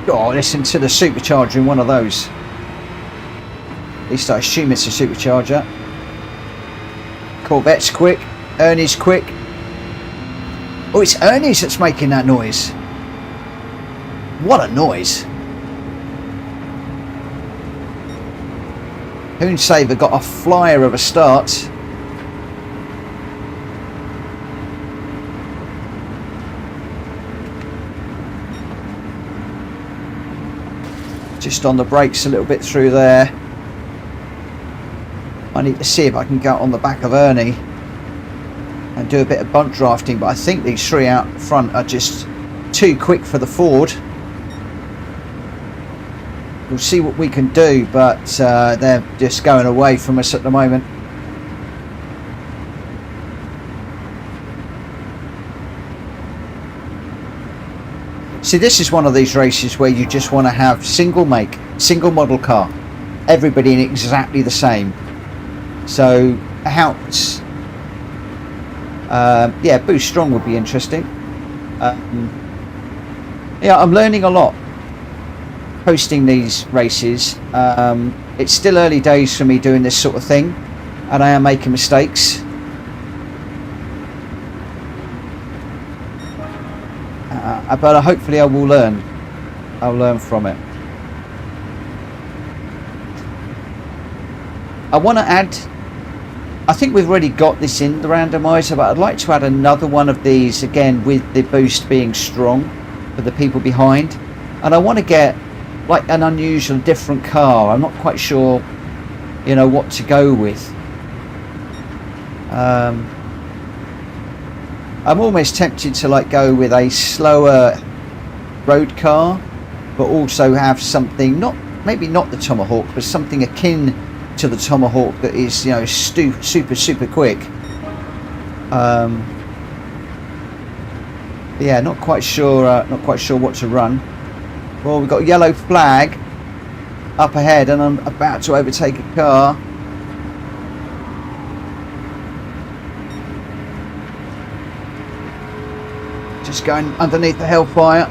Oh, listen to the supercharger in one of those. At least I assume it's a supercharger. Corvette's quick. Ernie's quick. Oh, it's Ernie's that's making that noise. What a noise. Hoonsaver got a flyer of a start. Just on the brakes a little bit through there. I need to see if I can get on the back of Ernie and do a bit of bunt drafting, but I think these three out front are just too quick for the Ford. We'll see what we can do, but they're just going away from us at the moment. See, this is one of these races where you just want to have single make, single model car, everybody in exactly the same. So Houts, yeah, Boost Strong would be interesting. Yeah, I'm learning a lot hosting these races. It's still early days for me doing this sort of thing, and I am making mistakes. But hopefully I will learn. I'll learn from it. I want to add, I think we've already got this in the randomizer, but I'd like to add another one of these again with the boost being strong for the people behind. And I want to get like an unusual different car. I'm not quite sure, you know, what to go with. I'm almost tempted to like go with a slower road car, but also have something, not maybe not the Tomahawk, but something akin to the Tomahawk that is, you know, super quick. Yeah, not quite sure what to run. Well, we've got a yellow flag up ahead, and I'm about to overtake a car. Just going underneath the Hellfire.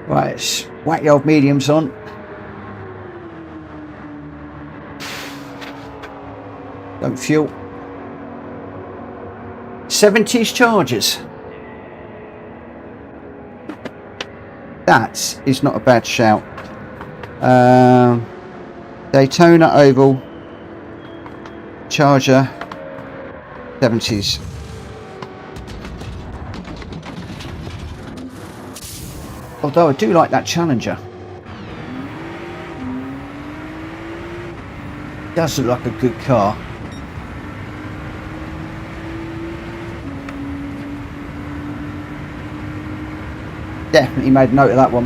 Right, let's whack the old mediums on. Don't fuel. 70s Chargers. That is not a bad shout. Daytona Oval, Charger, 70s. Although I do like that Challenger. It does look like a good car. Definitely made note of that one.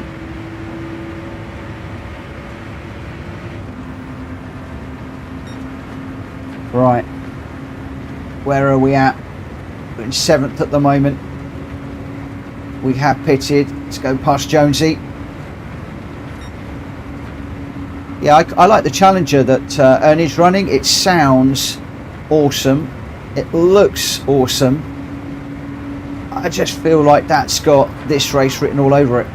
Right. Where are we at? We're in 7th at the moment. We have pitted. Let's go past Jonesy. Yeah, I like the Challenger that Ernie's running. It sounds awesome. It looks awesome. I just feel like that's got this race written all over it.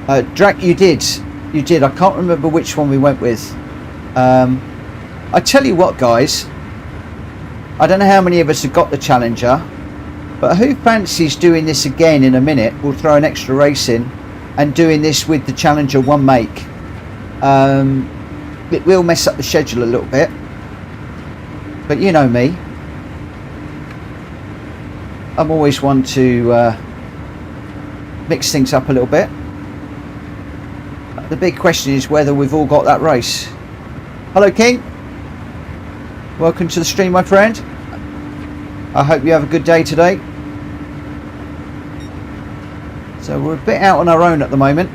Drac, you did. You did. I can't remember which one we went with. I tell you what, guys. I don't know how many of us have got the Challenger, but who fancies doing this again in a minute? We'll throw an extra race in and doing this with the Challenger 1 make. It will mess up the schedule a little bit, but you know me. I'm always one to mix things up a little bit. The big question is whether we've all got that race. Hello, King. Welcome to the stream, my friend. I hope you have a good day today. So we're a bit out on our own at the moment.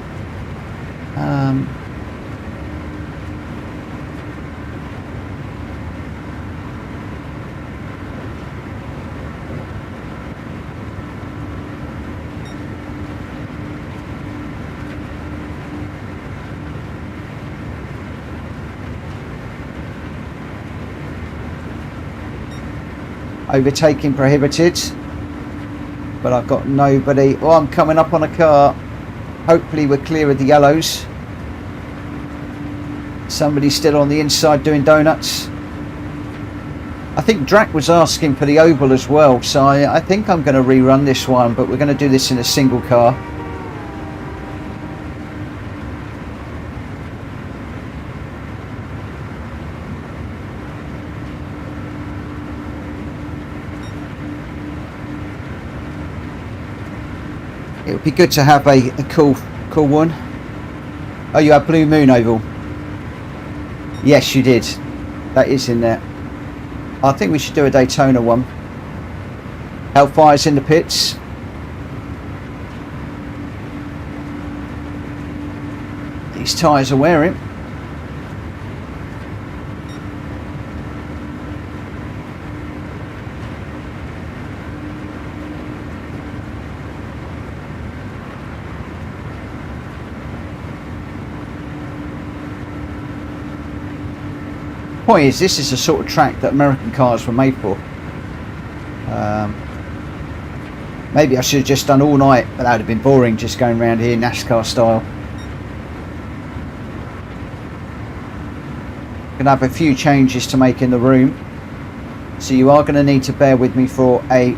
Overtaking prohibited, but I've got nobody. Oh, I'm coming up on a car. Hopefully we're clear of the yellows. Somebody's still on the inside doing donuts. I think Drac was asking for the oval as well, so I think I'm going to rerun this one, but we're going to do this in a single car. It would be good to have a cool one. Oh, you have Blue Moon Oval. Yes, you did. That is in there. I think we should do a Daytona one. Hellfire's in the pits. These tyres are wearing. Point is, this is the sort of track that American cars were made for. Maybe I should have just done all night, but that would have been boring, just going around here NASCAR style. Gonna have a few changes to make in the room, so you are going to need to bear with me for a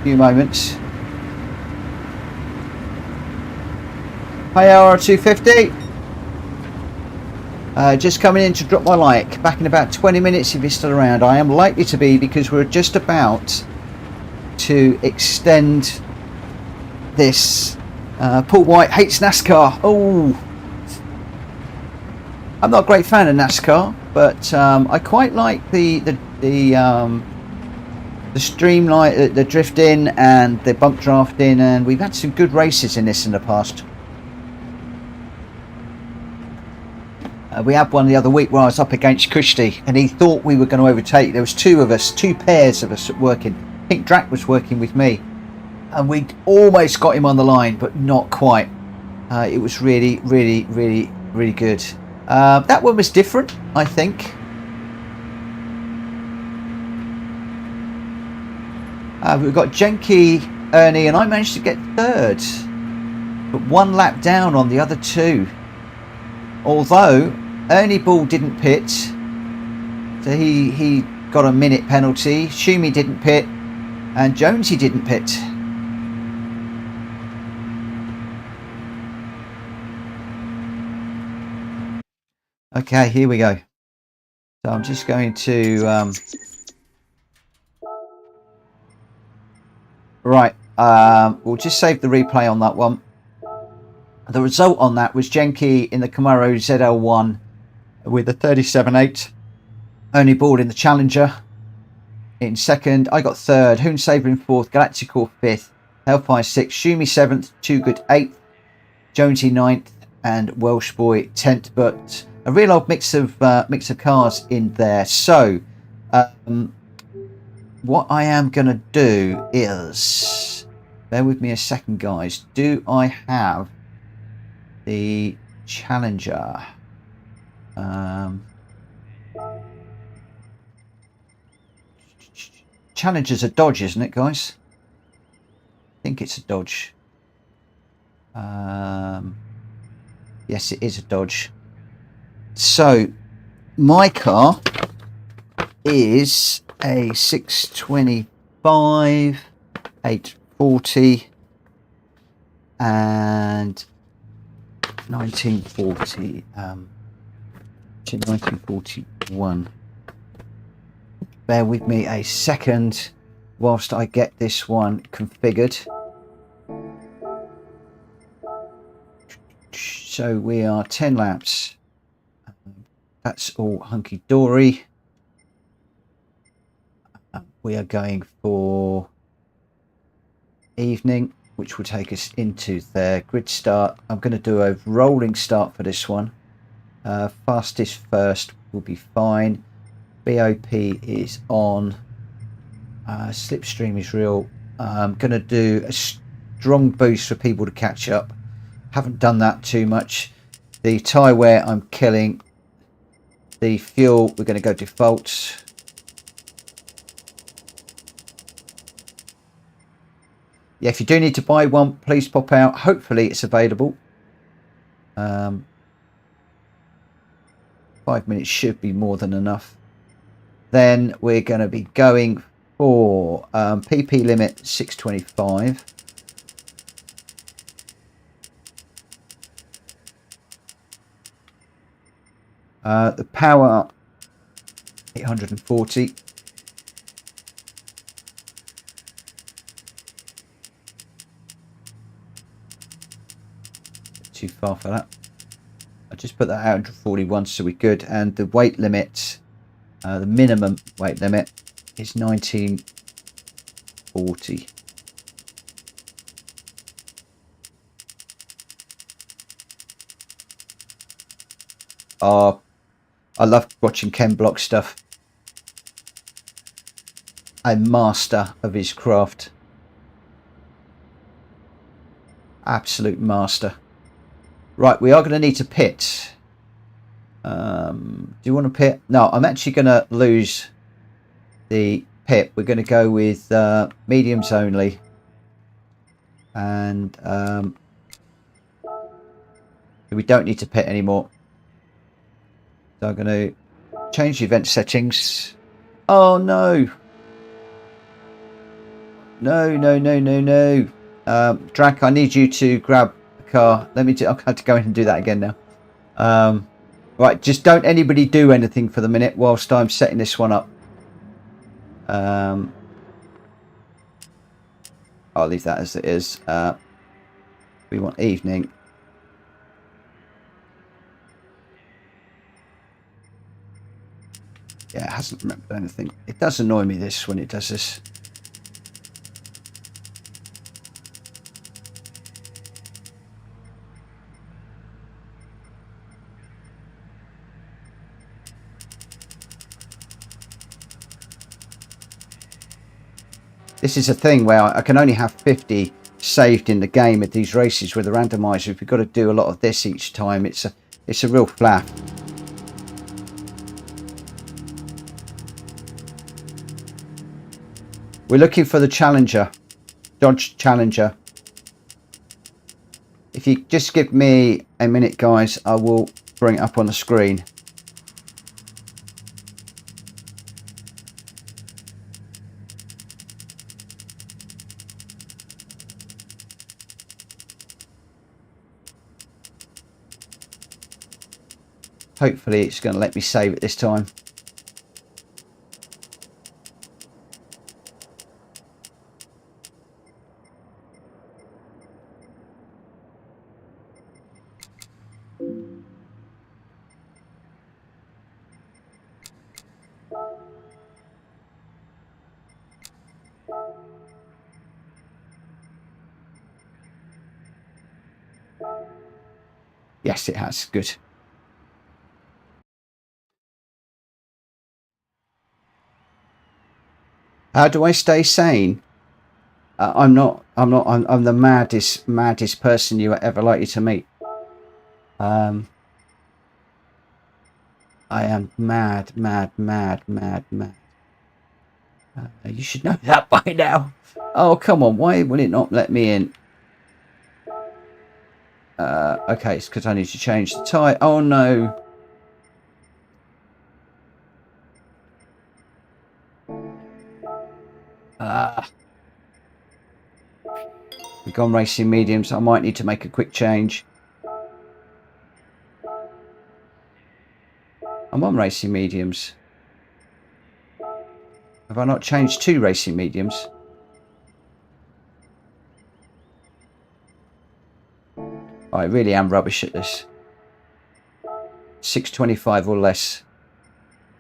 few moments. Hi R250. Just coming in to drop my like. Back in about 20 minutes if you're still around. I am likely to be, because we're just about to extend this. Paul White hates NASCAR. Oh, I'm not a great fan of NASCAR, but I quite like the streamline, the drifting and the bump drafting, and we've had some good races in this in the past. We had one the other week where I was up against Kushti and he thought we were going to overtake. There was two pairs of us working. I think Drac was working with me, and we almost got him on the line, but not quite. It was really good. That one was different, I think. We've got Jenky, Ernie, and I managed to get third, but one lap down on the other two. Although Ernie Ball didn't pit, so he got a minute penalty. Shumi didn't pit, and Jonesy didn't pit. Okay, here we go. So I'm just going to right. We'll just save the replay on that one. The result on that was Jenky in the Camaro ZL1 with a 37.8. Ernie Ball in the Challenger in second. I got third. Hoon Saber in fourth. Galactical fifth. Hellfire sixth. Shumi seventh. Too Good eighth. Jonesy ninth. And Welsh Boy 10th. But a real old mix of cars in there. So what I am going to do is, bear with me a second, guys. Do I have the Challenger? Challenger's a Dodge, isn't it, guys? I think it's a Dodge. Yes, it is a Dodge. So my car is a 625, 840 and 1940, 1941. Bear with me a second whilst I get this one configured. So we are 10 laps. That's all hunky-dory. We are going for evening, which will take us into their grid start. I'm going to do a rolling start for this one. Fastest first will be fine. BOP is on. Slipstream is real. I'm going to do a strong boost for people to catch up. Haven't done that too much. The tyre wear I'm killing. The fuel, we're going to go default. Yeah, if you do need to buy one, please pop out. Hopefully it's available. 5 minutes should be more than enough. Then we're going to be going for PP limit 625. The power 840. Too far for that. I just put that out 141, so we're good. And the weight limit, the minimum weight limit is 1940. Oh, I love watching Ken Block stuff. A master of his craft. Absolute master. Right, we are going to need to pit. Do you want to pit? No, I'm actually going to lose the pit. We're going to go with mediums only. And we don't need to pit anymore. So I'm going to change the event settings. Oh no. No. Drac, I need you to grab a car. Let me do, I'll have to go in and do that again now. Right, just don't anybody do anything for the minute whilst I'm setting this one up. I'll leave that as it is. We want evening. Yeah, it hasn't remembered anything. It does annoy me this when it does this. This is a thing where I can only have 50 saved in the game at these races with the randomizer. If you've got to do a lot of this each time, it's a real faff. We're looking for the Challenger, Dodge Challenger. If you just give me a minute, guys, I will bring it up on the screen. Hopefully it's going to let me save it this time. Yes, it has. Good. How do I stay sane? I'm the maddest person you are ever likely to meet. I am mad. You should know that by now. Oh, come on. Why will it not let me in? Okay, it's because I need to change the tyre. Oh no. We've gone racing mediums. I might need to make a quick change. I'm on racing mediums. Have I not changed to racing mediums? I really am rubbish at this. 625 or less.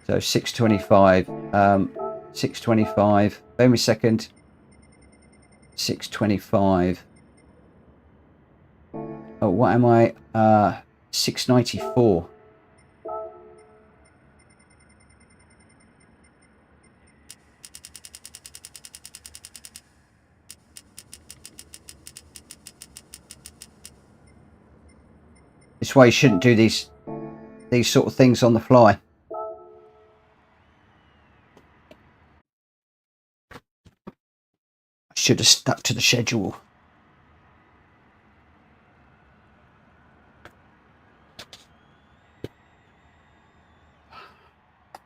So 625. 625. Wait me a second. 625. Oh, what am I? 694. This way you shouldn't do these sort of things on the fly. I should have stuck to the schedule.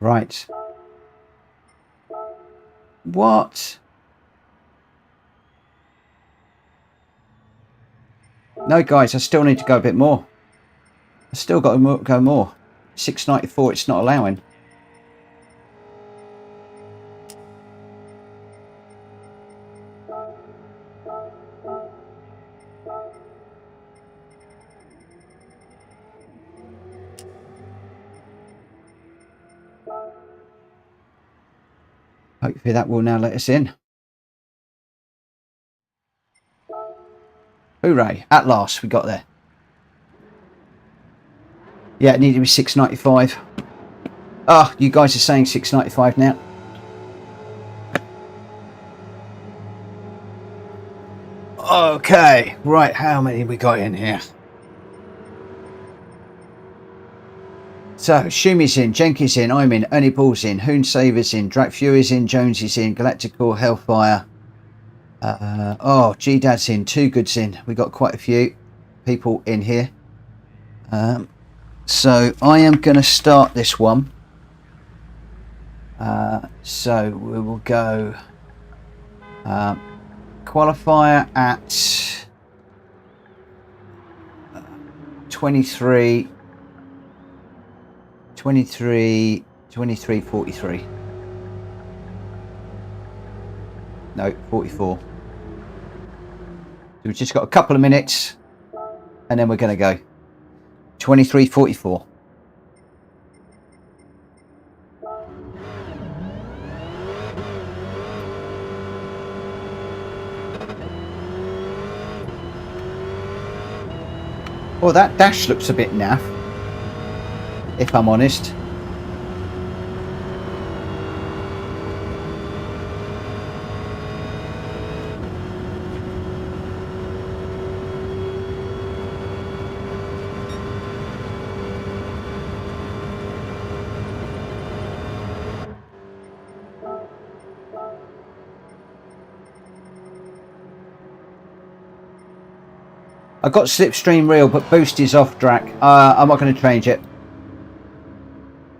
Right. What? No, guys, I still need to go a bit more. I still got to go more. 694, it's not allowing. Hopefully that will now let us in. Hooray, at last we got there. Yeah, it needed to be 695. Ah, you guys are saying 695 now. Okay, right, how many we got in here? So, Shumi's in, Jenkins in, I'm in, Ernie Ball's in, Hoonsaver's in, Drak Fury's in, Jones is in, Galactical, Hellfire. Oh, DDads in, Too Good's in. We got quite a few people in here. So I am going to start this one. So we will go qualifier at 23:43. No, 44. So we've just got a couple of minutes and then we're going to go. 23:44. Well, that dash looks a bit naff, if I'm honest. I got slipstream reel, but boost is off, Drak. I'm not going to change it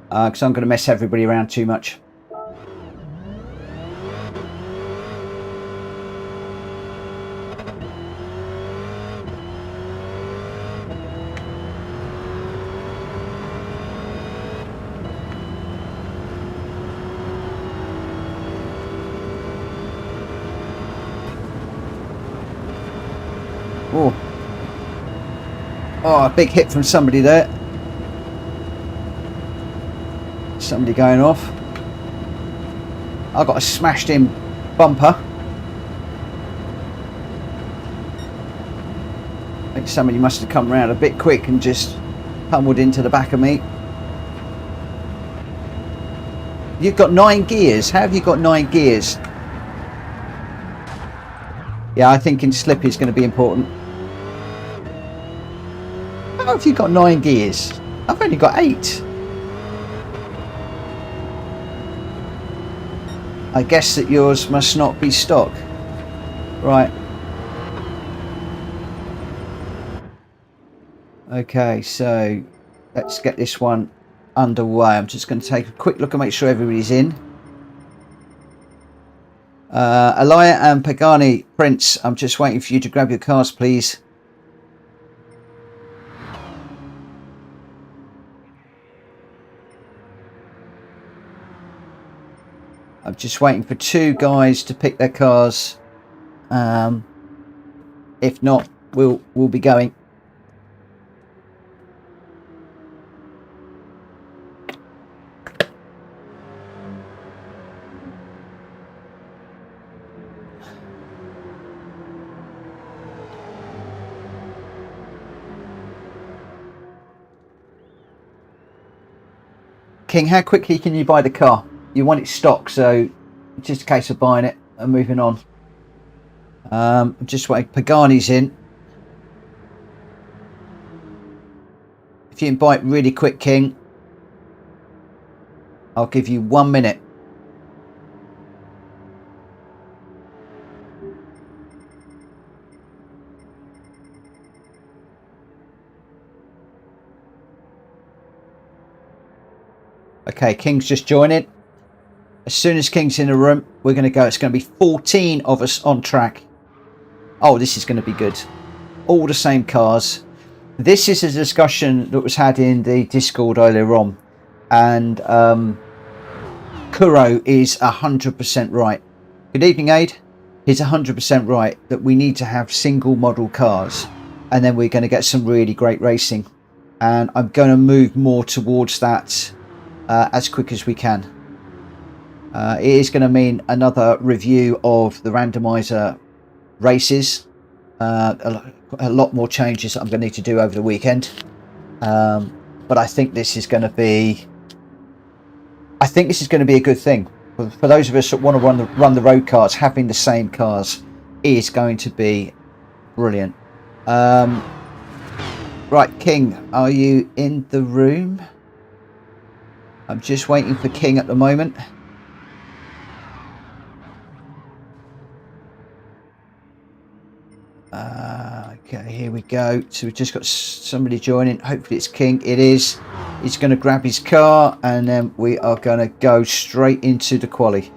because I'm going to mess everybody around too much. Oh. Oh, a big hit from somebody there. Somebody going off. I got a smashed in bumper. I think somebody must have come around a bit quick and just pummeled into the back of me. You've got 9 gears. How have you got 9 gears? Yeah, I think in slip is going to be important. How have you got 9 gears? I've only got 8. I guess that yours must not be stock. Right. Okay, so let's get this one underway. I'm just going to take a quick look and make sure everybody's in. Alaya and Pagani, Prince, I'm just waiting for you to grab your cars, please. I'm just waiting for 2 guys to pick their cars. If not, we'll be going. King, how quickly can you buy the car? You want it stock, so it's just a case of buying it and moving on. I'm just waiting. Pagani's in. If you can buy it really quick, King, I'll give you 1 minute. Okay, King's just joining. As soon as King's in the room, we're going to go. It's going to be 14 of us on track. Oh, this is going to be good. All the same cars. This is a discussion that was had in the Discord earlier on. And Kuro is 100% right. Good evening, Aid. He's 100% right that we need to have single model cars. And then we're going to get some really great racing. And I'm going to move more towards that as quick as we can. It is going to mean another review of the randomizer races. A lot more changes that I'm going to need to do over the weekend. But I think this is going to be... I think this is going to be a good thing. For those of us that want to run the road cars, having the same cars is going to be brilliant. Right, King, are you in the room? I'm just waiting for King at the moment. Okay, here we go. So we've just got somebody joining. Hopefully it's King. It is. He's going to grab his car and then we are going to go straight into the quali.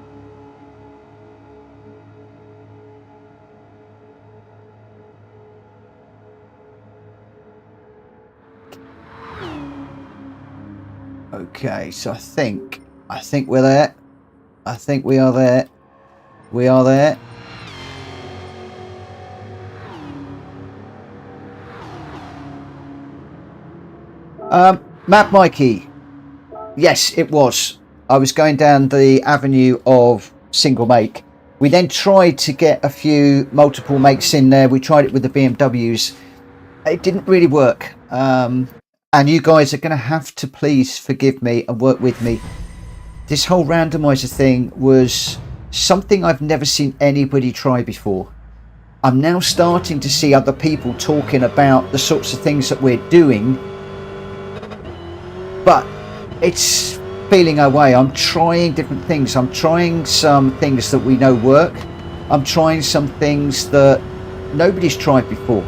Okay, so I think we're there. I think we are there. We are there. Mad Mikey, yes, it was. I was going down the avenue of single make. We then tried to get a few multiple makes in there. We tried it with the BMWs. It didn't really work. And you guys are going to have to please forgive me and work with me. This whole randomizer thing was something I've never seen anybody try before. I'm now starting to see other people talking about the sorts of things that we're doing. But it's feeling our way. I'm trying different things. I'm trying some things that we know work. I'm trying some things that nobody's tried before.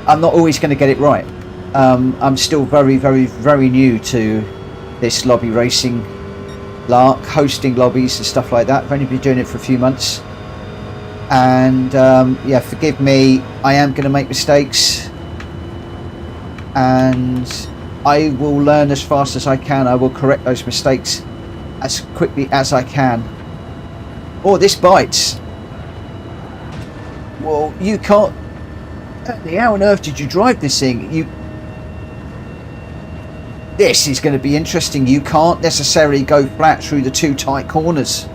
I'm not always going to get it right. I'm still very, very, very new to this lobby racing lark, hosting lobbies and stuff like that. I've only been doing it for a few months. And yeah, forgive me. I am going to make mistakes. And I will learn as fast as I can. I will correct those mistakes as quickly as I can. Oh, this bites. Well, you can't... How on earth did you drive this thing? This is going to be interesting. You can't necessarily go flat through the 2 tight corners.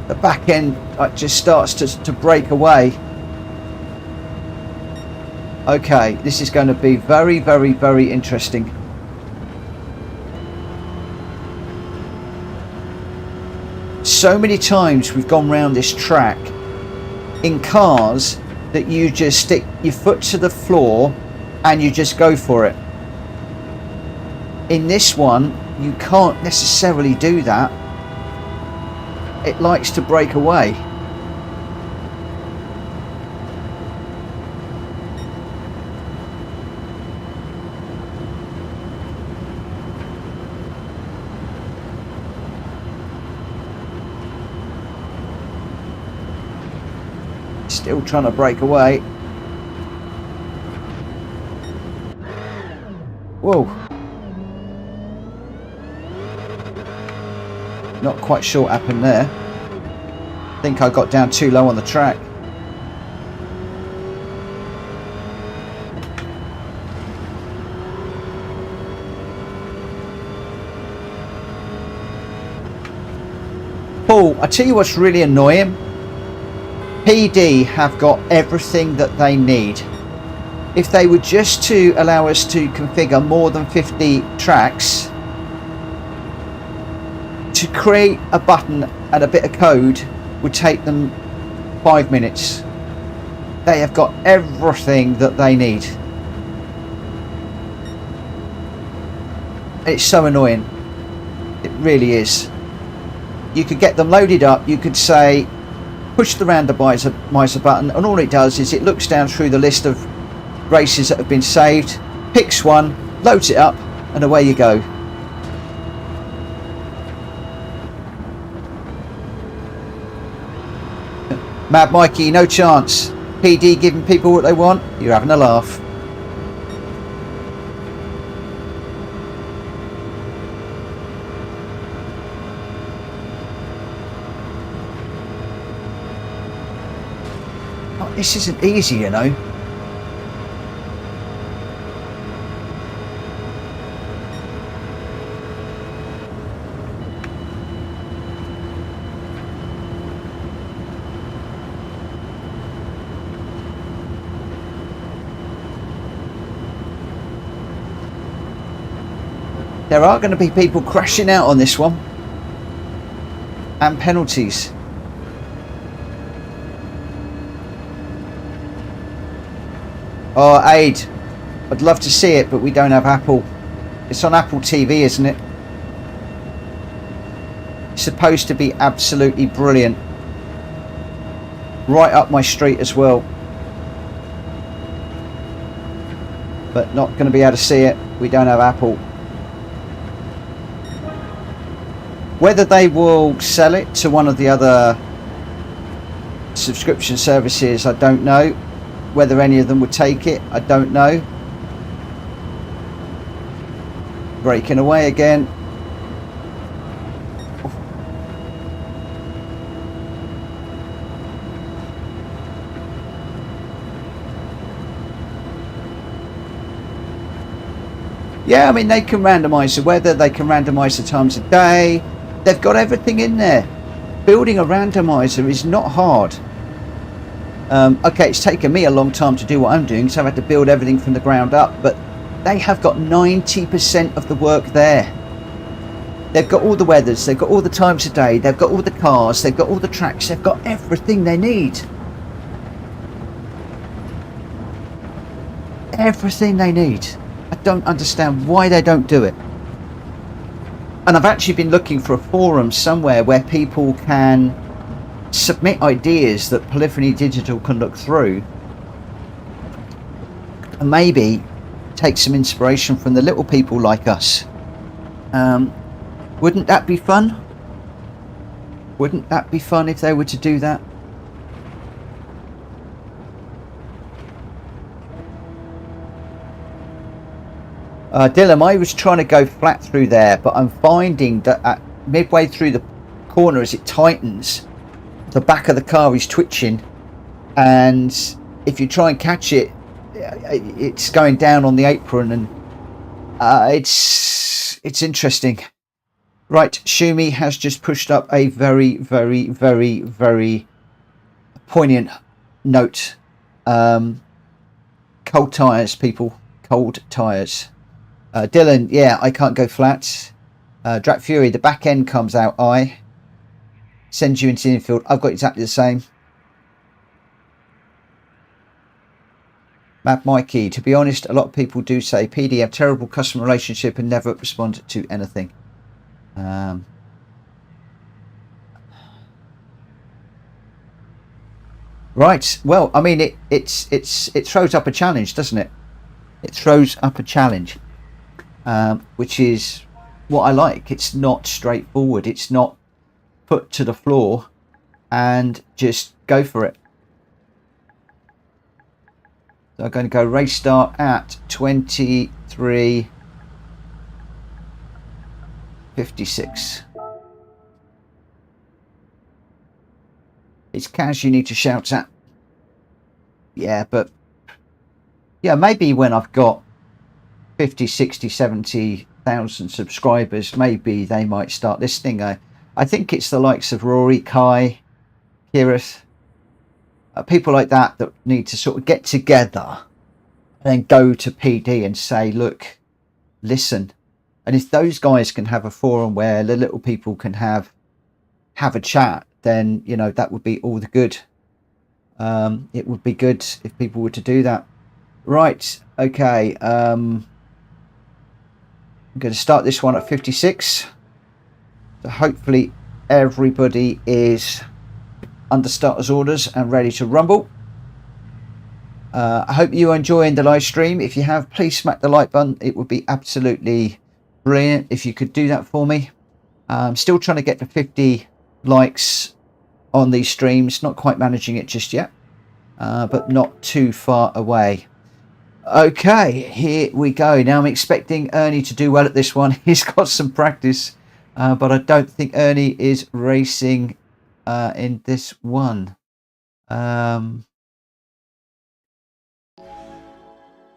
The back end just starts to break away. Okay, this is going to be very, very, very interesting. So many times we've gone round this track in cars that you just stick your foot to the floor and you just go for it. In this one, you can't necessarily do that. It likes to break away. Still trying to break away. Whoa. Not quite sure what happened there. I think I got down too low on the track. Paul, I tell you what's really annoying. PD have got everything that they need. If they were just to allow us to configure more than 50 tracks, to create a button and a bit of code would take them 5 minutes. They have got everything that they need. It's so annoying. It really is. You could get them loaded up. You could say, push the randomizer button, and all it does is it looks down through the list of races that have been saved, picks one, loads it up, and away you go. Mad Mikey, no chance. PD giving people what they want, you're having a laugh. Oh, this isn't easy, you know. There are going to be people crashing out on this one. And penalties. Oh, Aid. I'd love to see it, but we don't have Apple. It's on Apple TV, isn't it? It's supposed to be absolutely brilliant. Right up my street as well. But not going to be able to see it. We don't have Apple. Whether they will sell it to one of the other subscription services, I don't know. Whether any of them would take it, I don't know. Breaking away again. Yeah, I mean, they can randomise the weather, they can randomise the times of day. They've got everything in there. Building a randomizer is not hard. Okay, it's taken me a long time to do what I'm doing, so I've had to build everything from the ground up, but they have got 90% of the work there. They've got all the weathers, they've got all the times of day, they've got all the cars, they've got all the tracks, they've got everything they need. Everything they need. I don't understand why they don't do it. And I've actually been looking for a forum somewhere where people can submit ideas that Polyphony Digital can look through and maybe take some inspiration from the little people like us. Wouldn't that be fun? Wouldn't that be fun if they were to do that? Dylan, I was trying to go flat through there, but I'm finding that at midway through the corner as it tightens, the back of the car is twitching, and if you try and catch it, it's going down on the apron, and it's interesting. Right, Shumi has just pushed up a very, very, very, very poignant note. Cold tyres, people. Cold tyres. Dylan, yeah, I can't go flat. Drat Fury, the back end comes out. I sends you into the infield. I've got exactly the same. Mad Mikey, to be honest, a lot of people do say PD have terrible customer relationship and never respond to anything. Right. Well, I mean, it throws up a challenge, doesn't it? It throws up a challenge, which is what I like. It's not straightforward. It's not put to the floor and just go for it. So I'm going to go race start at 23:56. It's Kaz you need to shout at. Yeah, but yeah, maybe when I've got 50, 60, 70,000 subscribers, maybe they might start listening. I think it's the likes of Rory, Kai, Kirith, people like that that need to sort of get together and then go to PD and say, look, listen. And if those guys can have a forum where the little people can have a chat, then, you know, that would be all the good. It would be good if people were to do that. Right, okay. I'm going to start this one at 56. So hopefully everybody is under starters orders and ready to rumble. I hope you're enjoying the live stream. If you have, please smack the like button. It would be absolutely brilliant if you could do that for me. I'm still trying to get to 50 likes on these streams. Not quite managing it just yet, but not too far away. Okay, here we go. Now I'm expecting Ernie to do well at this one. He's got some practice, but I don't think Ernie is racing in this one.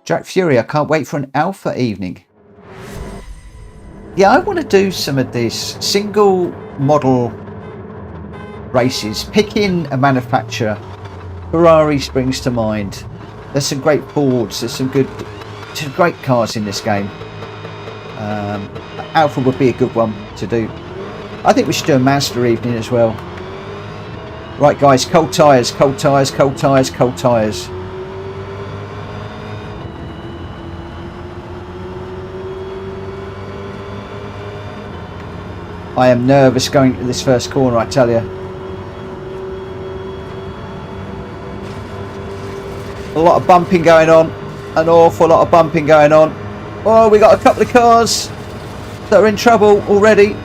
Jack Fury, I can't wait for an alpha evening. Yeah, I want to do some of these single model races. Picking a manufacturer. Ferrari springs to mind. There's some great Fords. There's some great cars in this game. Alpha would be a good one to do. I think we should do a Mazda evening as well. Right, guys, cold tyres, cold tyres, cold tyres, cold tyres. I am nervous going to this first corner, I tell you. A lot of bumping going on. An awful lot of bumping going on. Oh, we got a couple of cars that are in trouble already.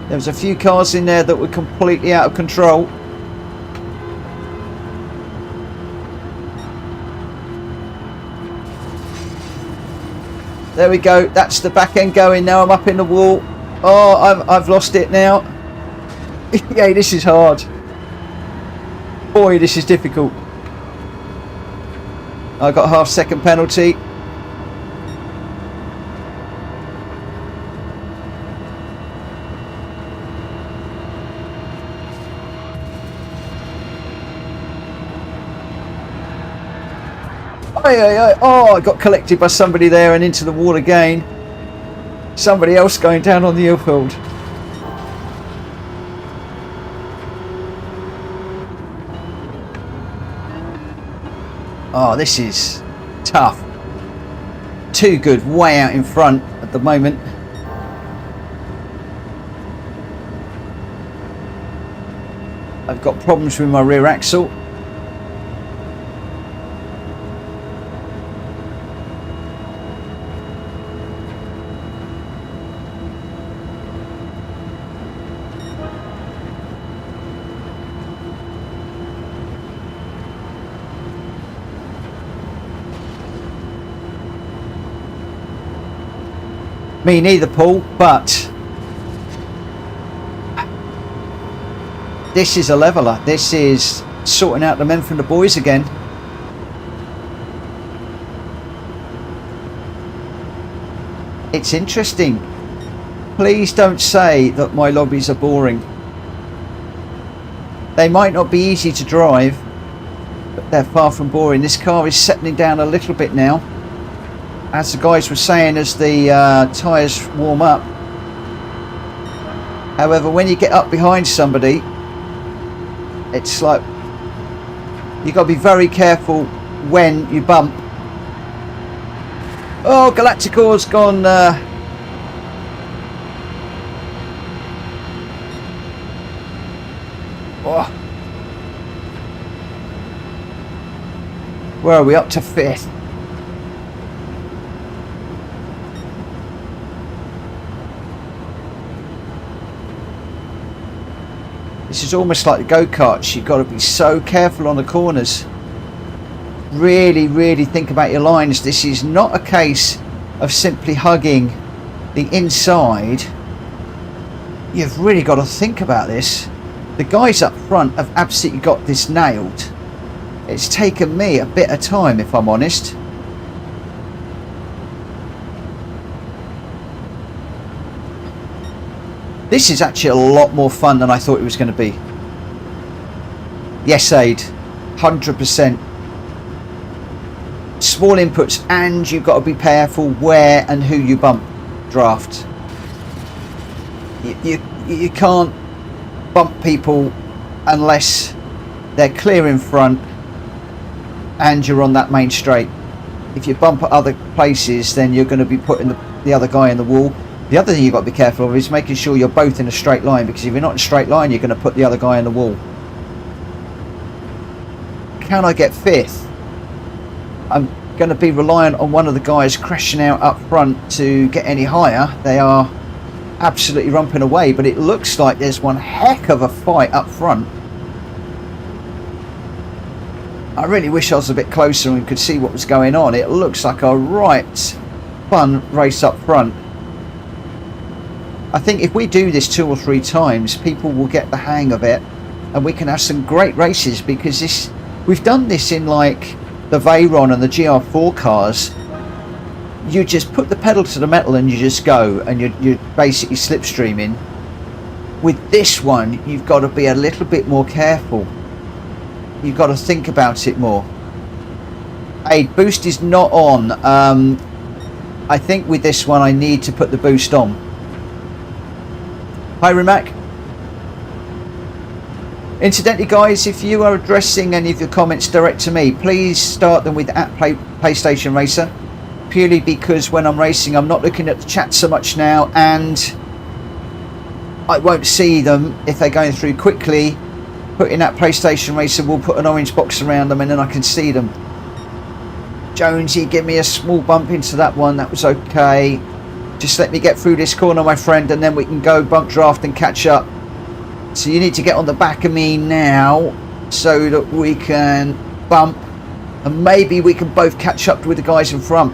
There was a few cars in there that were completely out of control. There we go. That's the back end going. Now I'm up in the wall. Oh, I've lost it now. Yeah, this is hard. Boy, this is difficult. I got a half-second penalty. Oh, I got collected by somebody there and into the wall again. Somebody else going down on the Infield. Oh, this is tough. Too good, way out in front at the moment. I've got problems with my rear axle. Me neither, Paul, but this is a leveler. This is sorting out the men from the boys again. It's interesting. Please don't say that my lobbies are boring. They might not be easy to drive, but they're far from boring. This car is settling down a little bit now, as the guys were saying, as the tyres warm up. However, when you get up behind somebody, it's like you've got to be very careful when you bump. Oh, Galacticor's gone Where are we? Up to 5th. This is almost like the go-karts. You've got to be so careful on the corners. Really, really think about your lines. This is not a case of simply hugging the inside. You've really got to think about this. The guys up front have absolutely got this nailed. It's taken me a bit of time, if I'm honest. This is actually a lot more fun than I thought it was going to be. Yes, Aid. 100%. Small inputs, and you've got to be careful where and who you bump draft. You can't bump people unless they're clear in front and you're on that main straight. If you bump at other places, then you're going to be putting the other guy in the wall. The other thing you've got to be careful of is making sure you're both in a straight line, because if you're not in a straight line, you're going to put the other guy in the wall. Can I get 5th? I'm going to be reliant on one of the guys crashing out up front to get any higher. They are absolutely romping away, but it looks like there's one heck of a fight up front. I really wish I was a bit closer and could see what was going on. It looks like a right fun race up front. I think if we do this 2 or 3 times, people will get the hang of it, and we can have some great races, because we've done this in like the Veyron and the GR4 cars. You just put the pedal to the metal and you just go, and you're basically slipstreaming. With this one, you've got to be a little bit more careful. You've got to think about it more. Hey, boost is not on. I think with this one I need to put the boost on. Hi Rimac. Incidentally guys, if you are addressing any of your comments direct to me, please start them with @PlayStation Racer, purely because when I'm racing I'm not looking at the chat so much now, and I won't see them if they're going through quickly. Putting that PlayStation Racer will put an orange box around them and then I can see them. Jonesy, give me a small bump into that one. That was okay. Just let me get through this corner, my friend, and then we can go bump draft and catch up. So you need to get on the back of me now so that we can bump, and maybe we can both catch up with the guys in front.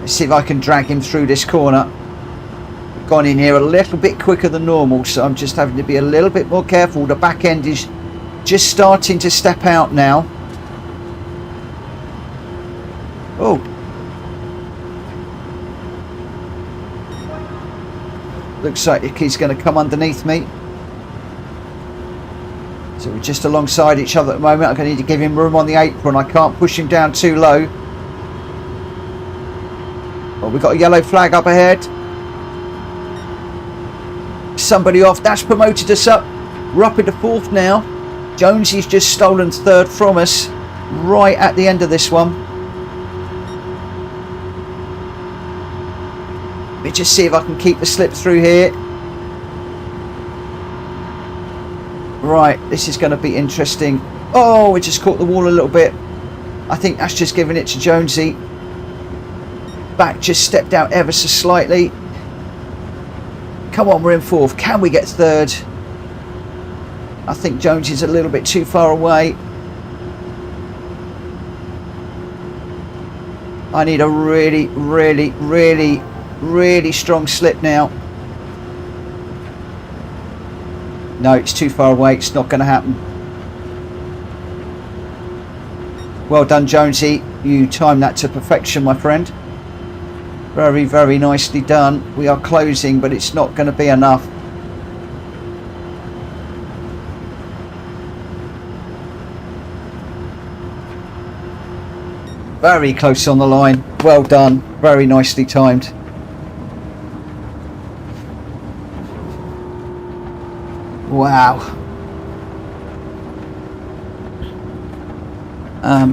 Let's see if I can drag him through this corner. We've gone in here a little bit quicker than normal, so I'm just having to be a little bit more careful. The back end is just starting to step out now. Oh. Looks like he's going to come underneath me. So we're just alongside each other at the moment. I'm going to need to give him room on the apron. I can't push him down too low. Oh, we've got a yellow flag up ahead. Somebody off. That's promoted us up. We're up into 4th now. Jonesy's just stolen 3rd from us right at the end of this one. Let me just see if I can keep the slip through here. Right, this is going to be interesting. Oh, we just caught the wall a little bit. I think that's just giving it to Jonesy. Back just stepped out ever so slightly. Come on, we're in 4th. Can we get 3rd? I think Jones is a little bit too far away. I need a really, really, really, really strong slip now. No, it's too far away. It's not going to happen. Well done, Jonesy. You timed that to perfection, my friend. Very, very nicely done. We are closing, but it's not going to be enough. Very close on the line. Well done. Very nicely timed. Wow. I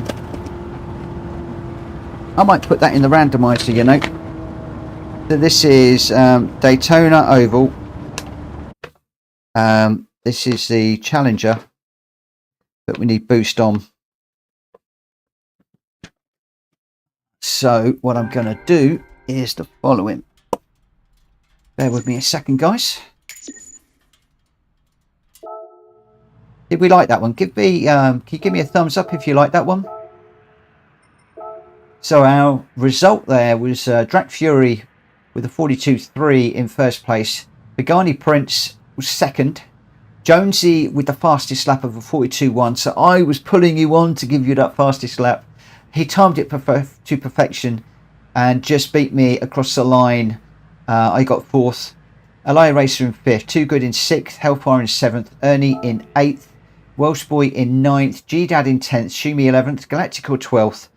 might put that in the randomizer, you know. So this is Daytona Oval. This is the Challenger, but we need boost on. So what I'm going to do is the following. Bear with me a second, guys. Did we like that one? Give me, can you give me a thumbs up if you like that one? So our result there was Drac Fury with a 42.3 in first place. Pagani Prince was second. Jonesy with the fastest lap of a 42.1. So I was pulling you on to give you that fastest lap. He timed it to perfection and just beat me across the line. I got fourth. Elia Racer in fifth. Too Good in sixth. Hellfire in seventh. Ernie in eighth. Welsh Boy in ninth. G-Dad in 10th. Shumi 11th. Galactical 12th.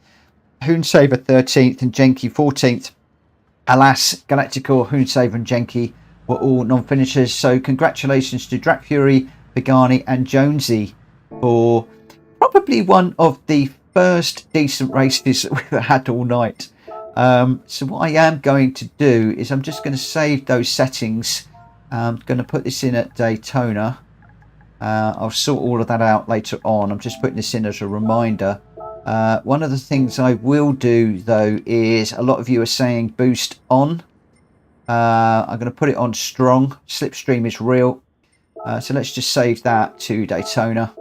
Hoonsaver 13th and Jenki 14th. Alas, Galactical, Hoonsaver and Jenki were all non-finishers. So congratulations to Drac Fury, Pagani and Jonesy for probably one of the first decent races that we've had all night. So what I am going to do is I'm just going to save those settings. I'm going to put this in at Daytona. I'll sort all of that out later on. I'm just putting this in as a reminder. One of the things I will do though is a lot of you are saying boost on. I'm going to put it on strong. Slipstream is real. So let's just save that to Daytona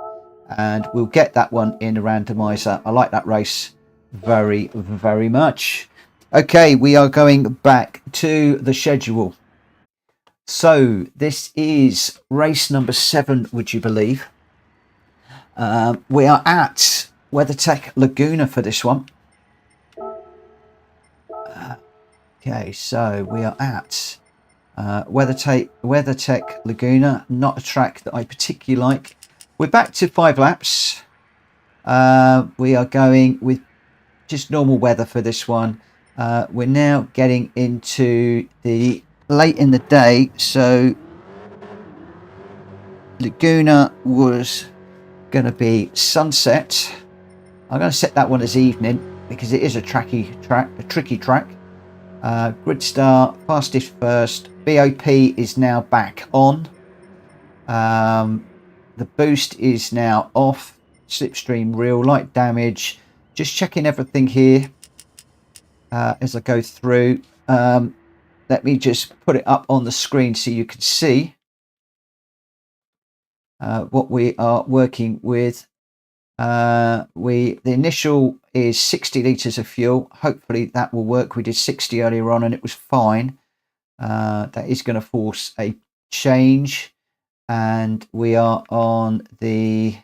and we'll get that one in the randomizer. I like that race very, very much. Okay, we are going back to the schedule. So this is race number 7, would you believe? We are at WeatherTech Laguna for this one. Okay, so we are at WeatherTech Laguna, not a track that I particularly like. We're back to 5 laps. We are going with just normal weather for this one. We're now getting into the late in the day, so Laguna was going to be sunset. I'm going to set that one as evening because it is a tricky track. Grid start, fastest first. BOP is now back on. The boost is now off. Slipstream real, light damage. Just checking everything here as I go through. Let me just put it up on the screen so you can see what we are working with. The initial is 60 litres of fuel. Hopefully that will work. We did 60 earlier on and it was fine. That is going to force a change, and we are on the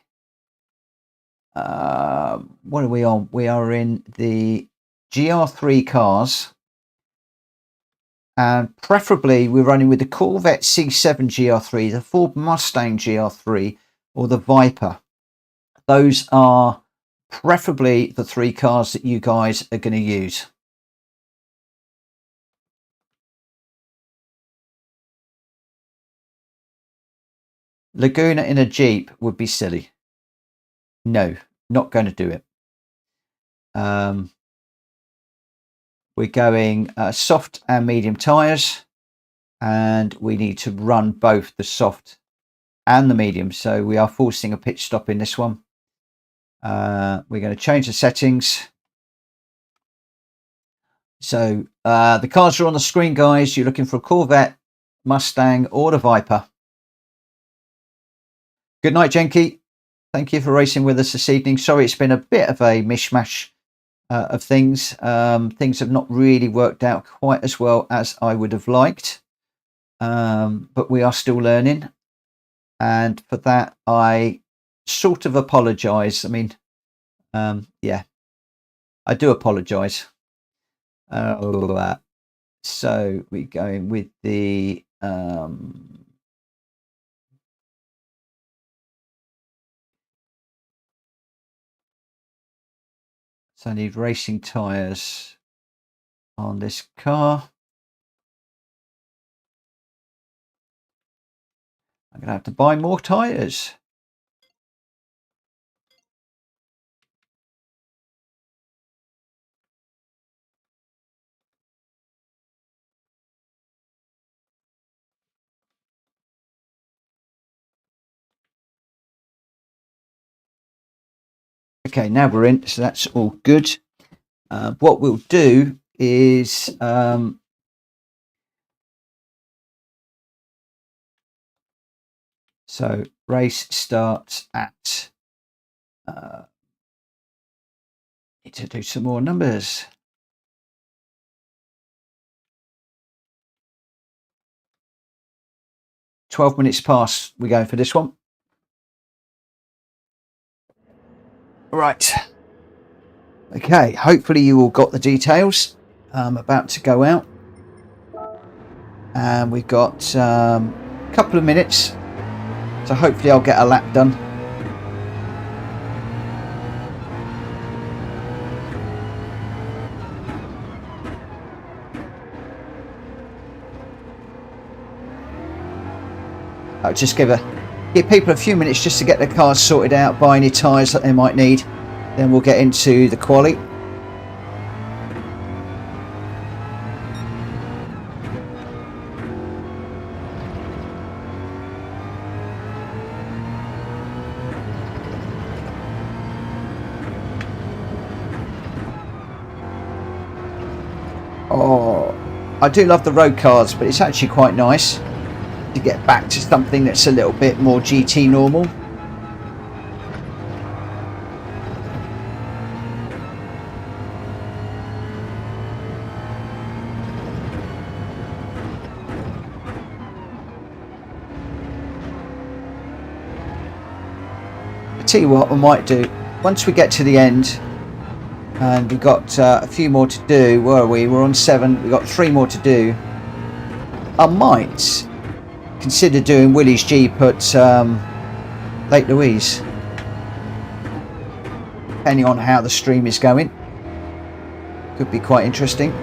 what are we on? We are in the GR3 cars, and preferably we're running with the Corvette C7 GR3, the Ford Mustang GR3, or the Viper. Those are preferably the 3 cars that you guys are going to use. Laguna in a Jeep would be silly. No, not going to do it. We're going soft and medium tyres, and we need to run both the soft and the medium. So we are forcing a pit stop in this one. We're going to change the settings. So the cars are on the screen, guys. You're looking for a Corvette, Mustang, or the Viper. Good night, Jenki. Thank you for racing with us this evening. Sorry, it's been a bit of a mishmash of things. Things have not really worked out quite as well as I would have liked. But we are still learning. And for that, I sort of apologise. I mean, yeah, I do apologise. So we're going with the so I need racing tyres on this car. I'm going to have to buy more tyres. Okay, now we're in, so that's all good. What we'll do is so race starts at need to do some more numbers. "12 minutes past," we're going for this one. Right. Okay, hopefully you all got the details. I'm about to go out. And we've got a couple of minutes. So hopefully I'll get a lap done. I'll just give people a few minutes just to get their cars sorted out, buy any tyres that they might need. Then we'll get into the quali. Oh, I do love the road cars, but it's actually quite nice to get back to something that's a little bit more GT normal. I tell you what I might do, once we get to the end, and we've got a few more to do. Where are we? We're on 7. We've got 3 more to do. I might consider doing Willie's Jeep at Lake Louise, depending on how the stream is going. Could be quite interesting.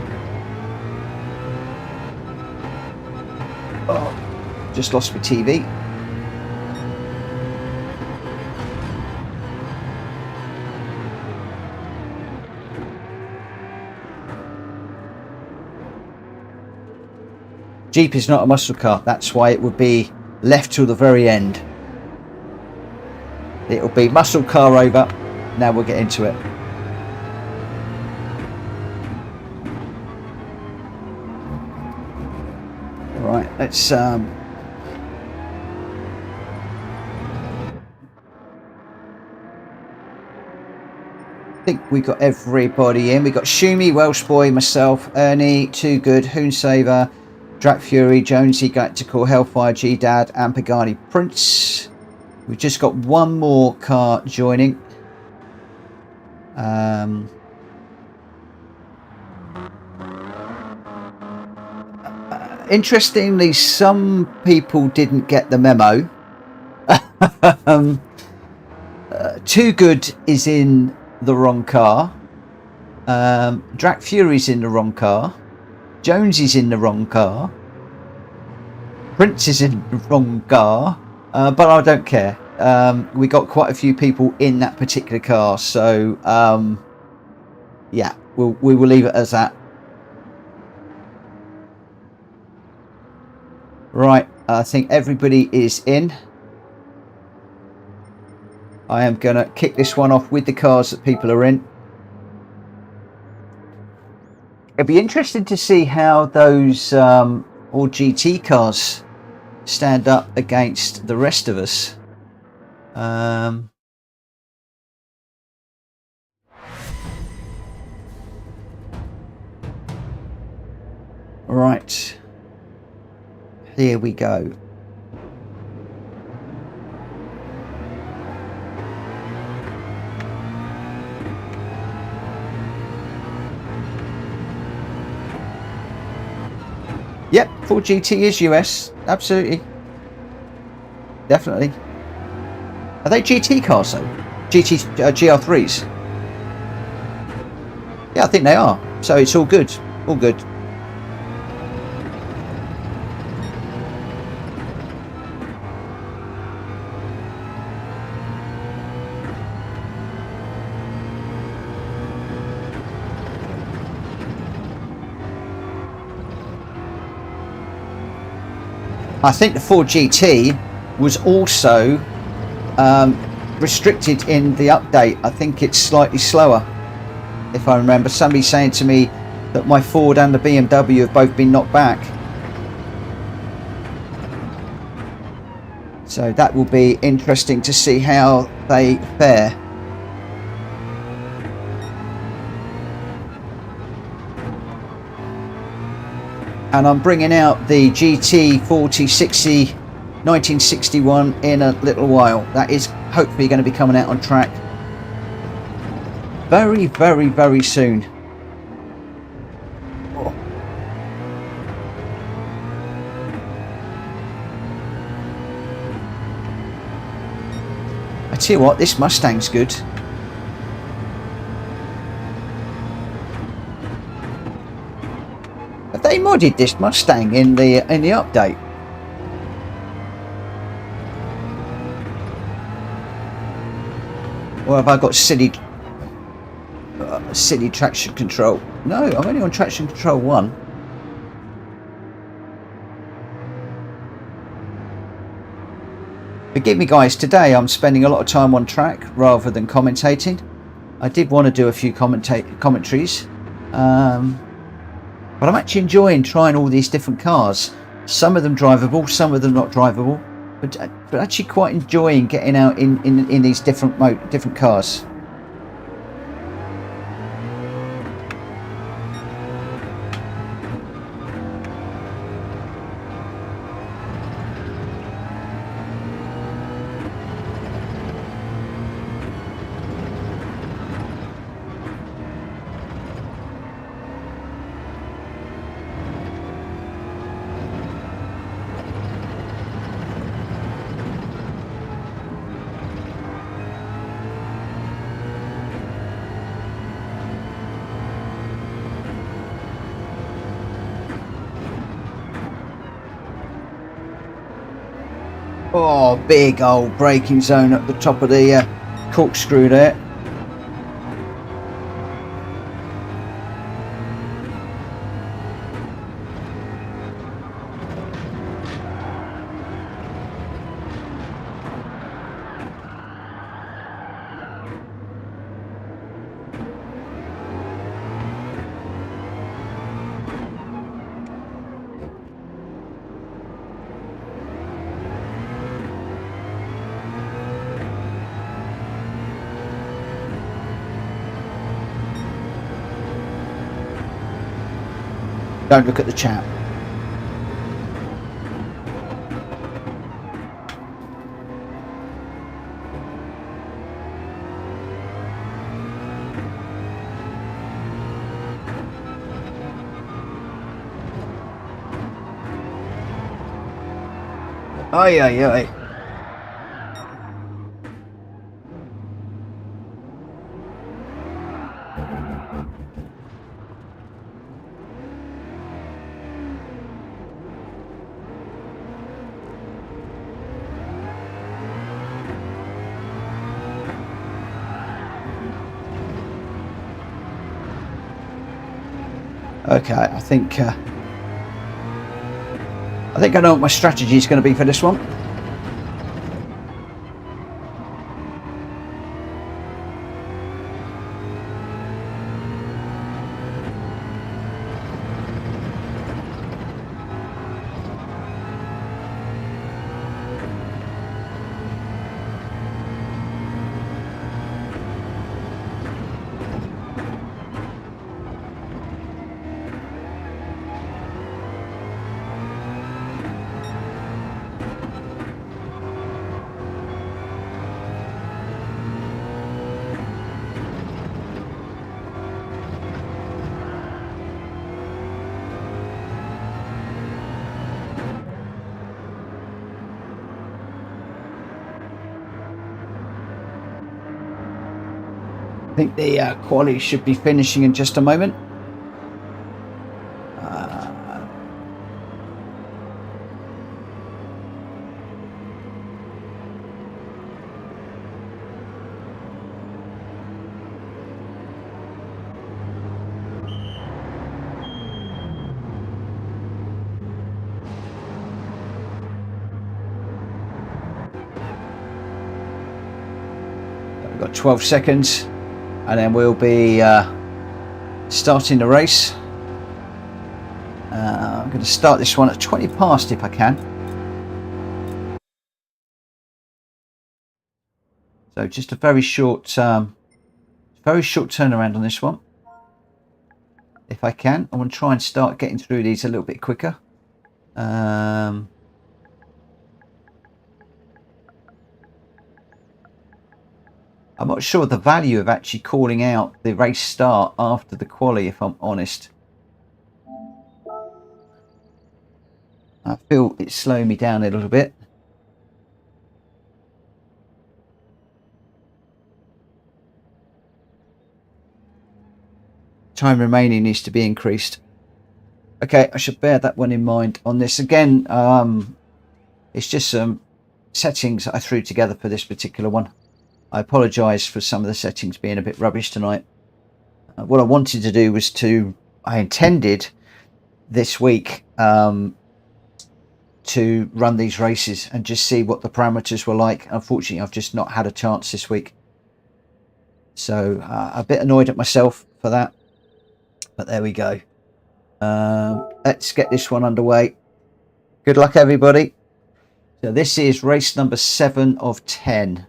Oh, just lost my TV. Jeep is not a muscle car, that's why it would be left till the very end. It'll be muscle car over. Now we'll get into it. Alright, let's I think we got everybody in. We got Shumi, Welsh Boy, myself, Ernie, Too Good, Hoonsaver, Drac Fury, Jonesy, Galactical, Hellfire, G-Dad, and Pagani Prince. We've just got one more car joining. Interestingly, some people didn't get the memo. Too Good is in the wrong car. Drac Fury's in the wrong car. Jonesy's in the wrong car. Prince is in the wrong car. But I don't care. We got quite a few people in that particular car, so yeah, we will leave it as that. Right, I think everybody is in. I am going to kick this one off with the cars that people are in. It'd be interesting to see how those all GT cars stand up against the rest of us. Right, here we go. Yep, full GT is US, absolutely, definitely. Are they GT cars though? GR3s? Yeah, I think they are. So it's all good, all good. I think the Ford GT was also restricted in the update. I think it's slightly slower, if I remember. Somebody saying to me that my Ford and the BMW have both been knocked back. So that will be interesting to see how they fare. And I'm bringing out the GT 4060 1961 in a little while. That is hopefully going to be coming out on track very, very, very soon. Oh. I tell you what, this Mustang's good. Have they modded this Mustang in the update? Or have I got silly traction control? No, I'm only on traction control 1. Forgive me guys, today I'm spending a lot of time on track rather than commentating. I did want to do a few commentaries, but I'm actually enjoying trying all these different cars. Some of them drivable, some of them not drivable, but actually quite enjoying getting out in these different cars. Oh, big old braking zone at the top of the corkscrew there. Don't look at the chat. Oi, oi, oi. Okay, I think I know what my strategy is going to be for this one. I think the quali should be finishing in just a moment. We've got 12 seconds, and then we'll be starting the race. I'm going to start this one at 20 past if I can. So just a very short turnaround on this one. If I can, I want to try and start getting through these a little bit quicker. I'm not sure the value of actually calling out the race start after the quali, if I'm honest. I feel it's slowing me down a little bit. Time remaining needs to be increased. Okay, I should bear that one in mind on this. Again, it's just some settings I threw together for this particular one. I apologise for some of the settings being a bit rubbish tonight. What I wanted to do was I intended this week to run these races and just see what the parameters were like. Unfortunately, I've just not had a chance this week. So a bit annoyed at myself for that. But there we go. Let's get this one underway. Good luck, everybody. So this is race number 7 of 10.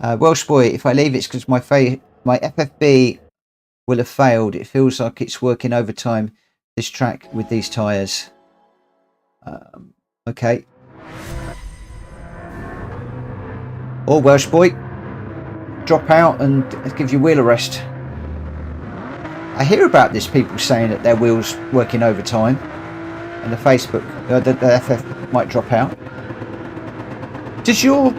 Welsh boy, if I leave it's because my FFB will have failed. It feels like it's working overtime this track with these tyres. Okay. Or Welsh boy, drop out and give your wheel a rest. I hear about this, people saying that their wheels working overtime, and the the FF might drop out. Does your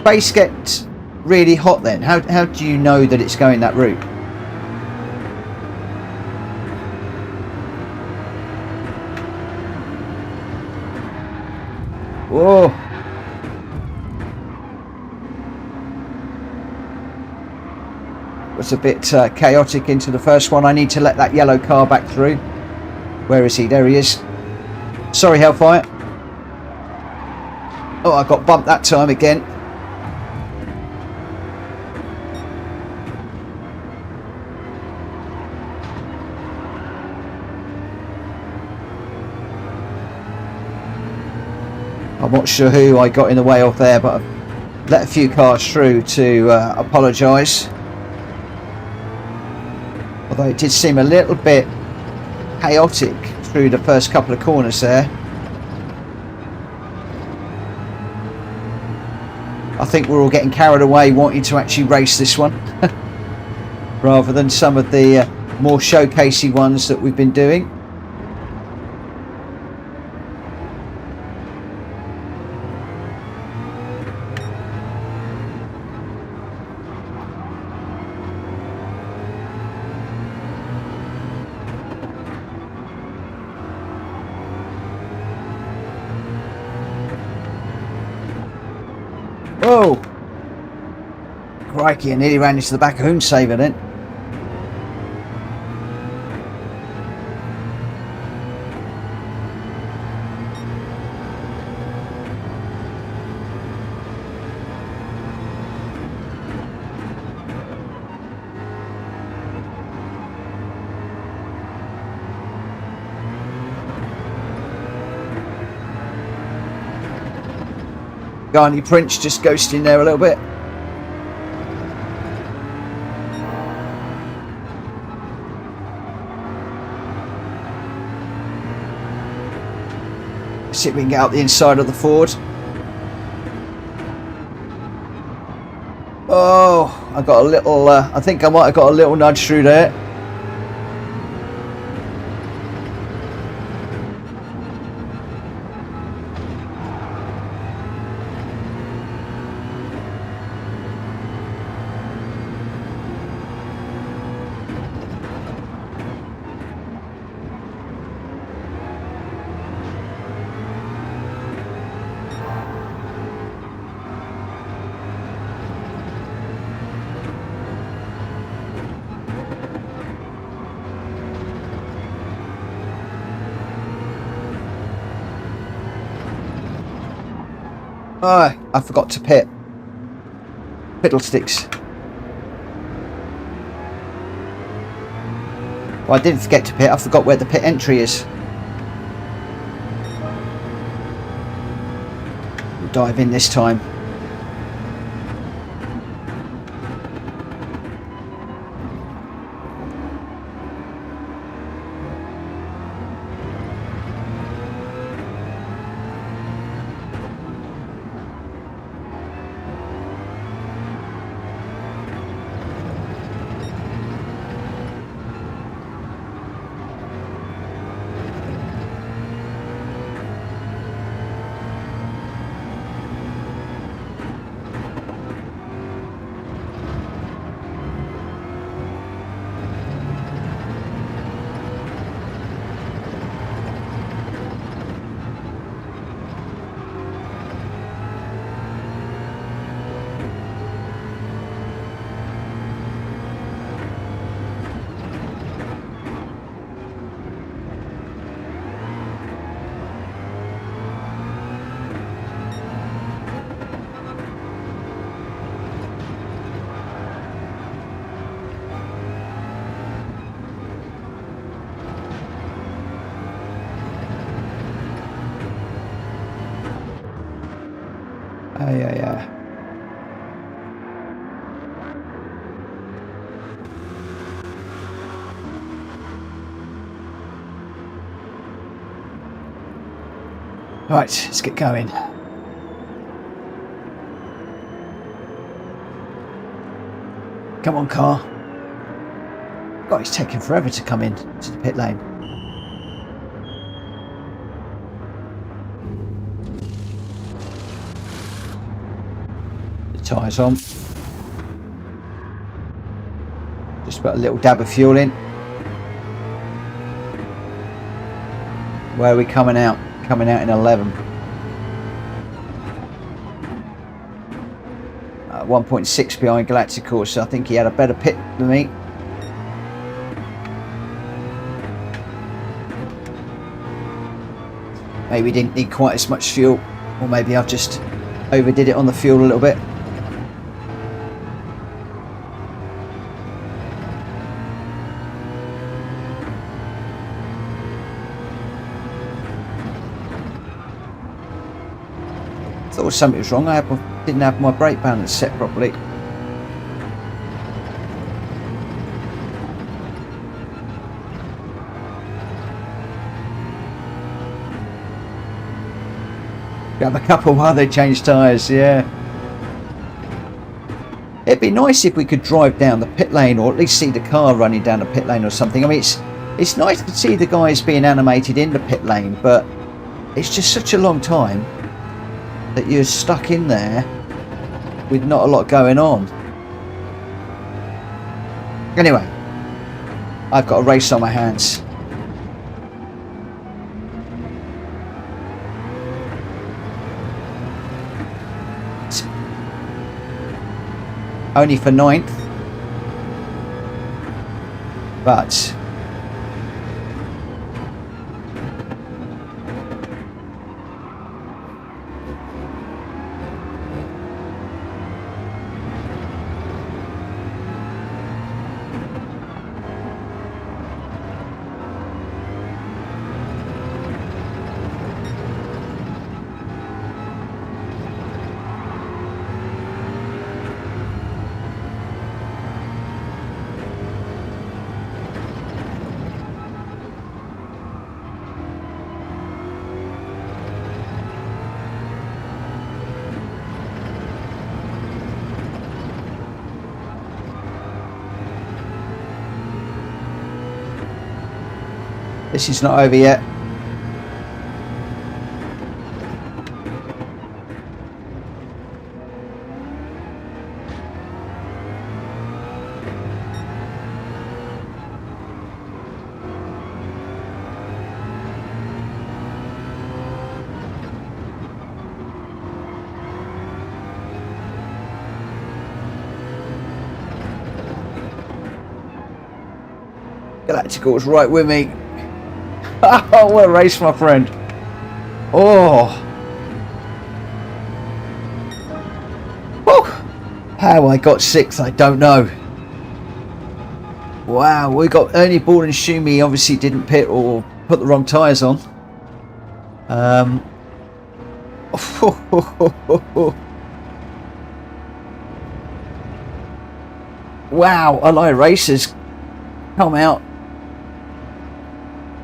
base get really hot then? How do you know that it's going that route? Whoa. Was a bit chaotic into the first one. I need to let that yellow car back through. Where is he? There he is. Sorry, Hellfire. Oh, I got bumped that time again. I'm not sure who I got in the way of there, but I've let a few cars through to apologise. Although it did seem a little bit chaotic through the first couple of corners there. I think we're all getting carried away wanting to actually race this one rather than some of the more showcasey ones that we've been doing. Whoa! Crikey, I nearly ran into the back of Hoonsaver then. Garney Prince just ghosting there a little bit. See if we can get out the inside of the Ford. Oh, I got a little, I think I might have got a little nudge through there. Oh, I forgot to pit. Fiddlesticks. Well, I didn't forget to pit. I forgot where the pit entry is. We'll dive in this time. Yeah. Right, let's get going. Come on, car. God, it's taking forever to come in to the pit lane. Tyres on. Just put a little dab of fuel in. Where are we coming out? Coming out in 11. 1.6 behind Galactical, so I think he had a better pit than me. Maybe didn't need quite as much fuel, or maybe I've just overdid it on the fuel a little bit. Thought something was wrong. I didn't have my brake balance set properly. Grab a couple while they change tyres, yeah. It'd be nice if we could drive down the pit lane, or at least see the car running down the pit lane or something. I mean, it's nice to see the guys being animated in the pit lane, but it's just such a long time that you're stuck in there with not a lot going on. Anyway, I've got a race on my hands. Only for 9th, but this is not over yet. Galactical's right with me. Oh, what a race, my friend. Oh. Woo. How I got 6th, I don't know. Wow, we got Ernie Ball and Shumi obviously didn't pit or put the wrong tyres on. Wow, Ally Racers come out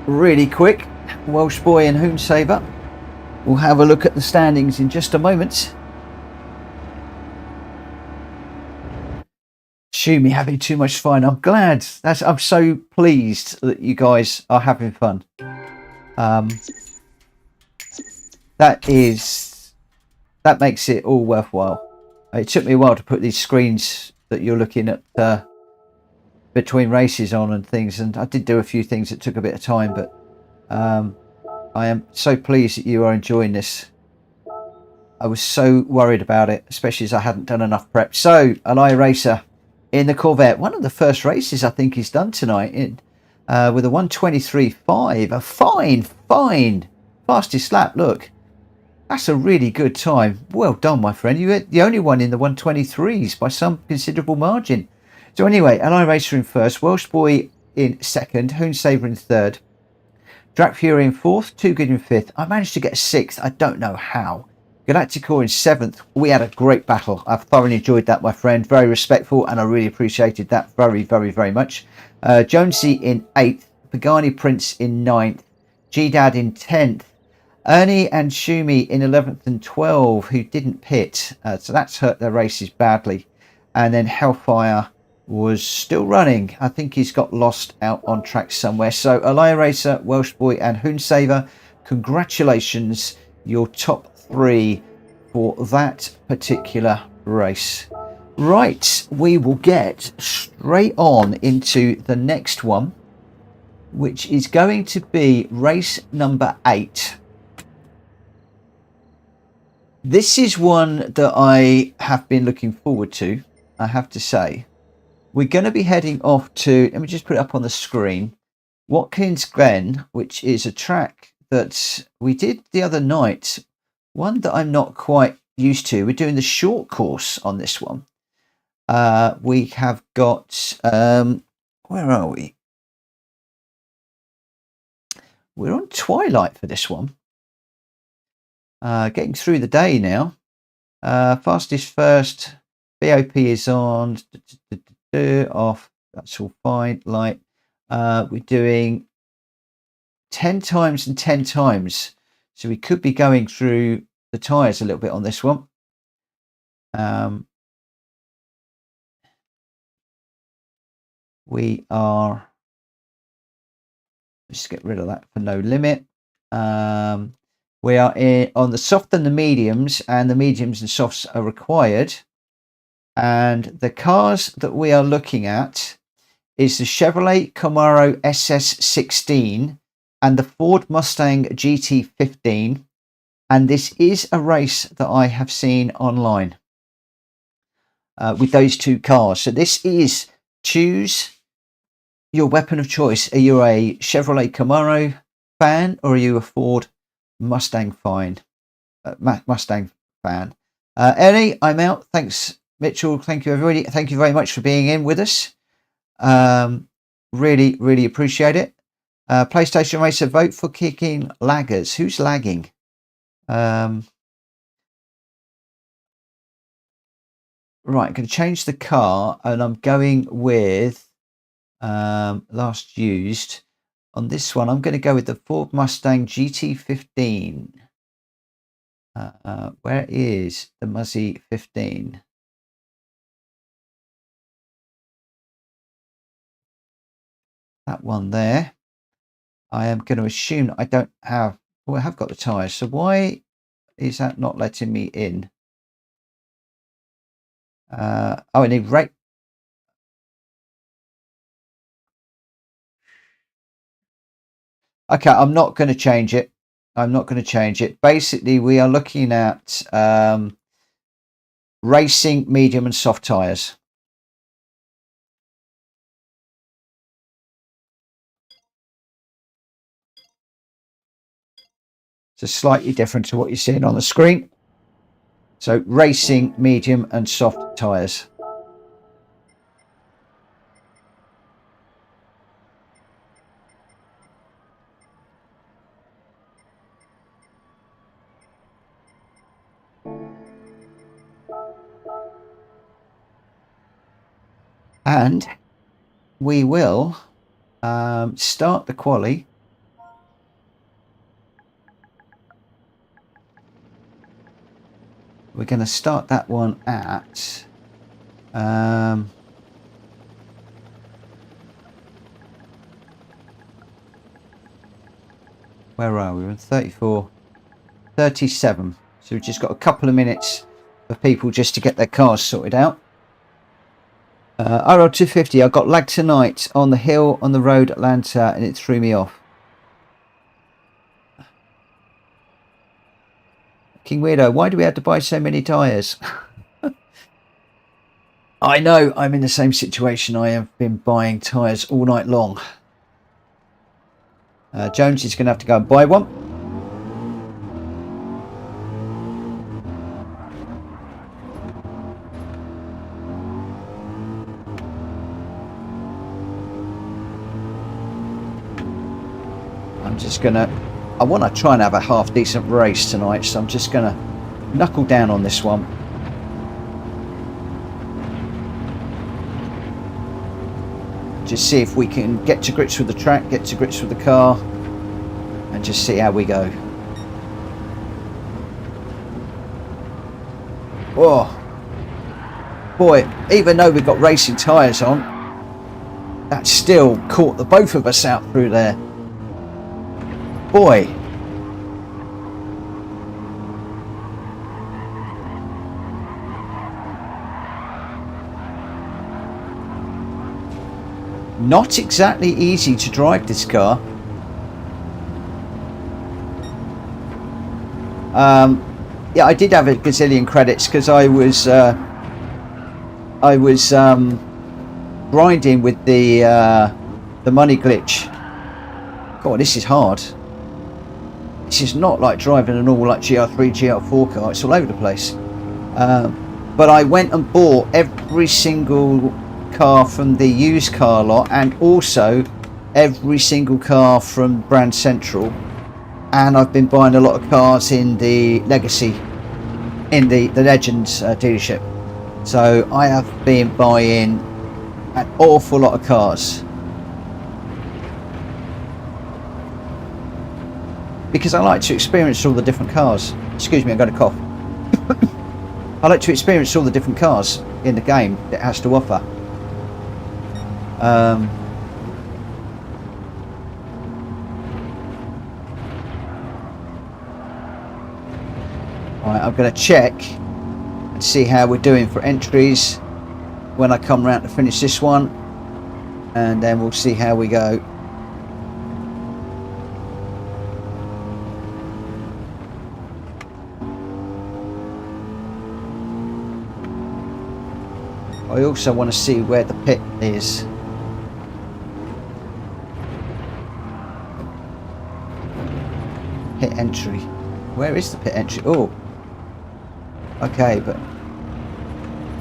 really quick. Welsh Boy and Hoonsaver. We'll have a look at the standings in just a moment. Shumi having too much fun. I'm glad. I'm so pleased that you guys are having fun. That makes it all worthwhile. It took me a while to put these screens that you're looking at between races on and things, and I did do a few things that took a bit of time, but I am so pleased that you are enjoying this. I was so worried about it, especially as I hadn't done enough prep. So, Ally Racer in the Corvette, one of the first races I think he's done tonight with a 1:23.5, a fine fastest lap. Look, that's a really good time. Well done, my friend. You're the only one in the 1:23s by some considerable margin. So anyway, Ally Racer in first, Welsh Boy in second, Hoonsaver in third, Drac Fury in fourth, Too Good in fifth. I managed to get 6th. I don't know how. Galacticor in 7th. We had a great battle. I've thoroughly enjoyed that, my friend. Very respectful, and I really appreciated that very much. Jonesy in 8th, Pagani Prince in 9th, G-Dad in 10th, Ernie and Shumi in 11th and 12th, who didn't pit. So that's hurt their races badly. And then Hellfire was still running. I think he's got lost out on track somewhere. So Ally Racer, Welsh Boy and Hoonsaver, congratulations, your top 3 for that particular race. Right, we will get straight on into the next one, which is going to be race number 8. This is one that I have been looking forward to, I have to say. We're going to be heading off to, let me just put it up on the screen, Watkins Glen, which is a track that we did the other night. One that I'm not quite used to. We're doing the short course on this one. We have got, where are we? We're on Twilight for this one. Getting through the day now. Fastest first. BOP is on. Off. That's all fine. Light. We're doing 10 times and 10 times. So we could be going through the tyres a little bit on this one. We are, let's get rid of that for no limit. We are on the soft and the mediums, and the mediums and softs are required. And the cars that we are looking at is the Chevrolet Camaro SS16 and the Ford Mustang GT15. And this is a race that I have seen online with those 2 cars. So this is choose your weapon of choice. Are you a Chevrolet Camaro fan, or are you a Ford Mustang fan? Ernie, I'm out. Thanks, Mitchell. Thank you, everybody. Thank you very much for being in with us. Really appreciate it. PlayStation Racer, vote for kicking laggers. Who's lagging? Right, I'm going to change the car, and I'm going with last used. On this one, I'm going to go with the Ford Mustang GT15. Where is the Muzzy 15? That one there. I am going to assume I don't have, well, I have got the tyres. So why is that not letting me in? Oh, I need rate. Okay, I'm not going to change it. I'm not going to change it. Basically, we are looking at racing, medium and soft tyres. So slightly different to what you're seeing on the screen. So racing, medium and soft tyres. And we will start the quali. We're going to start that one at where are we? We're in 34, 37. So we've just got a couple of minutes for people just to get their cars sorted out. RL250, I got lagged tonight on the hill on the road Atlanta and it threw me off. King Weirdo, why do we have to buy so many tyres? I know, I'm in the same situation. I have been buying tyres all night long. Jones is going to have to go and buy one. I'm just going to... I want to try and have a half decent race tonight, so I'm just going to knuckle down on this one. Just see if we can get to grips with the track, get to grips with the car, and just see how we go. Oh, boy, even though we've got racing tyres on, that still caught the both of us out through there. Boy. Not exactly easy to drive this car. Yeah, I did have a gazillion credits because I was grinding with the money glitch. God, this is hard. This is not like driving an all like GR3, GR4 car. It's all over the place. But I went and bought every single car from the used car lot and also every single car from Brand Central. And I've been buying a lot of cars in the Legacy, in the Legends dealership. So I have been buying an awful lot of cars. Because I like to experience all the different cars. Excuse me, I'm going to cough. I like to experience all the different cars in the game that it has to offer. Right, I'm going to check and see how we're doing for entries when I come round to finish this one, and then we'll see how we go. I also want to see where the pit is. Pit entry. Where is the pit entry? Oh. Okay, but...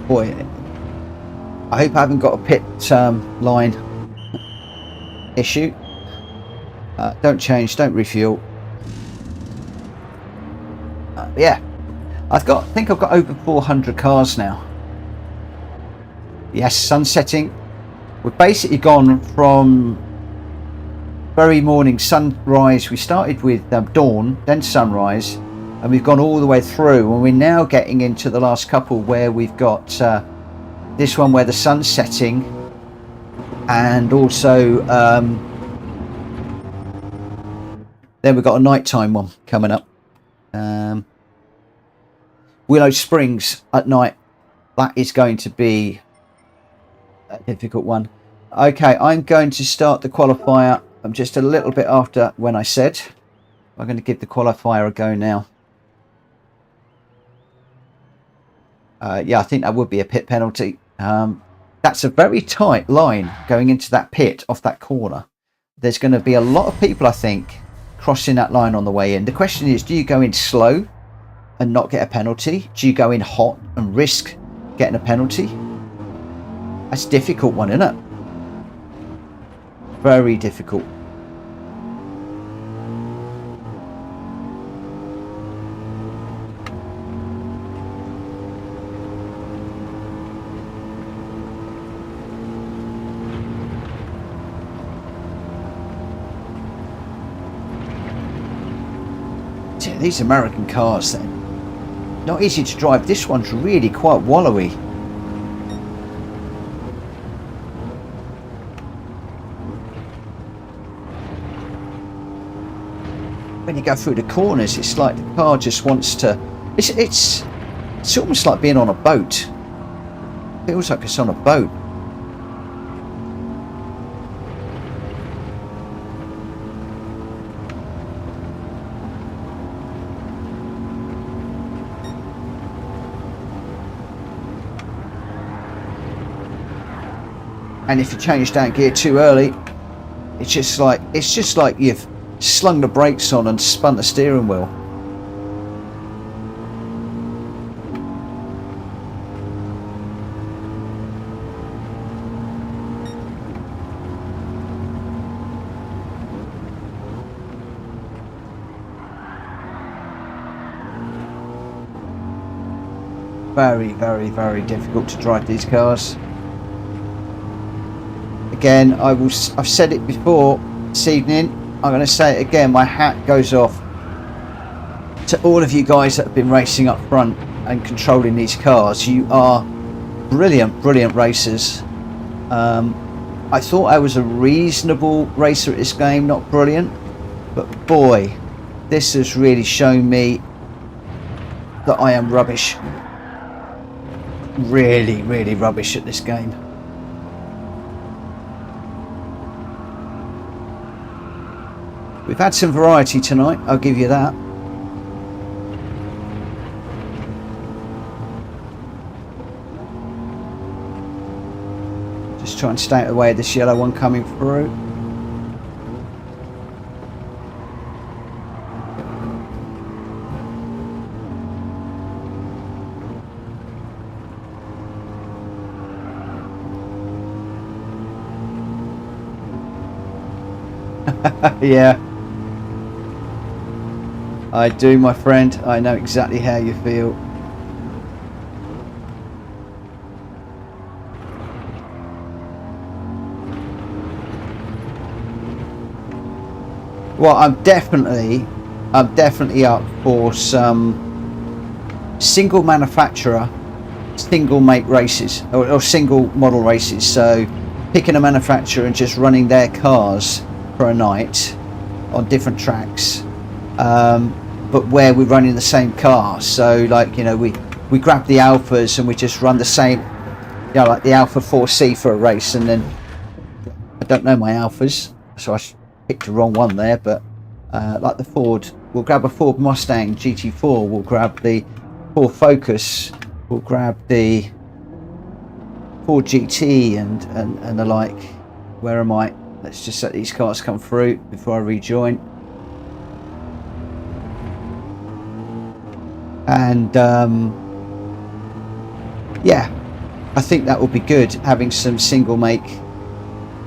boy. I hope I haven't got a pit line issue. Don't change, don't refuel. Yeah. I think I've got over 400 cars now. Yes, sunsetting. We've basically gone from very morning sunrise. We started with dawn, then sunrise, and we've gone all the way through. And we're now getting into the last couple where we've got this one where the sun's setting, and also then we've got a nighttime one coming up. Willow Springs at night. That is going to be a difficult one. Okay, I'm going to start the qualifier. I'm just a little bit after when I said. I'm going to give the qualifier a go now. Yeah, I think that would be a pit penalty. That's a very tight line going into that pit off that corner. There's going to be a lot of people, I think, crossing that line on the way in. The question is, do you go in slow and not get a penalty? Do you go in hot and risk getting a penalty? That's a difficult one, isn't it? Very difficult. These American cars then, not easy to drive. This one's really quite wallowy. When you go through the corners, it's like the car just wants to, it's almost like being on a boat. It feels like it's on a boat. And if you change down gear too early, it's just like you've slung the brakes on and spun the steering wheel. Very, very, very difficult to drive these cars. Again, I've said it before this evening, I'm going to say it again, my hat goes off to all of you guys that have been racing up front and controlling these cars. You are brilliant, brilliant racers. I thought I was a reasonable racer at this game, not brilliant, but boy, this has really shown me that I am rubbish. Really, really rubbish at this game. We've had some variety tonight, I'll give you that. Just try and stay out of the way of this yellow one coming through. Yeah. I do, my friend. I know exactly how you feel. Well, I'm definitely up for some single manufacturer, single make races or single model races. So picking a manufacturer and just running their cars for a night on different tracks. But where we're running the same car, so like, you know, we grab the Alphas and we just run the same, you know, like the Alpha 4C for a race. And then I don't know my Alphas, so I picked the wrong one there, but like the Ford, we'll grab a Ford Mustang GT4, we'll grab the Ford Focus, we'll grab the Ford GT and the like. Where am I? Let's just let these cars come through before I rejoin. And yeah, I think that will be good, having some single make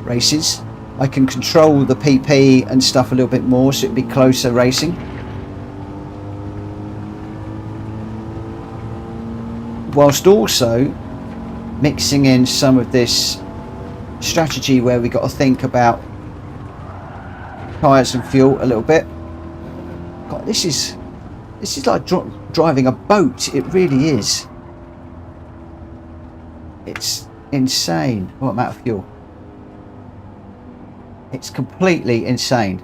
races. I can control the PP and stuff a little bit more, so it'd be closer racing. Whilst also mixing in some of this strategy where we got to think about tyres and fuel a little bit. God, this is like driving a boat. It really is. It's insane. Oh, I'm out of fuel. It's completely insane.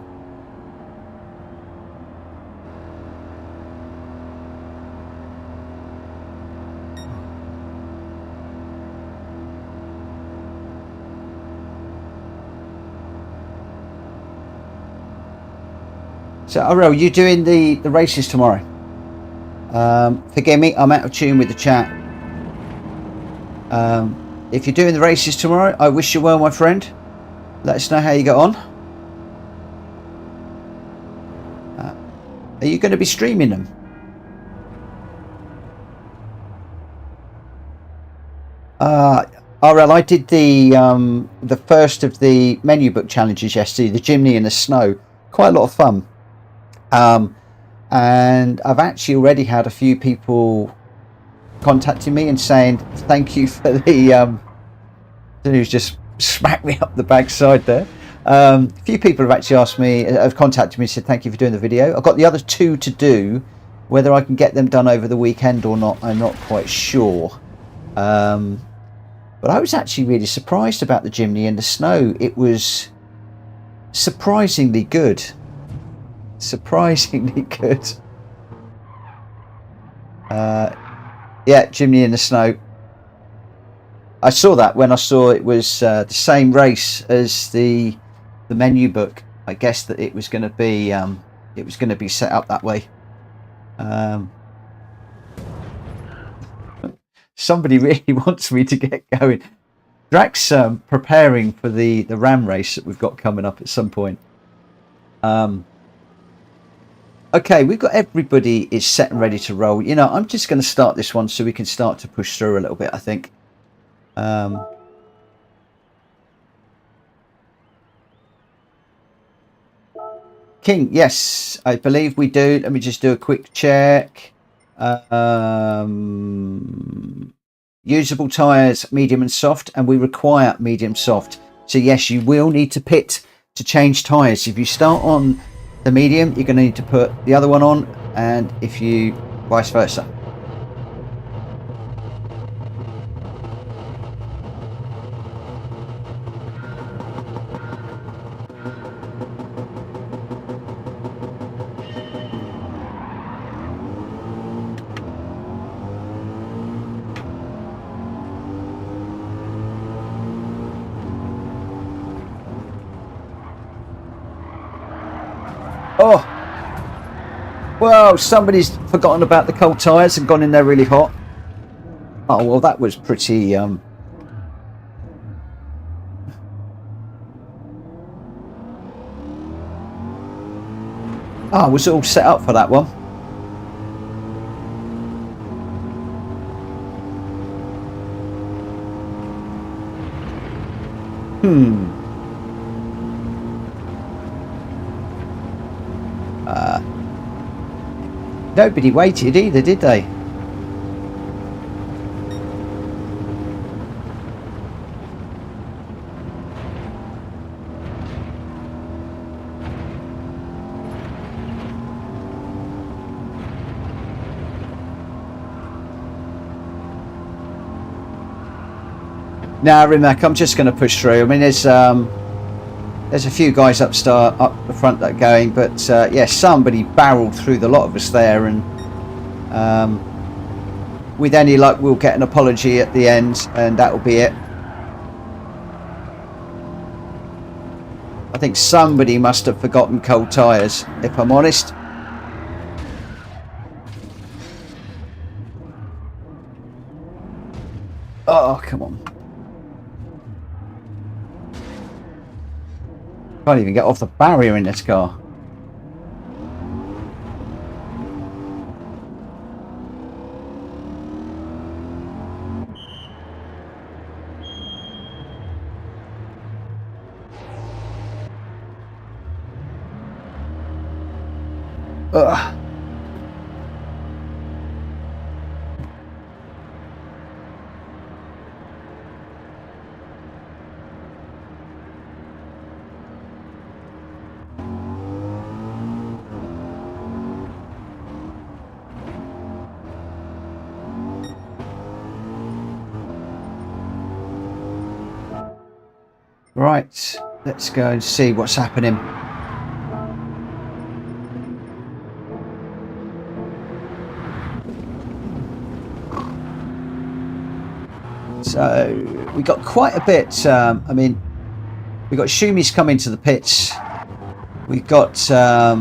So, Ariel, you doing the races tomorrow? Forgive me, I'm out of tune with the chat. If you're doing the races tomorrow, I wish you well, my friend. Let us know how you get on. Are you going to be streaming them? RL, I did the first of the menu book challenges yesterday, the Jimny in the Snow. Quite a lot of fun. And I've actually already had a few people contacting me and saying thank you for the who's just smacked me up the backside there. A few people have actually have contacted me and said thank you for doing the video. I've got the other 2 to do. Whether I can get them done over the weekend or not, I'm not quite sure. But I was actually really surprised about the Jimny in the Snow. It was surprisingly good. Surprisingly good. Yeah, Jimny in the Snow. I saw that when I saw it was the same race as the menu book. I guess that it was going to be set up that way. Somebody really wants me to get going. Drax preparing for the Ram race that we've got coming up at some point. Okay, we've got everybody is set and ready to roll. You know, I'm just going to start this one so we can start to push through a little bit, I think. King, yes, I believe we do. Let me just do a quick check. Usable tyres, medium and soft, and we require medium soft. So yes, you will need to pit to change tyres. If you start on the medium, you're going to need to put the other one on, and if you vice versa. Oh, well, somebody's forgotten about the cold tyres and gone in there really hot. Oh, well, that was pretty, oh, I was all set up for that one. Nobody waited either, did they? Now, Rimac, I'm just going to push through. I mean, there's a few guys up the front that are going, but yeah, somebody barreled through the lot of us there, and with any luck, we'll get an apology at the end, and that'll be it. I think somebody must have forgotten cold tyres, if I'm honest. Oh, come on. Can't even get off the barrier in this car. Ugh. Right, let's go and see what's happening. So we got quite a bit. I mean, we got Shumi's coming to the pits. We've got a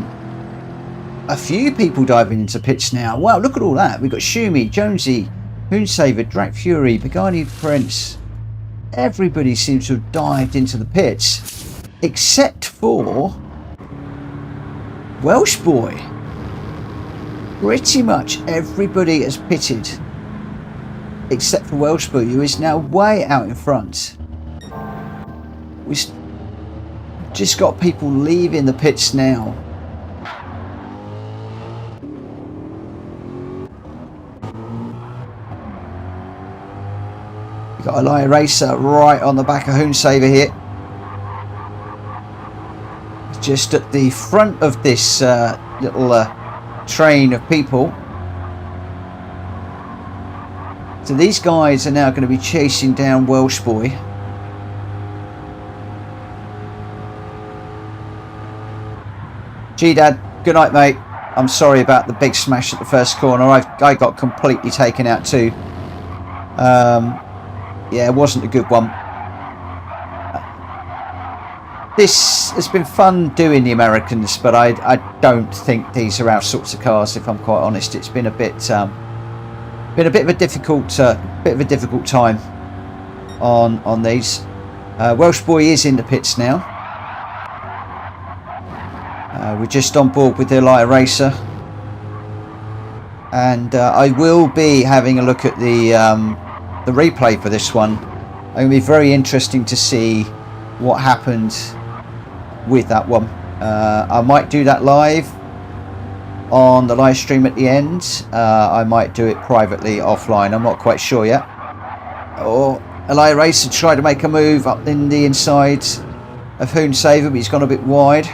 few people diving into pits now. Wow, look at all that. We've got Shumi, Jonesy, Hoonsaver, Drac Fury, Pagani Prince. Everybody seems to have dived into the pits, except for Welsh Boy. Pretty much everybody has pitted. except for Welshbury, who is now way out in front. We've just got people leaving the pits now. We've got a Lion Racer right on the back of Hoonsaver here. Just at the front of this little train of people. So these guys are now going to be chasing down Welsh Boy. G-Dad, good night, mate. I'm sorry about the big smash at the first corner. I got completely taken out too. Yeah, it wasn't a good one. This has been fun doing the Americans, but I don't think these are our sorts of cars. If I'm quite honest, it's been a bit of a difficult time on these. Welsh Boy is in the pits now. We're just on board with the Lion Racer, and I will be having a look at the replay for this one. It's going to be very interesting to see what happened with that one. I might do that live on the live stream at the end. I might do it privately offline. I'm not quite sure yet. Or Eli Racer tried to make a move up in the inside of Hoonsaver, but he's gone a bit wide.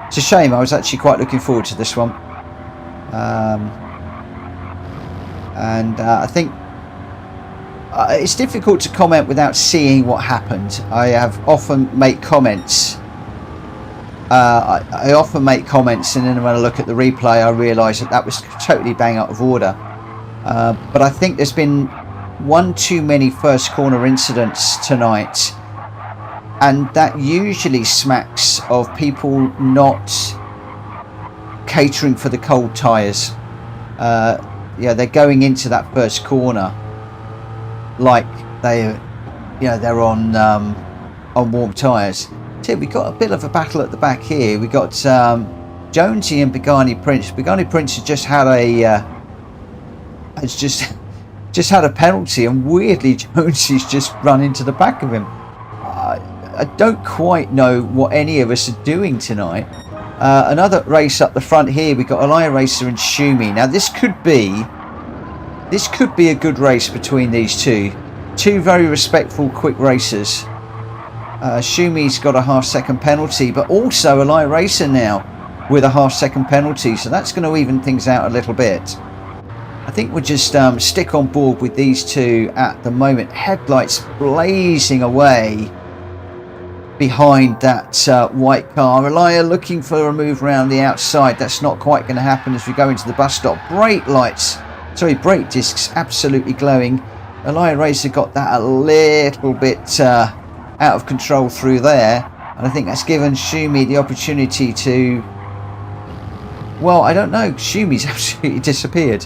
It's a shame. I was actually quite looking forward to this one. I think it's difficult to comment without seeing what happened. I have often make comments. I often make comments, and then when I look at the replay, I realise that was totally bang out of order. But I think there's been one too many first corner incidents tonight, and that usually smacks of people not catering for the cold tyres. Yeah, they're going into that first corner like they're on warm tyres. So we got a bit of a battle at the back here. We got Jonesy and Pagani Prince. Pagani Prince has just had a penalty, and weirdly Jonesy's just run into the back of him. I don't quite know what any of us are doing tonight. Another race up the front here. We got Elia Racer and Shumi. Now this could be a good race between these two very respectful, quick racers. Shumi's got a half-second penalty, but also Elia Racer now with a half-second penalty, so that's going to even things out a little bit. I think we'll just stick on board with these two at the moment. Headlights blazing away behind that white car. Elia looking for a move around the outside. That's not quite going to happen as we go into the bus stop. Brake discs absolutely glowing. Elia Racer got that a little bit out of control through there, and I think that's given Shumi the opportunity to, well, I don't know, Shumi's absolutely disappeared.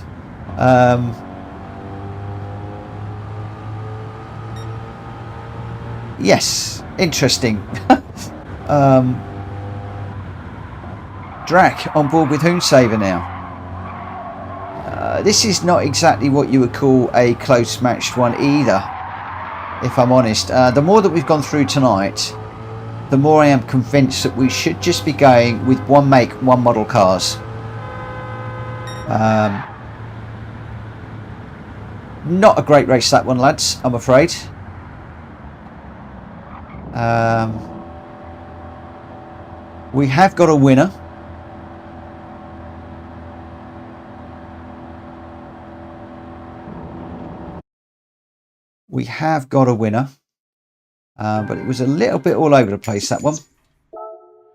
Yes, interesting. Drac on board with Hoonsaver now. This is not exactly what you would call a close matched one either, if I'm honest. The more that we've gone through tonight, the more I am convinced that we should just be going with one make, one model cars. Not a great race that one, lads, I'm afraid. We have got a winner. We have got a winner, but it was a little bit all over the place, that one,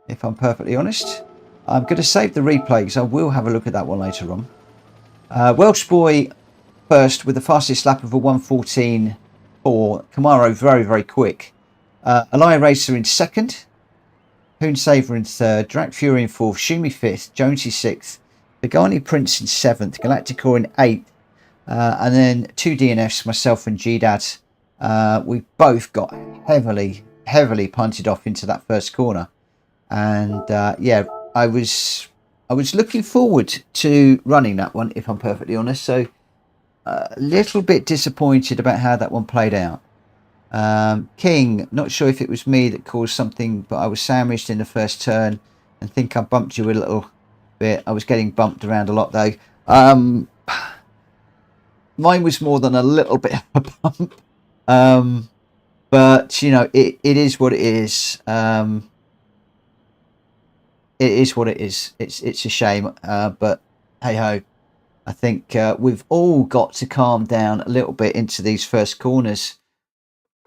if I'm perfectly honest. I'm going to save the replay because I will have a look at that one later on. Welsh Boy first with the fastest lap of a 1:14.4. Camaro very, very quick. Elia Racer in second. Hoonsaver in third. Drac Fury in fourth. Shumi fifth. Jonesy sixth. Pagani Prince in seventh. Galacticor in eighth. And then two DNFs, myself and G-Dad. We both got heavily punted off into that first corner. And yeah, I was I was looking forward to running that one, if I'm perfectly honest. So a little bit disappointed about how that one played out. King, not sure if it was me that caused something, but I was sandwiched in the first turn and think I bumped you a little bit. I was getting bumped around a lot though. Mine was more than a little bit of a bump. But you know, it is what it is. It is what it is. It's a shame, but hey ho. I think we've all got to calm down a little bit into these first corners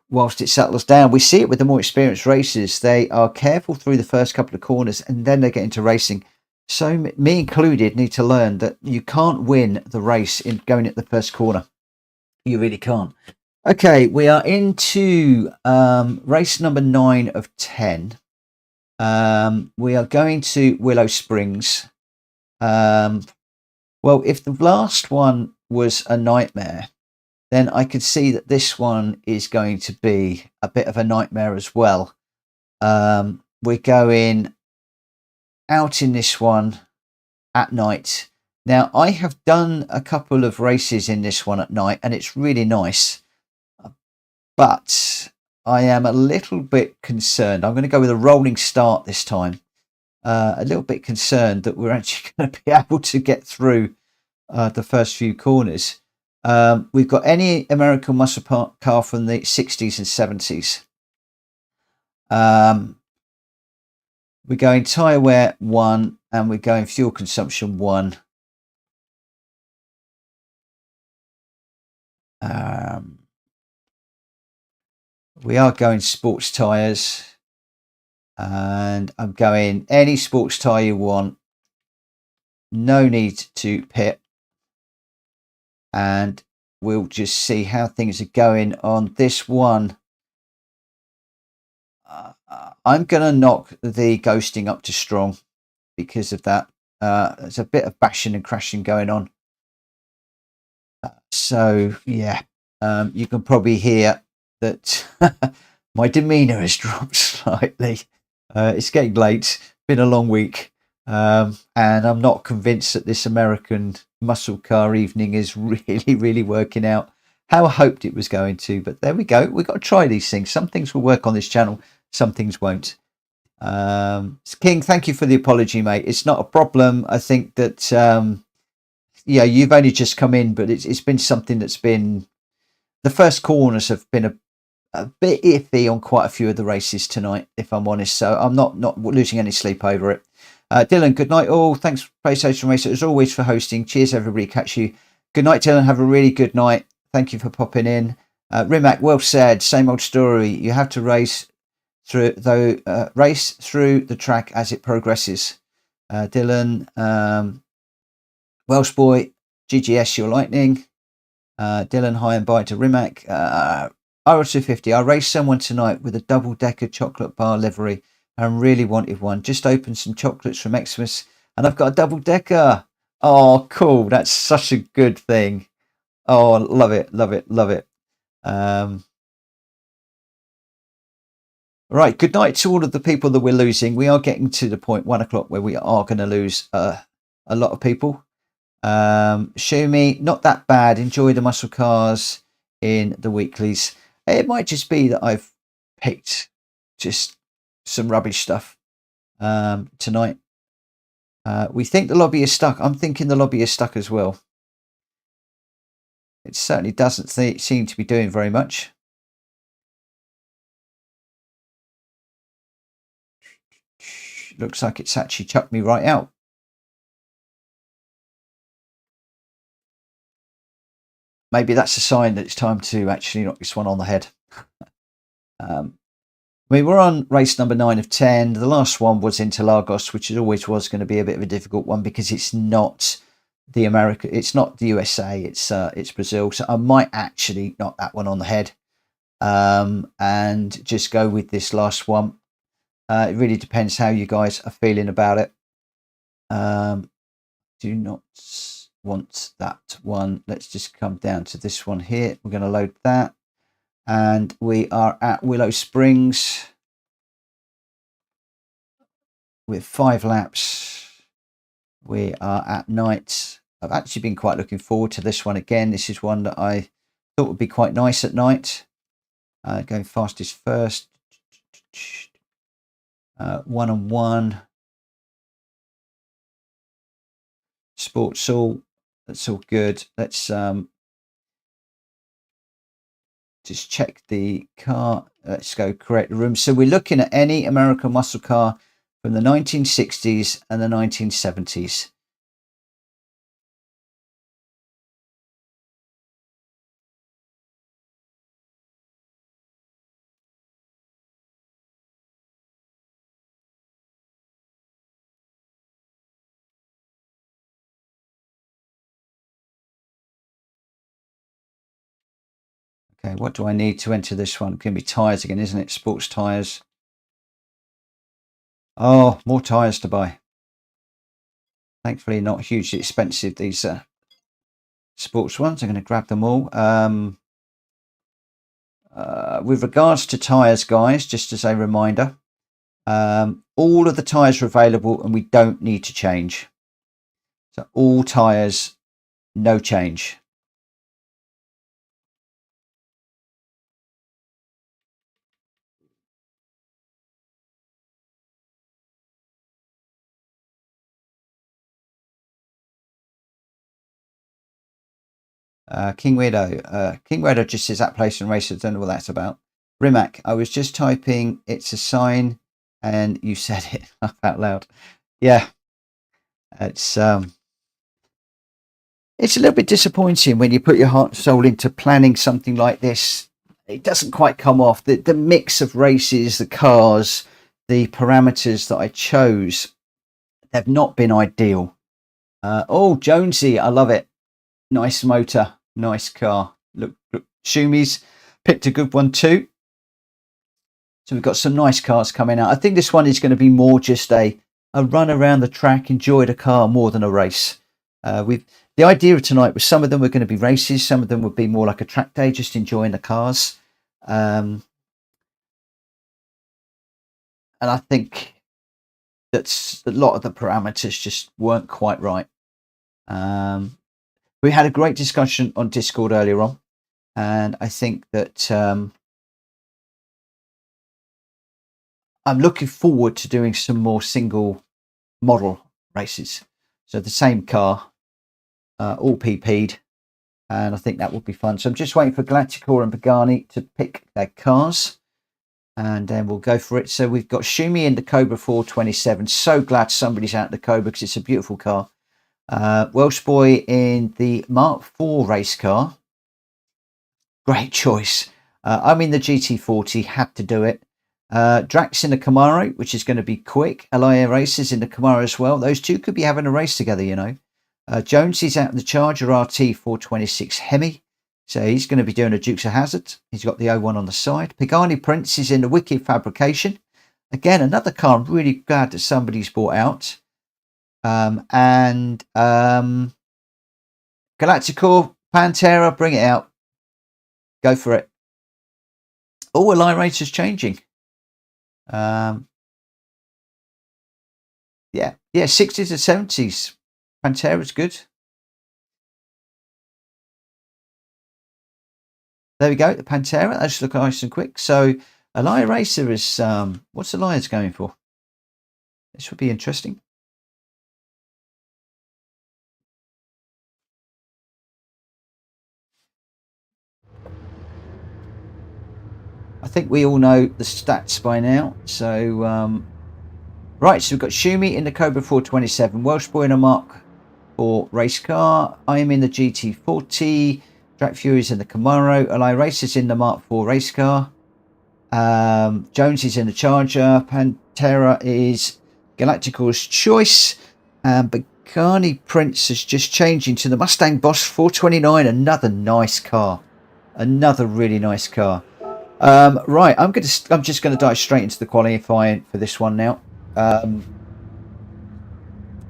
whilst it settles down. We see it with the more experienced racers. They are careful through the first couple of corners and then they get into racing. So me included need to learn that you can't win the race in going at the first corner. You really can't. Okay, we are into race number 9 of 10. We are going to Willow Springs. Well, if the last one was a nightmare, then I could see that this one is going to be a bit of a nightmare as well. We're going out in this one at night. Now, I have done a couple of races in this one at night, and it's really nice. But I am a little bit concerned. I'm going to go with a rolling start this time. A little bit concerned that we're actually going to be able to get through the first few corners. We've got any American muscle car from the 60s and 70s. We're going tyre wear 1 and we're going fuel consumption 1. We are going sports tyres, and I'm going any sports tyre you want. No need to pit, and we'll just see how things are going on this one. I'm going to knock the ghosting up to strong because of that. There's a bit of bashing and crashing going on. So yeah, you can probably hear that my demeanour has dropped slightly. It's getting late, been a long week, and I'm not convinced that this American muscle car evening is really working out how I hoped it was going to. But there we go. We've got to try these things. Some things will work on this channel, some things won't. King, thank you for the apology, mate. It's not a problem. I think that yeah, you've only just come in, but it's been something that's been, the first corners have been a bit iffy on quite a few of the races tonight, if I'm honest. So I'm not losing any sleep over it. Dylan, good night all. Thanks, PlayStation Racer, as always, for hosting. Cheers, everybody. Catch you. Good night, Dylan. Have a really good night. Thank you for popping in. Rimac, well said. Same old story. You have to race through the track as it progresses. Dylan, Welsh boy, GGS, your lightning. Dylan, hi and bye to Rimac. RO250, I raced someone tonight with a double-decker chocolate bar livery and really wanted one. Just opened some chocolates from Xmas and I've got a double-decker. Oh, cool. That's such a good thing. Oh, love it. Right, good night to all of the people that we're losing. We are getting to the point, 1 o'clock, where we are going to lose a lot of people. Show me, not that bad. Enjoy the muscle cars in the weeklies. It might just be that I've picked just some rubbish stuff tonight. We think the lobby is stuck. I'm thinking the lobby is stuck as well. It certainly doesn't seem to be doing very much. Looks like it's actually chucked me right out. Maybe that's a sign that it's time to actually knock this one on the head. We're on race number 9 of 10. The last one was Interlagos, which always was going to be a bit of a difficult one because it's not the it's not the USA, it's Brazil. So I might actually knock that one on the head and just go with this last one. It really depends how you guys are feeling about it. Do not want that one. Let's just come down to this one here. We're going to load that. And we are at Willow Springs with 5 laps. We are at night. I've actually been quite looking forward to this one again. This is one that I thought would be quite nice at night. Going fastest first. 1-on-1. Sports all. That's all good. Let's just check the car. Let's go correct the room. So we're looking at any American muscle car from the 1960s and the 1970s. Okay, what do I need to enter this one? It's going to be tyres again, isn't it? Sports tyres. Oh, more tyres to buy. Thankfully, not hugely expensive, these sports ones. I'm going to grab them all. With regards to tyres, guys, just as a reminder, all of the tyres are available and we don't need to change. So all tyres, no change. King Weirdo just says that place and racer. Don't know what that's about. Rimac, I was just typing it's a sign and you said it out loud. Yeah, it's a little bit disappointing when you put your heart and soul into planning something like this. It doesn't quite come off. The mix of races, the cars, the parameters that I chose, they've not been ideal. Oh, Jonesy, I love it. Nice motor, nice car. Look, Shumi's picked a good one too. So we've got some nice cars coming out. I think this one is going to be more just a run around the track, enjoy the car more than a race. The idea of tonight was some of them were going to be races, some of them would be more like a track day, just enjoying the cars. And I think that's a lot of the parameters just weren't quite right. We had a great discussion on Discord earlier on, and I think that I'm looking forward to doing some more single model races. So the same car, all PP'd, and I think that would be fun. So I'm just waiting for Galacticor and Pagani to pick their cars, and then we'll go for it. So we've got Shumi in the Cobra 427. So glad somebody's out in the Cobra because it's a beautiful car. Welsh Boy in the Mark IV race car. Great choice. I'm in the GT40, had to do it. Drax in the Camaro, which is going to be quick. Elia Races in the Camaro as well. Those two could be having a race together, you know. Jonesy's out in the Charger RT 426 Hemi. So he's going to be doing a Dukes of Hazzard. He's got the 01 on the side. Pagani Prince is in the Wicked Fabrication. Again, another car I'm really glad that somebody's bought out. And Galacticor, Pantera, bring it out. Go for it. Oh, Elia Racer's changing. Yeah, 60s and 70s. Pantera's good. There we go, the Pantera. That should look nice and quick. So Elia Racer is what's Elia's going for? This would be interesting. I think we all know the stats by now. So right, so we've got Shumi in the Cobra 427, Welsh Boy in a Mark IV race car. I am in the GT40. Drag Fury's in the Camaro. Elia Racer's in the Mark IV race car. Jones is in the Charger. Pantera is Galactical's choice. Pagani Prince is just changing to the Mustang Boss 429. Another nice car. Another really nice car. Right, I'm just gonna dive straight into the qualifying for this one now.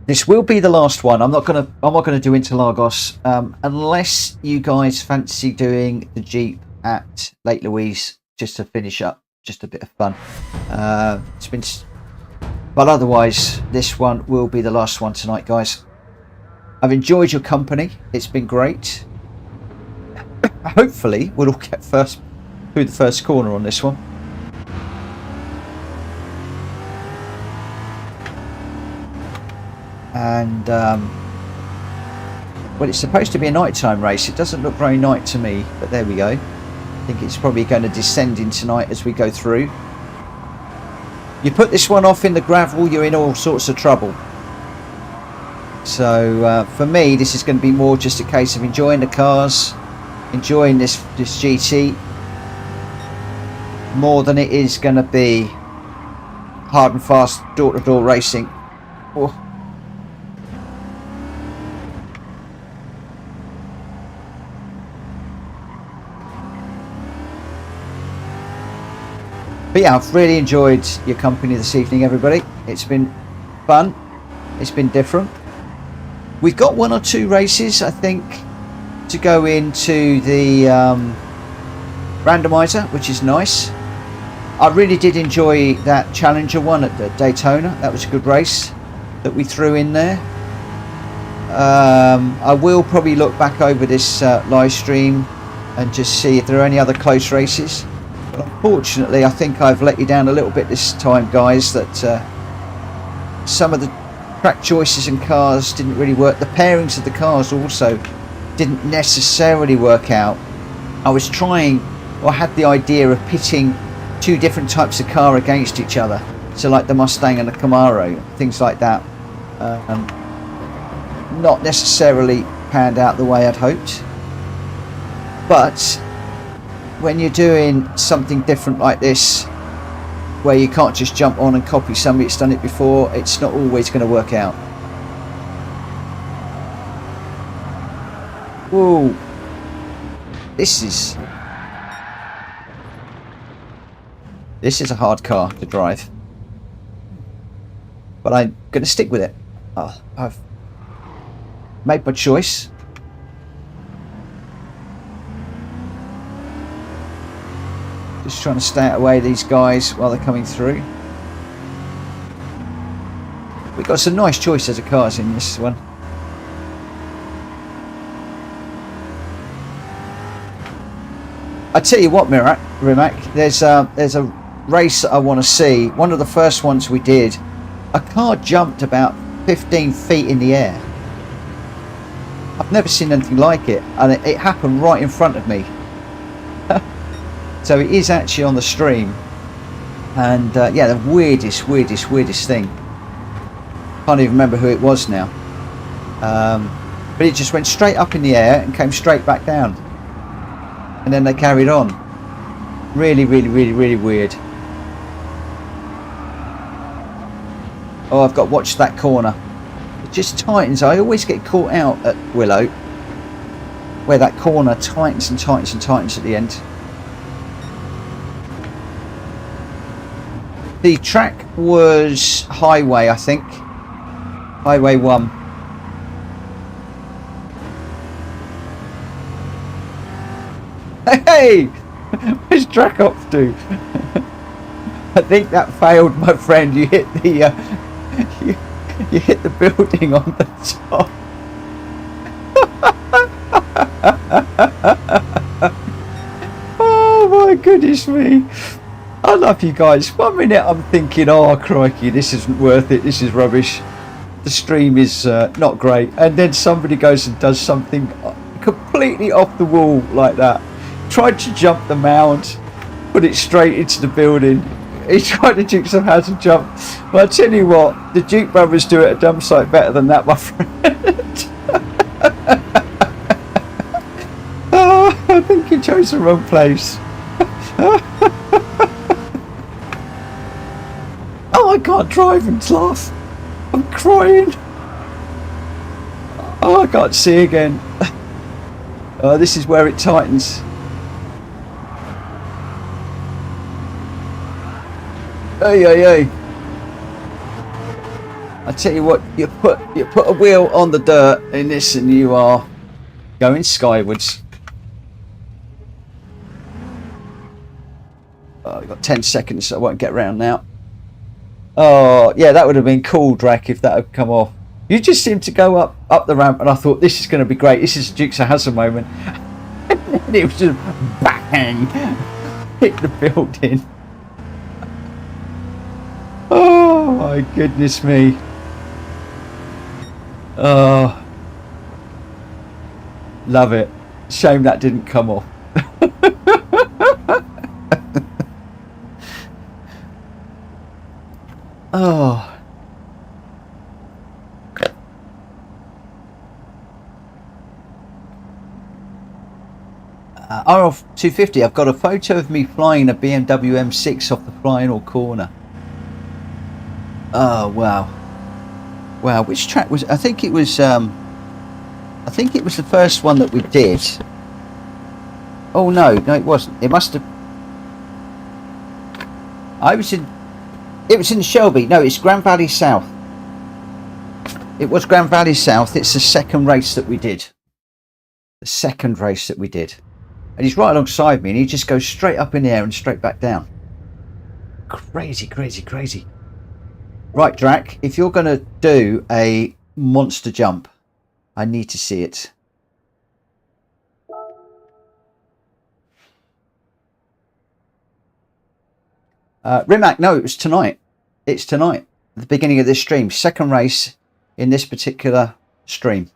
This will be the last one. I'm not gonna do Interlagos unless you guys fancy doing the Jeep at Lake Louise just to finish up, just a bit of fun. But otherwise, this one will be the last one tonight, guys. I've enjoyed your company. It's been great. Hopefully, we'll all get through the first corner on this one. And well, it's supposed to be a nighttime race. It doesn't look very night to me, but there we go. I think it's probably going to descend in tonight as we go through. You put this one off in the gravel, you're in all sorts of trouble. So for me, this is going to be more just a case of enjoying the cars, enjoying this GT, more than it is going to be hard and fast door-to-door racing. Oh. But yeah, I've really enjoyed your company this evening, everybody. It's been fun. It's been different. We've got 1 or 2 races, I think, to go into the randomizer, which is nice. I really did enjoy that Challenger one at the Daytona. That was a good race that we threw in there. I will probably look back over this live stream and just see if there are any other close races. But unfortunately, I think I've let you down a little bit this time, guys, that some of the track choices and cars didn't really work. The pairings of the cars also didn't necessarily work out. I was trying, or had the idea of pitting 2 different types of car against each other. So like the Mustang and the Camaro, things like that. Not necessarily panned out the way I'd hoped. But when you're doing something different like this, where you can't just jump on and copy somebody that's done it before, it's not always going to work out. Whoa, this is a hard car to drive, but I'm going to stick with it. I've made my choice. Just trying to stay out of the way of these guys while they're coming through. We've got some nice choices of cars in this one. I tell you what, Rimac, there's a race that I want to see. One of the first ones we did, a car jumped about 15 feet in the air. I've never seen anything like it, and it happened right in front of me. So it is actually on the stream, and yeah, the weirdest thing. Can't even remember who it was now, but it just went straight up in the air and came straight back down, and then they carried on. Really weird. Oh, I've got to watch that corner. It just tightens. I always get caught out at Willow, where that corner tightens and tightens and tightens at the end. The track was Highway, I think. Highway 1. Hey! Where's track up to? I think that failed, my friend. You hit the you hit the building on the top. Oh my goodness me. I love you guys. 1 minute I'm thinking, oh crikey, this isn't worth it, this is rubbish, the stream is not great, and then somebody goes and does something completely off the wall like that. Tried to jump the mound, put it straight into the building. He tried to teach them how to jump. But I tell you what, the Duke brothers do it a dump site better than that, my friend. Oh, I think you chose the wrong place. Oh, I can't drive and laugh. I'm crying. Oh, I can't see again. Oh, this is where it tightens. Hey. I tell you what, you put a wheel on the dirt in this and you are going skywards. Oh, I've got 10 seconds, so I won't get round now. Oh, yeah, that would have been cool, Drac, if that had come off. You just seemed to go up the ramp, and I thought, this is going to be great. This is a Dukes of Hazzard moment. And it was just bang, hit the building. Oh, my goodness me. Oh, love it. Shame that didn't come off. Oh. RF 250, I've got a photo of me flying a BMW M6 off the final corner. Oh, wow. Wow, which track was, I think it was the first one that we did. Oh no, it wasn't. It must have, it was in Shelby. No, it's Grand Valley South. It was Grand Valley South. It's the second race that we did. The second race that we did. And he's right alongside me, and he just goes straight up in the air and straight back down. Crazy, crazy, crazy. Right, Drac, if you're going to do a monster jump, I need to see it. Rimac, no, it was tonight. It's tonight, at the beginning of this stream. Second race in this particular stream.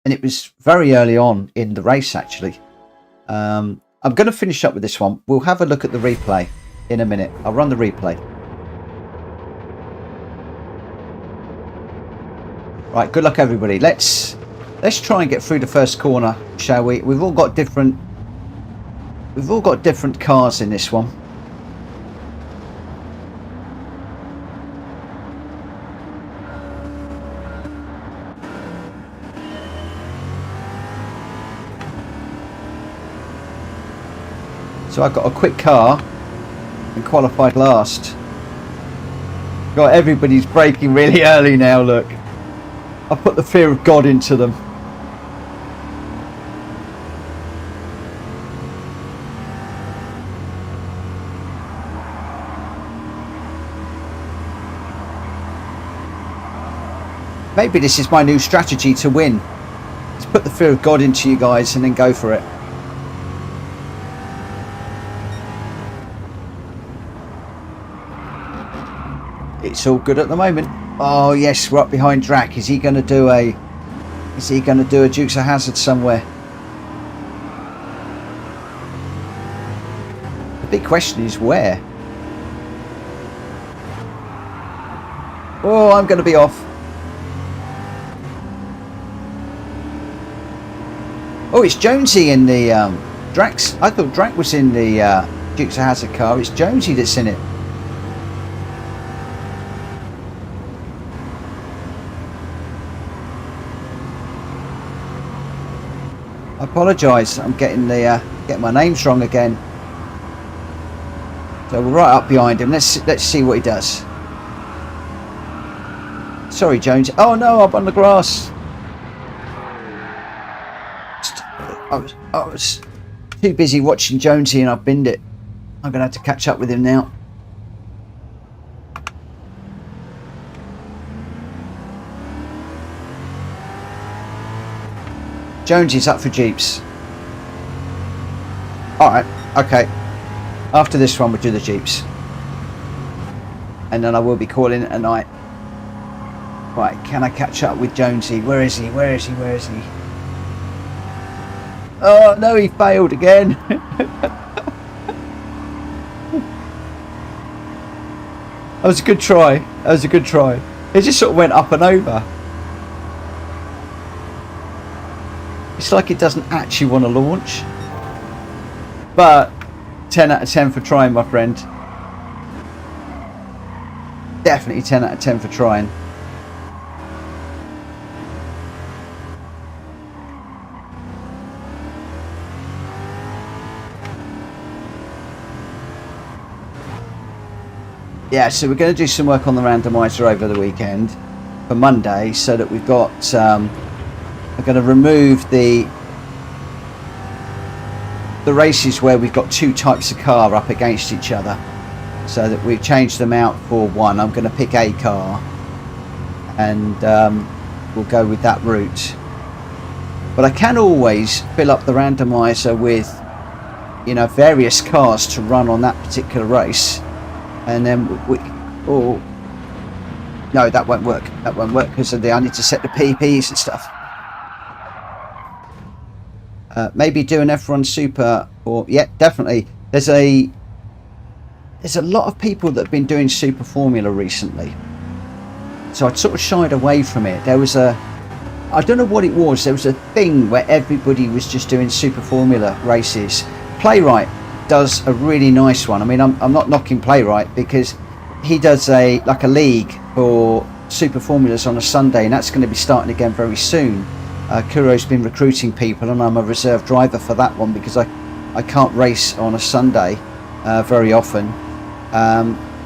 And it was very early on in the race, actually. I'm going to finish up with this one. We'll have a look at the replay in a minute. I'll run the replay. Right, good luck, everybody. Let's try and get through the first corner, shall we? We've all got different cars in this one. So I've got a quick car and qualified last. God, everybody's braking really early now, look. I put the fear of God into them. Maybe this is my new strategy to win. Let's put the fear of God into you guys and then go for it. It's all good at the moment. Oh yes, we're up behind Drac. Is he going to do a Dukes of Hazzard somewhere? The big question is where. Oh, I'm going to be off. Oh, it's Jonesy in the Drac's. I thought Drac was in the Dukes of Hazzard car. It's Jonesy that's in it. I apologise. I'm getting my names wrong again. So we're right up behind him. Let's see what he does. Sorry, Jonesy. Oh no, I'm on the grass. I was too busy watching Jonesy and I binned it. I'm going to have to catch up with him now. Jonesy's up for Jeeps. Alright, okay. After this one we'll do the Jeeps. And then I will be calling it a night. Right, can I catch up with Jonesy? Where is he? Where is he? Where is he? Oh no, he failed again. That was a good try. That was a good try. It just sort of went up and over. It's like it doesn't actually want to launch. But 10 out of 10 for trying, my friend. Definitely 10 out of 10 for trying. Yeah, so we're going to do some work on the randomizer over the weekend for Monday, so that we've got we're going to remove the races where we've got two types of car up against each other. so that we've changed them out for one. I'm going to pick a car and we'll go with that route. But I can always fill up the randomizer with, you know, various cars to run on that particular race, and then oh no, that won't work. That won't work because I need to set the PPs and stuff. Maybe do an F1 Super, or yeah, definitely. There's a lot of people that have been doing Super Formula recently, so I'd sort of shied away from it. There was I don't know what it was. There was a thing where everybody was just doing Super Formula races. Playwright does a really nice one. I mean, I'm not knocking Playwright because he does like a league for Super Formulas on a Sunday, and that's going to be starting again very soon. Kuro's been recruiting people, and I'm a reserve driver for that one because I can't race on a Sunday very often.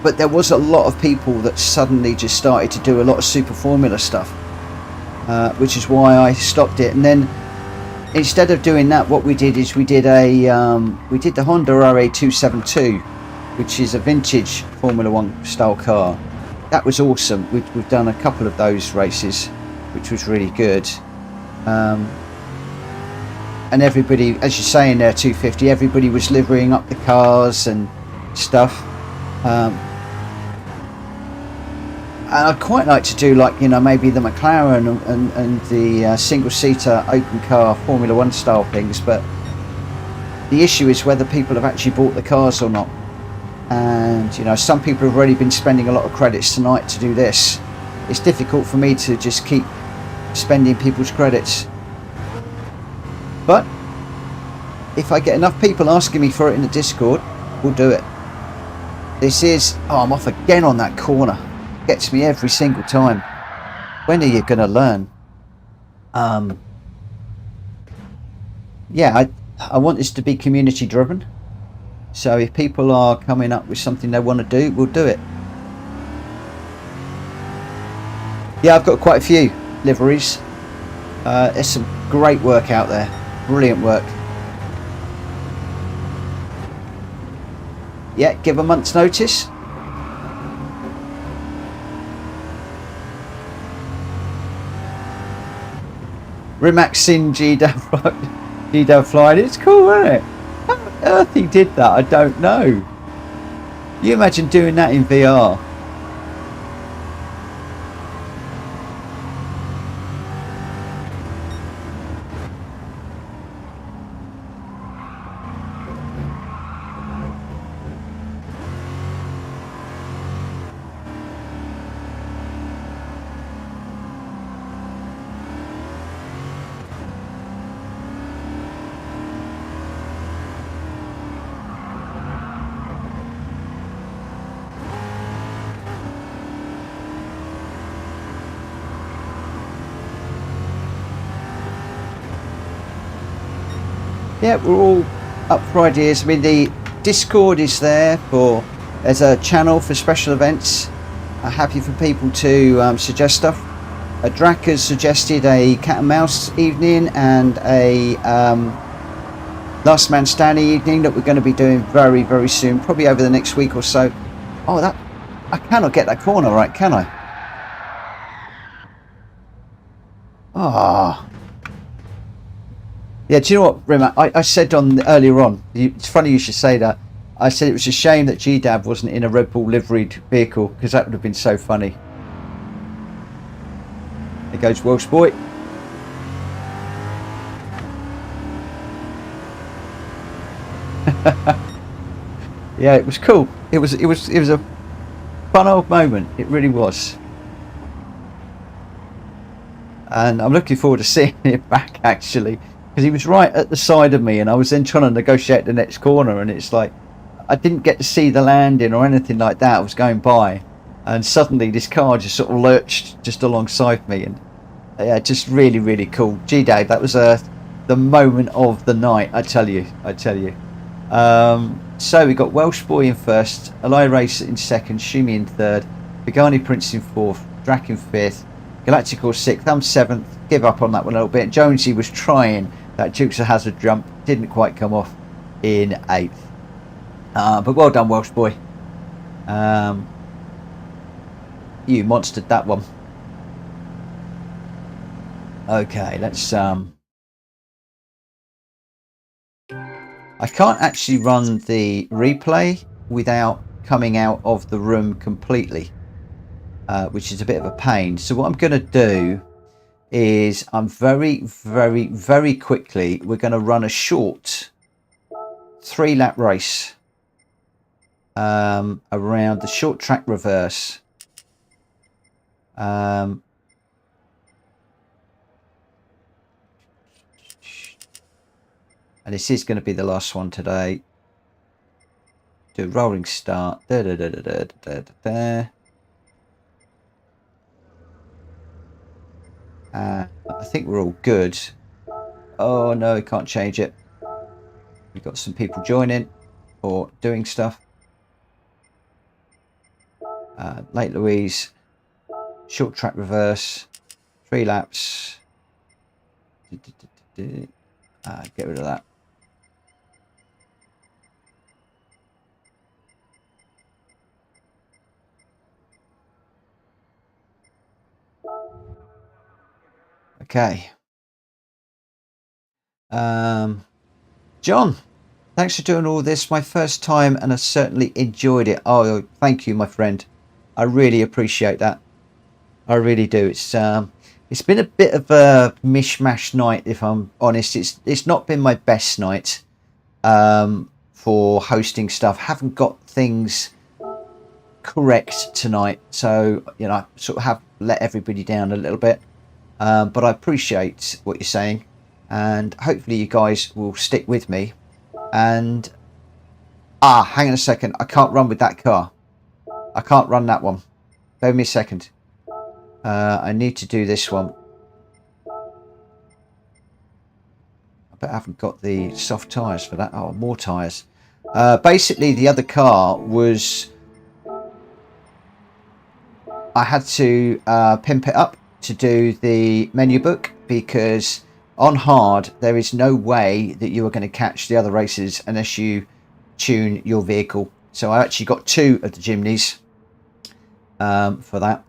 But there was a lot of people that suddenly just started to do a lot of Super Formula stuff, which is why I stopped it. And then instead of doing that, what we did is we did the Honda RA272, which is a vintage Formula One style car. That was awesome. We've done a couple of those races, which was really good. And everybody, as you say in there, 250, everybody was liverying up the cars and stuff. And I'd quite like to do, like, you know, maybe the McLaren and the single-seater open car Formula One style things, but the issue is whether people have actually bought the cars or not. And, you know, some people have already been spending a lot of credits tonight to do this. It's difficult for me to just keep spending people's credits. But if I get enough people asking me for it in the Discord, we'll do it. This is... oh, I'm off again on that corner. Gets me every single time. When are you going to learn? Yeah, I want this to be community driven. So if people are coming up with something they want to do, we'll do it. Yeah, I've got quite a few liveries. There's some great work out there. Brilliant work. Yeah, give a month's notice. Rimac Sin GDAV flying. It's cool, isn't it? How on earth he did that, I don't know. You imagine doing that in VR. Yeah, we're all up for ideas. I mean, the Discord is there for... there's a channel for special events. I'm happy for people to suggest stuff. Drac has suggested a cat and mouse evening and a last man standing evening that we're going to be doing very, very soon, probably over the next week or so. Oh, that... I cannot get that corner right, can I? Ah. Oh. Yeah, do you know what, Rima? I said earlier on, it's funny you should say that. I said it was a shame that GDAV wasn't in a Red Bull liveried vehicle, because that would have been so funny. There goes Welsh boy. Yeah, it was cool. It was a fun old moment. It really was. And I'm looking forward to seeing it back, actually. Because he was right at the side of me, and I was then trying to negotiate the next corner, and it's like I didn't get to see the landing or anything like that. I was going by, and suddenly this car just sort of lurched just alongside me, and yeah, just really, really cool. G-Dave, that was the moment of the night, I tell you. So we got Welsh Boy in first, Eli Race in second, Shumi in third, Pagani Prince in fourth, Drac in fifth, Galactical sixth, I'm seventh. Give up on that one a little bit. Jonesy was trying that Dukes of Hazzard jump, didn't quite come off in eighth. But well done, Welsh Boy. You monstered that one. Okay, let's I can't actually run the replay without coming out of the room completely, which is a bit of a pain. So what I'm going to do is I'm very quickly, we're going to run a short 3-lap race around the short track reverse. And this is going to be the last one today. Do a rolling start. I think we're all good. Oh no, we can't change it. We've got some people joining or doing stuff. Late Louise, short track reverse, 3 laps. Get rid of that. Okay. John, thanks for doing all this. My first time, and I certainly enjoyed it. Oh, thank you, my friend. I really appreciate that. I really do. It's been a bit of a mishmash night, if I'm honest. It's not been my best night for hosting stuff. Haven't got things correct tonight, so you know, I sort of have let everybody down a little bit. But I appreciate what you're saying, and hopefully you guys will stick with me. And hang on a second, I can't run with that car. I can't run that one. Bear me a second. I need to do this one. I bet I haven't got the soft tyres for that. Oh, more tyres. Basically, the other car was... I had to pimp it up to do the menu book, because on hard, there is no way that you are going to catch the other races unless you tune your vehicle. So I actually got 2 of the Jimneys for that.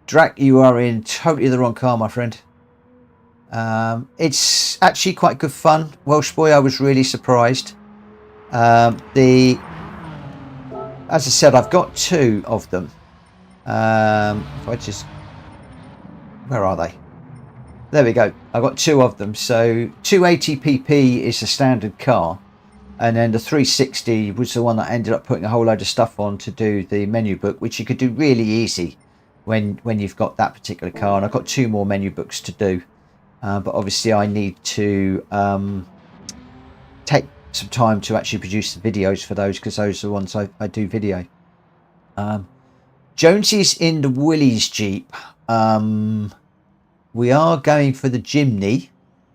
Drac, you are in totally the wrong car, my friend. It's actually quite good fun. Welsh Boy, I was really surprised. As I said, I've got 2 of them. If I just... Where are they? There we go. I've got 2 of them. So 280 pp is the standard car. And then the 360 was the one that I ended up putting a whole load of stuff on to do the menu book, which you could do really easy when you've got that particular car. And I've got 2 more menu books to do. But obviously I need to take some time to actually produce the videos for those, because those are the ones I do video. Jonesy's in the Willys Jeep. We are going for the Jimny,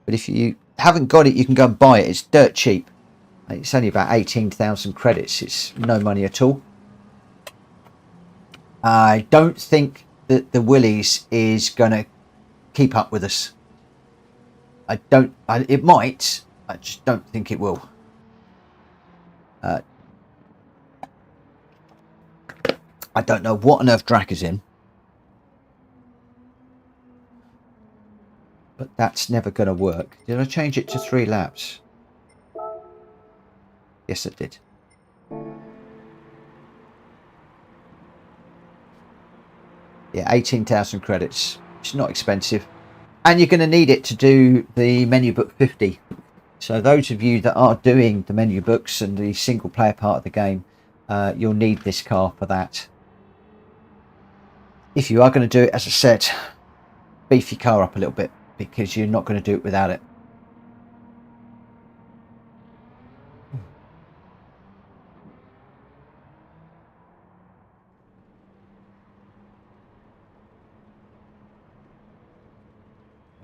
but if you haven't got it, you can go and buy it. It's dirt cheap. It's only about 18,000 credits. It's no money at all. I don't think that the Willys is going to keep up with us. It might. I just don't think it will. I don't know what on earth Drac is in, but that's never going to work. Did I change it to 3 laps? Yes, it did. Yeah, 18,000 credits. It's not expensive. And you're going to need it to do the menu book 50. So those of you that are doing the menu books and the single player part of the game, you'll need this car for that. If you are going to do it, as I said, beef your car up a little bit, because you're not going to do it without it.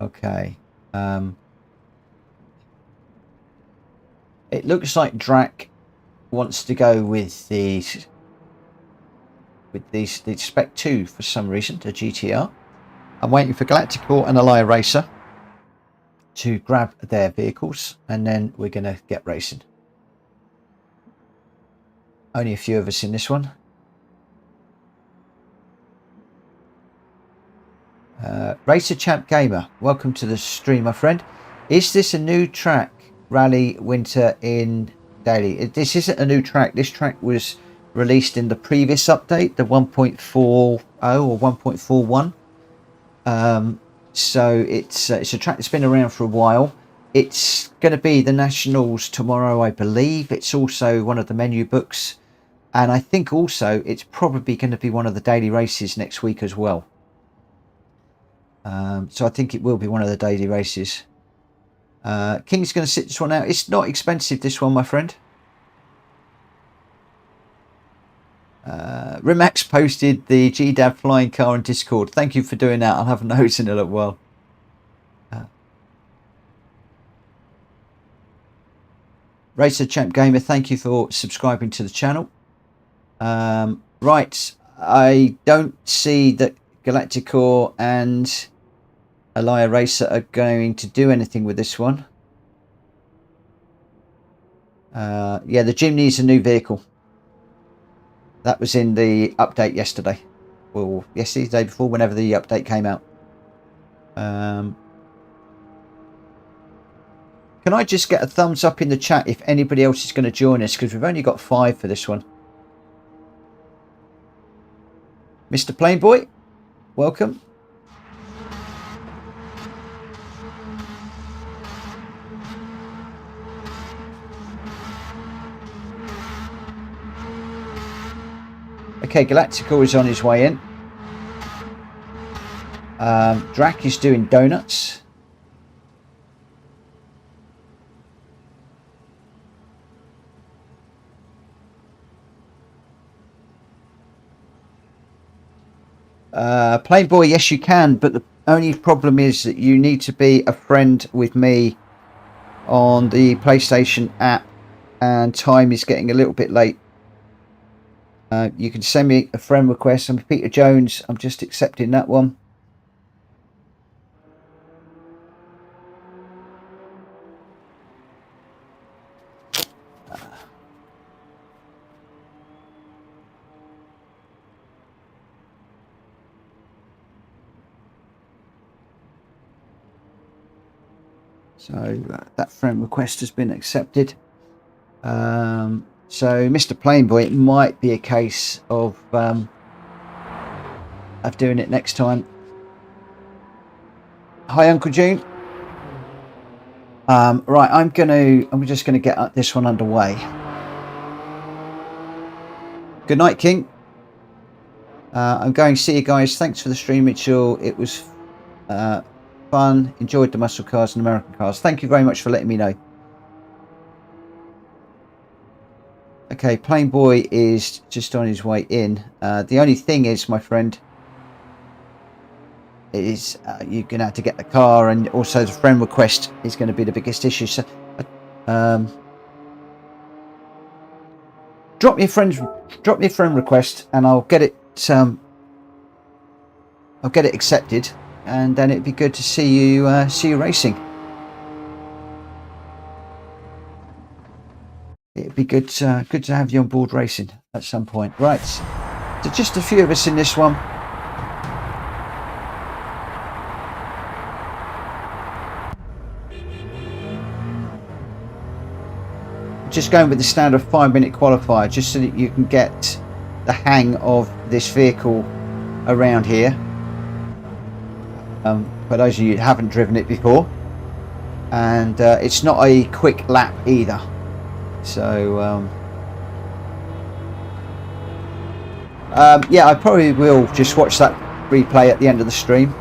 Okay. It looks like Drac wants to go with the Spec 2 for some reason, the GTR. I'm waiting for Galactical and Elia Racer to grab their vehicles, and then we're going to get racing. Only a few of us in this one. Racer Champ Gamer, welcome to the stream, my friend. Is this a new track, Rally Winter in Daily? This isn't a new track. This track was released in the previous update, the 1.40 or 1.41. So it's a track that's been around for a while. It's going to be the Nationals tomorrow, I believe. It's also one of the menu books. And I think also it's probably going to be one of the daily races next week as well. So I think it will be one of the daily races. King's going to sit this one out. It's not expensive, this one, my friend. Rimax posted the GDAD flying car on Discord. Thank you for doing that. I'll have a note in a little while. Racer Champ Gamer, thank you for subscribing to the channel. Right, I don't see that Galacticor and Elia Racer are going to do anything with this one. Yeah, the Jimny is a new vehicle. That was in the update yesterday. Well, yesterday, the day before, whenever the update came out. Can I just get a thumbs up in the chat if anybody else is going to join us? Because we've only got 5 for this one. Mr. Plainboy, welcome. Okay, Galactical is on his way in. Drac is doing donuts. Playboy, yes you can, but the only problem is that you need to be a friend with me on the PlayStation app, and time is getting a little bit late. You can send me a friend request. I'm Peter Jones. I'm just accepting that one. So that friend request has been accepted. So Mr. Plainboy, it might be a case of doing it next time. Hi, Uncle June. Right, I'm just gonna get this one underway. Good night, King. I'm going to see you guys. Thanks for the stream, Mitchell. It was fun. Enjoyed the muscle cars and American cars. Thank you very much for letting me know. Okay, Plainboy is just on his way in. The only thing is, my friend, is you're going to have to get the car, and also the friend request is going to be the biggest issue. So, drop me a friend request, and I'll get it. I'll get it accepted, and then it'd be good to see you racing. It'd be good to have you on board racing at some point. Right, so just a few of us in this one. Just going with the standard 5-minute qualifier, just so that you can get the hang of this vehicle around here. For those of you who haven't driven it before, and it's not a quick lap either. So yeah, I probably will just watch that replay at the end of the stream.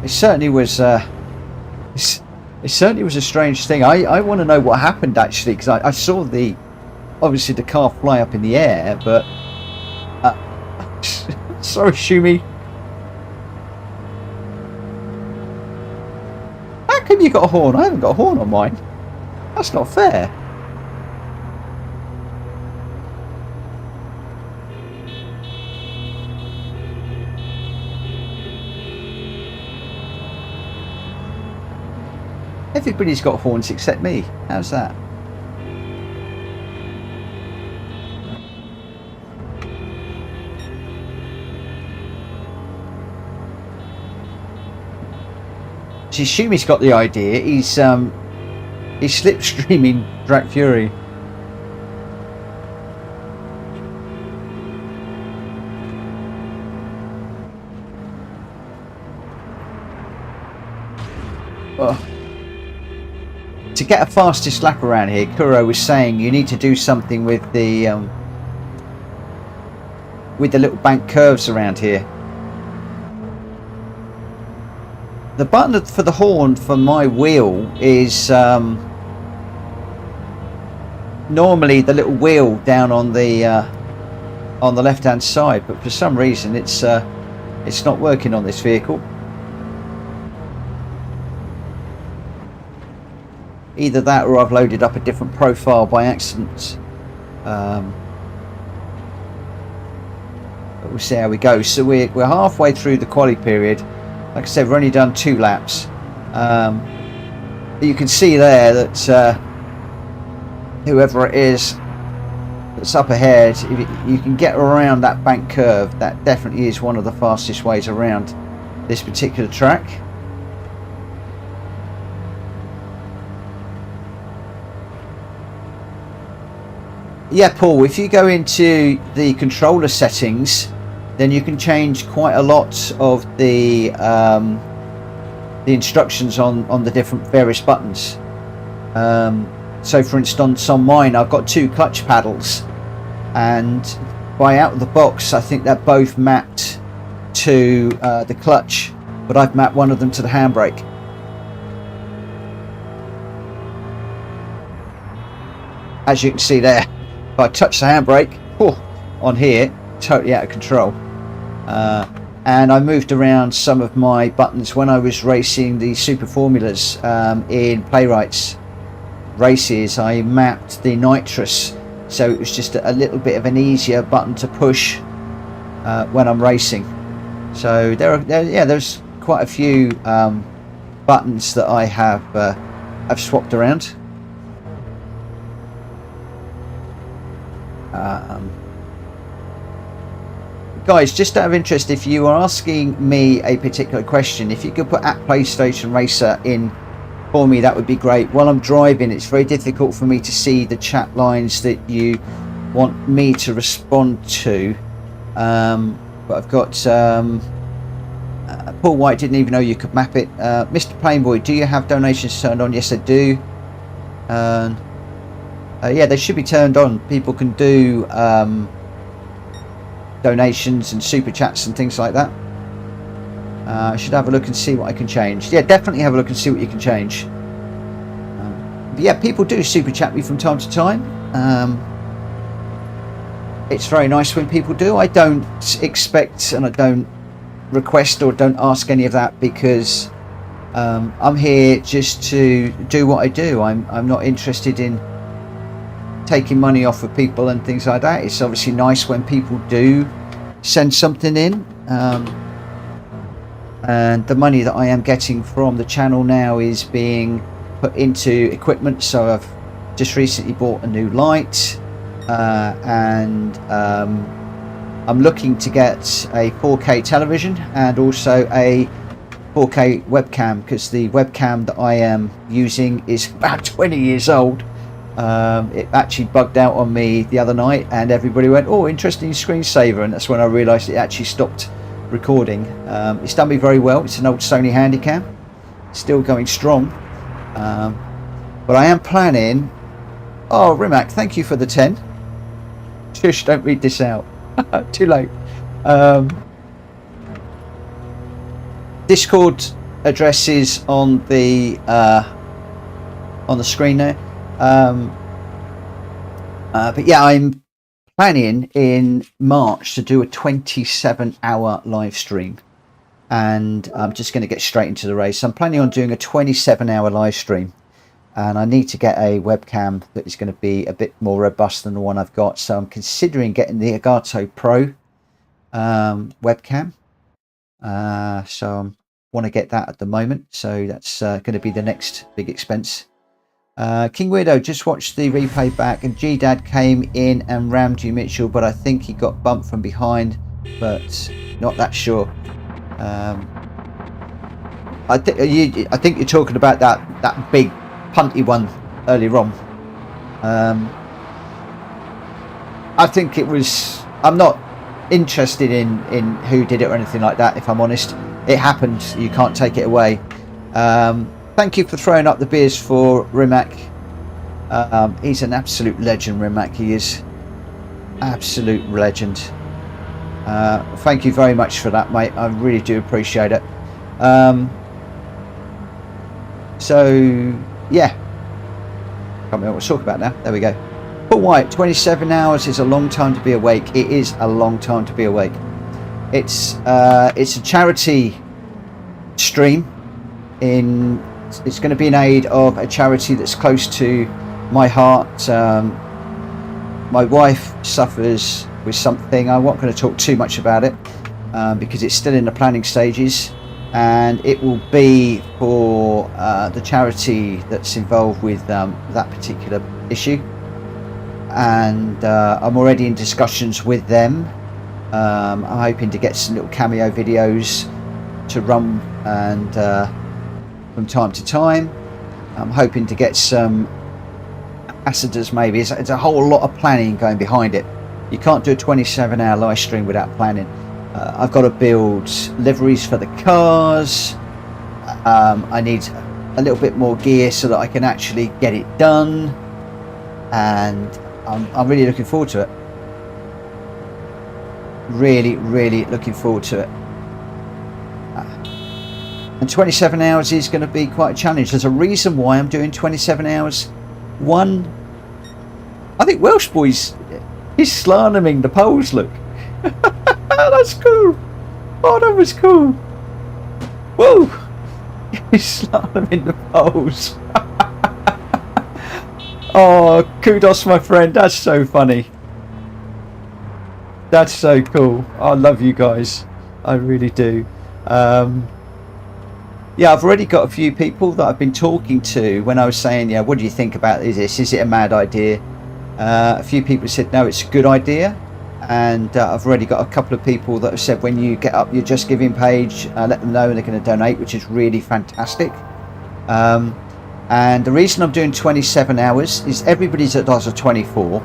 It certainly was. It certainly was a strange thing. I want to know what happened actually, because I saw obviously the car fly up in the air, but sorry, Shumi. How come you got a horn? I haven't got a horn on mine. That's not fair. Everybody's got horns except me. How's that? So Shumi's got the idea. He's slipstreaming Drag Fury. Oh. To get a fastest lap around here, Kuro was saying you need to do something with the little bank curves around here. The button for the horn for my wheel is normally the little wheel down on the left hand side, but for some reason it's not working on this vehicle. Either that or I've loaded up a different profile by accident. But we'll see how we go. So we're halfway through the quali period. Like I said, we've only done 2 laps. You can see there that whoever it is that's up ahead, if you can get around that bank curve, that definitely is one of the fastest ways around this particular track. Yeah, Paul, if you go into the controller settings, then you can change quite a lot of the instructions on the different various buttons. So for instance, on mine I've got 2 clutch paddles, and by out of the box I think they're both mapped to the clutch, but I've mapped one of them to the handbrake. As you can see there, if I touch the handbrake on here, totally out of control. And I moved around some of my buttons when I was racing the Super Formulas in Playwrights races. I mapped the nitrous, so it was just a little bit of an easier button to push when I'm racing. So there's quite a few buttons that I have swapped around. Guys, just out of interest, if you are asking me a particular question, if you could put at PlayStation Racer in for me, that would be great. While I'm driving, it's very difficult for me to see the chat lines that you want me to respond to. But I've got Paul White didn't even know you could map it. Mr. Plainboy, do you have donations turned on? Yes, I do. Yeah, they should be turned on. People can do donations and super chats and things like that. I should have a look and see what I can change. Yeah, definitely have a look and see what you can change. But yeah, people do super chat me from time to time. It's very nice when people do. I don't expect and I don't request or don't ask any of that, because I'm here just to do what I do. I'm not interested in taking money off of people and things like that. It's obviously nice when people do send something in, and the money that I am getting from the channel now is being put into equipment. So I've just recently bought a new light, and I'm looking to get a 4K television and also a 4K webcam, because the webcam that I am using is about 20 years old. It actually bugged out on me the other night, and everybody went, "Oh, interesting screensaver," and that's when I realized it actually stopped recording. It's done me very well. It's an old Sony Handycam, still going strong. But I am planning. Oh, Rimac, thank you for the 10. Shush, don't read this out. Too late. Discord address is on the screen there. But yeah, I'm planning in March to do a 27-hour live stream, and I'm just going to get straight into the race. I'm planning on doing a 27-hour live stream, and I need to get a webcam that is going to be a bit more robust than the one I've got. So I'm considering getting the Elgato Pro webcam. So I want to get that at the moment. So that's going to be the next big expense. King Weirdo, just watched the replay back, and G-Dad came in and rammed you, Mitchell, but I think he got bumped from behind, but not that sure. I think you're talking about that big punty one earlier on. I think it was. I'm not interested in who did it or anything like that. If I'm honest, it happened. You can't take it away. Thank you for throwing up the beers for Rimac. He's an absolute legend, Rimac. He is absolute legend. Thank you very much for that, mate. I really do appreciate it. So yeah, can't remember what to talk about now. There we go. Paul White, 27 hours is a long time to be awake. It is a long time to be awake. It's a charity stream. It's going to be in aid of a charity that's close to my heart. My wife suffers with something. I'm not going to talk too much about it because it's still in the planning stages. And it will be for the charity that's involved with that particular issue. And I'm already in discussions with them. I'm hoping to get some little cameo videos to run and from time to time. I'm hoping to get some ambassadors maybe. It's a whole lot of planning going behind it. You can't do a 27-hour live stream without planning. I've got to build liveries for the cars. I need a little bit more gear so that I can actually get it done, and I'm really looking forward to it. Really looking forward to it. And 27 hours is going to be quite a challenge. There's a reason why I'm doing 27 hours. One, I think Welsh Boy's, he's slaloming the poles, look. That's cool. Oh, that was cool. Whoa. He's slaloming the poles. Oh, kudos, my friend. That's so funny. That's so cool. I love you guys. I really do. Yeah, I've already got a few people that I've been talking to when I was saying, yeah, what do you think about this? Is it a mad idea? A few people said, no, it's a good idea. And I've already got a couple of people that have said, when you get up your Just Giving page, let them know and they're going to donate, which is really fantastic. And the reason I'm doing 27 hours is everybody does a 24.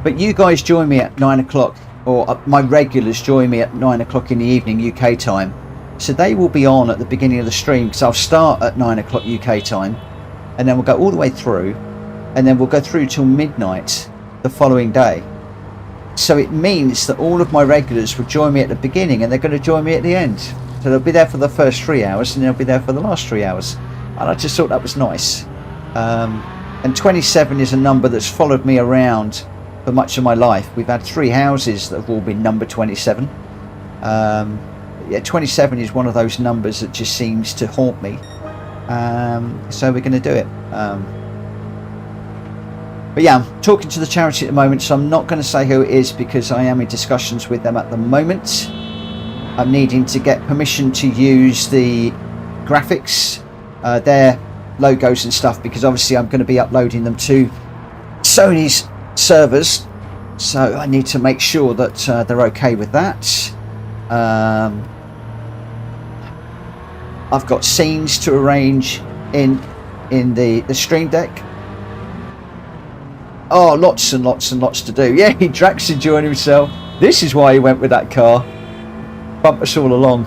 But you guys join me at 9 o'clock, or my regulars join me at 9 o'clock in the evening UK time. So they will be on at the beginning of the stream, because I'll start at 9 o'clock UK time, and then we'll go all the way through, and then we'll go through till midnight the following day. So it means that all of my regulars will join me at the beginning, and they're going to join me at the end. So they'll be there for the first 3 hours, and they'll be there for the last 3 hours. And I just thought that was nice. And 27 is a number that's followed me around for much of my life. We've had 3 houses that have all been number 27. Yeah, 27 is one of those numbers that just seems to haunt me. So we're going to do it. But yeah, I'm talking to the charity at the moment, so I'm not going to say who it is because I am in discussions with them at the moment. I'm needing to get permission to use the graphics, their logos and stuff, because obviously I'm going to be uploading them to Sony's servers. So I need to make sure that they're okay with that. I've got scenes to arrange in the stream deck. Oh, lots and lots and lots to do. Yeah, Drax enjoying himself. This is why he went with that car. Bump us all along.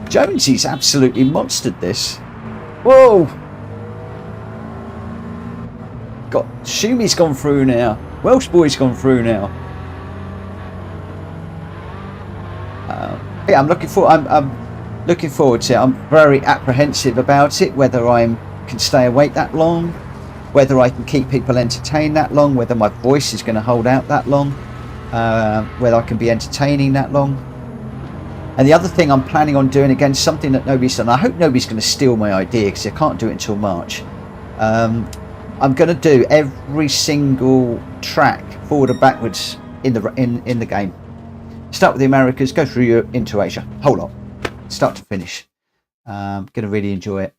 Jonesy's absolutely monstered this. Whoa! Shumi's gone through now. Welsh Boy's gone through now. Yeah, I'm looking forward to it. I'm very apprehensive about it, whether I can stay awake that long, whether I can keep people entertained that long, whether my voice is going to hold out that long, whether I can be entertaining that long. And the other thing I'm planning on doing, again, something that nobody's done, I hope nobody's going to steal my idea because I can't do it until March. I'm going to do every single track forward and backwards in the game. Start with the Americas, go through Europe into Asia, whole lot, start to finish. Going to really enjoy it.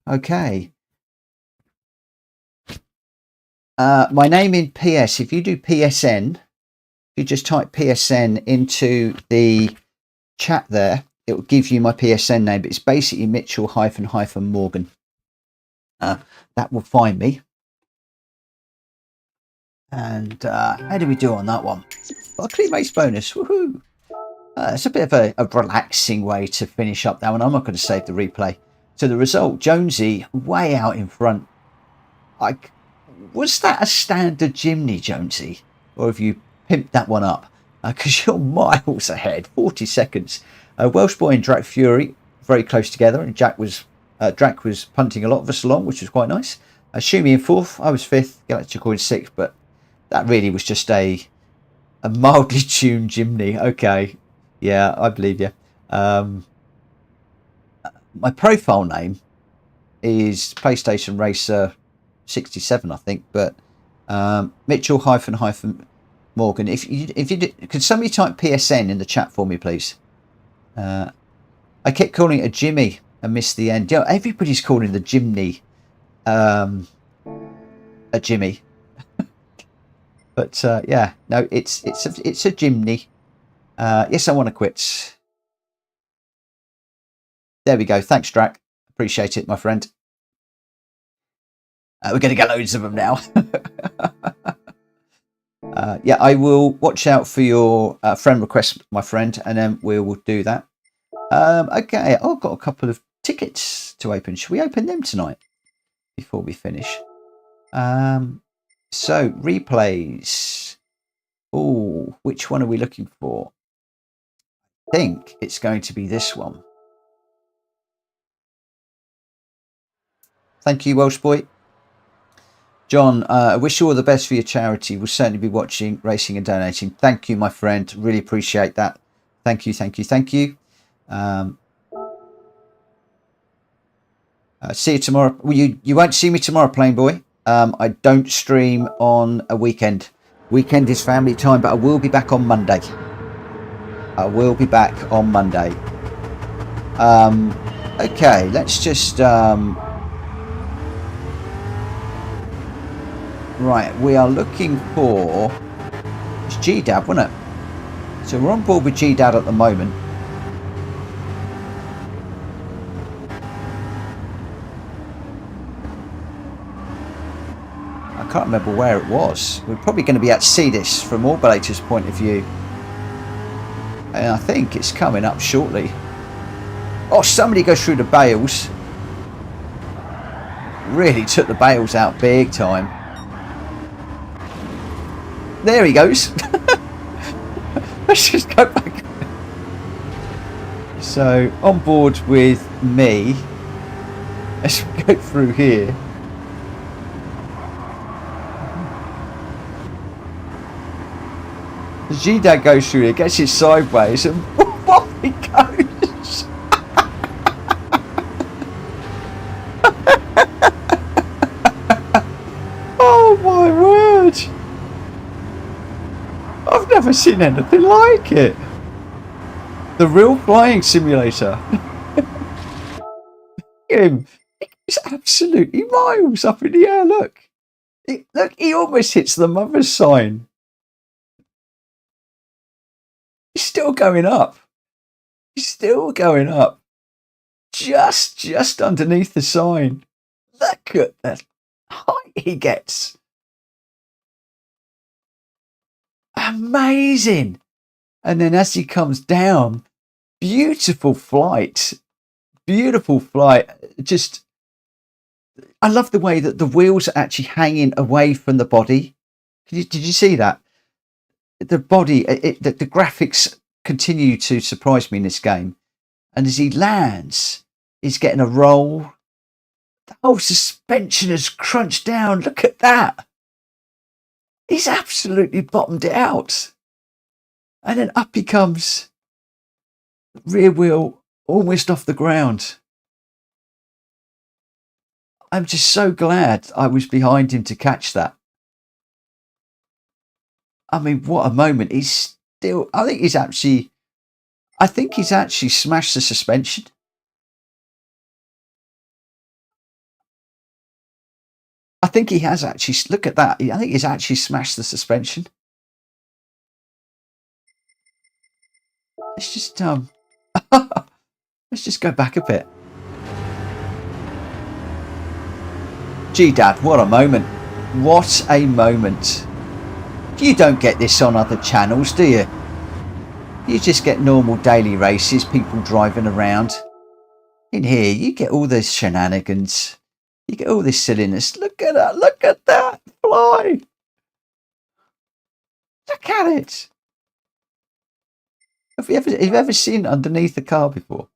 Okay. My name in PS, if you do PSN, you just type PSN into the chat there, it will give you my PSN name, but it's basically Mitchell-Morgan. That will find me. And how do we do on that one? Well, clean race bonus, woohoo! It's a bit of a relaxing way to finish up that one. I'm not going to save the replay. So the result, Jonesy way out in front. Was that a standard Jimny, Jonesy? Or have you pimped that one up? Because you're miles ahead, 40 seconds. Welsh Boy and Drac Fury, very close together. And Drac was punting a lot of us along, which was quite nice. Shumi in fourth, I was fifth, Galactical in sixth. But that really was just a mildly tuned Jimny. Okay, yeah, I believe you. My profile name is PlayStation Racer 67, I think, but Mitchell-Morgan. If you could somebody type PSN in the chat for me, please. I kept calling it a Jimmy and missed the end. You know, everybody's calling the Jimny a Jimmy. But yeah, no, it's a Jimny. Yes, I want to quit. There we go. Thanks, Drac. Appreciate it, my friend. We're going to get loads of them now. Yeah, I will watch out for your friend request, my friend, and then we will do that. Okay, I've got a couple of tickets to open. Should we open them tonight before we finish? So, replays. Oh, which one are we looking for? I think it's going to be this one. Thank you, Welsh Boy. John, I wish you all the best for your charity. We'll certainly be watching, racing and donating. Thank you, my friend. Really appreciate that. Thank you, thank you, thank you. See you tomorrow. Well, you won't see me tomorrow, Plain Boy. I don't stream on a weekend. Weekend is family time, but I will be back on Monday. I will be back on Monday. Okay, let's just... Right, we are looking for... It's GDad, wasn't it? So we're on board with GDad at the moment. I can't remember where it was. We're probably going to be able to see this from Orbulator's point of view. And I think it's coming up shortly. Oh, somebody goes through the bales. Really took the bales out big time. There he goes. Let's just go back. So, on board with me. Let's go through here. The G-Dad goes through here, gets it sideways, and off he goes. Oh my word. I've never seen anything like it. The real flying simulator. Him. He's absolutely miles up in the air. Look. Look, he almost hits the mother's sign. He's still going up. He's still going up. Just underneath the sign. Look at the height he gets. Amazing. And then as he comes down, beautiful flight. Beautiful flight. Just, I love the way that the wheels are actually hanging away from the body. Did you see that? The body, the graphics continue to surprise me in this game. And as he lands, he's getting a roll. The whole suspension has crunched down. Look at that. He's absolutely bottomed it out. And then up he comes. Rear wheel almost off the ground. I'm just so glad I was behind him to catch that. I mean, what a moment. He's still, I think he's actually smashed the suspension. I think he has actually, look at that. I think he's actually smashed the suspension. Let's just, let's just go back a bit. Gee, Dad, what a moment. What a moment. You don't get this on other channels, do you? You just get normal daily races, people driving around. In here, you get all those shenanigans. You get all this silliness. Look at that. Look at that fly. Look at it. Have you ever seen underneath the car before?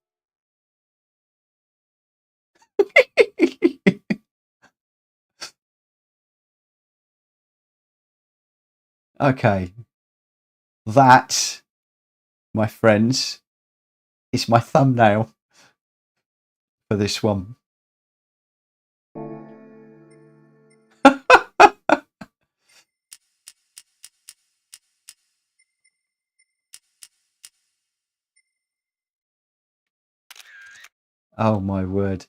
Okay. That, my friends, is my thumbnail for this one. Oh my word.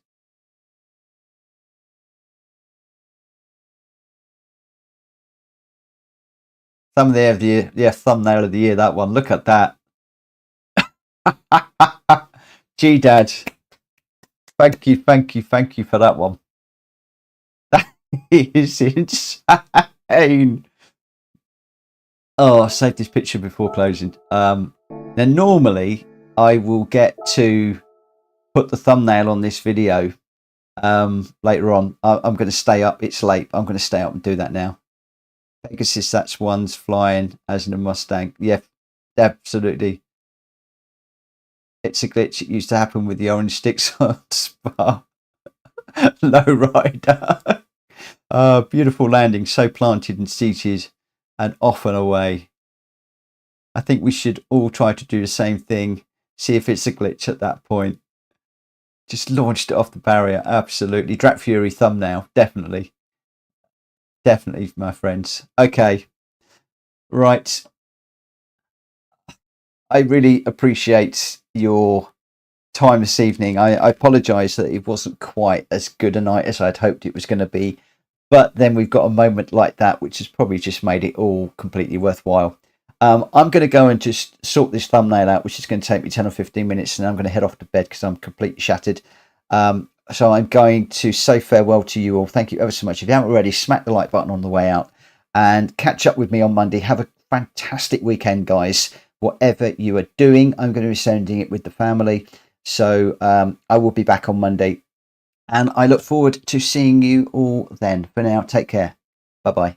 Thumbnail of the year. Yeah, thumbnail of the year, that one. Look at that. Gee, Dad. Thank you for that one. That is insane. Oh, I saved this picture before closing. Now, normally, I will get to put the thumbnail on this video later on. I'm going to stay up. It's late. I'm going to stay up and do that now. Pegasus, that's one's flying as in a Mustang. Yeah, absolutely. It's a glitch. It used to happen with the orange sticks on Spa. Lowrider. Beautiful landing. So planted and seated and off and away. I think we should all try to do the same thing. See if it's a glitch at that point. Just launched it off the barrier. Absolutely. Drat Fury thumbnail. Definitely. Definitely, my friends. Okay. Right. I really appreciate your time this evening. I apologise that it wasn't quite as good a night as I'd hoped it was going to be. But then we've got a moment like that, which has probably just made it all completely worthwhile. I'm going to go and just sort this thumbnail out, which is going to take me 10 or 15 minutes, and I'm going to head off to bed because I'm completely shattered. So I'm going to say farewell to you all. Thank you ever so much. If you haven't already, smack the like button on the way out and catch up with me on Monday. Have a fantastic weekend, guys. Whatever you are doing, I'm going to be sending it with the family. So I will be back on Monday. And I look forward to seeing you all then. For now, take care. Bye-bye.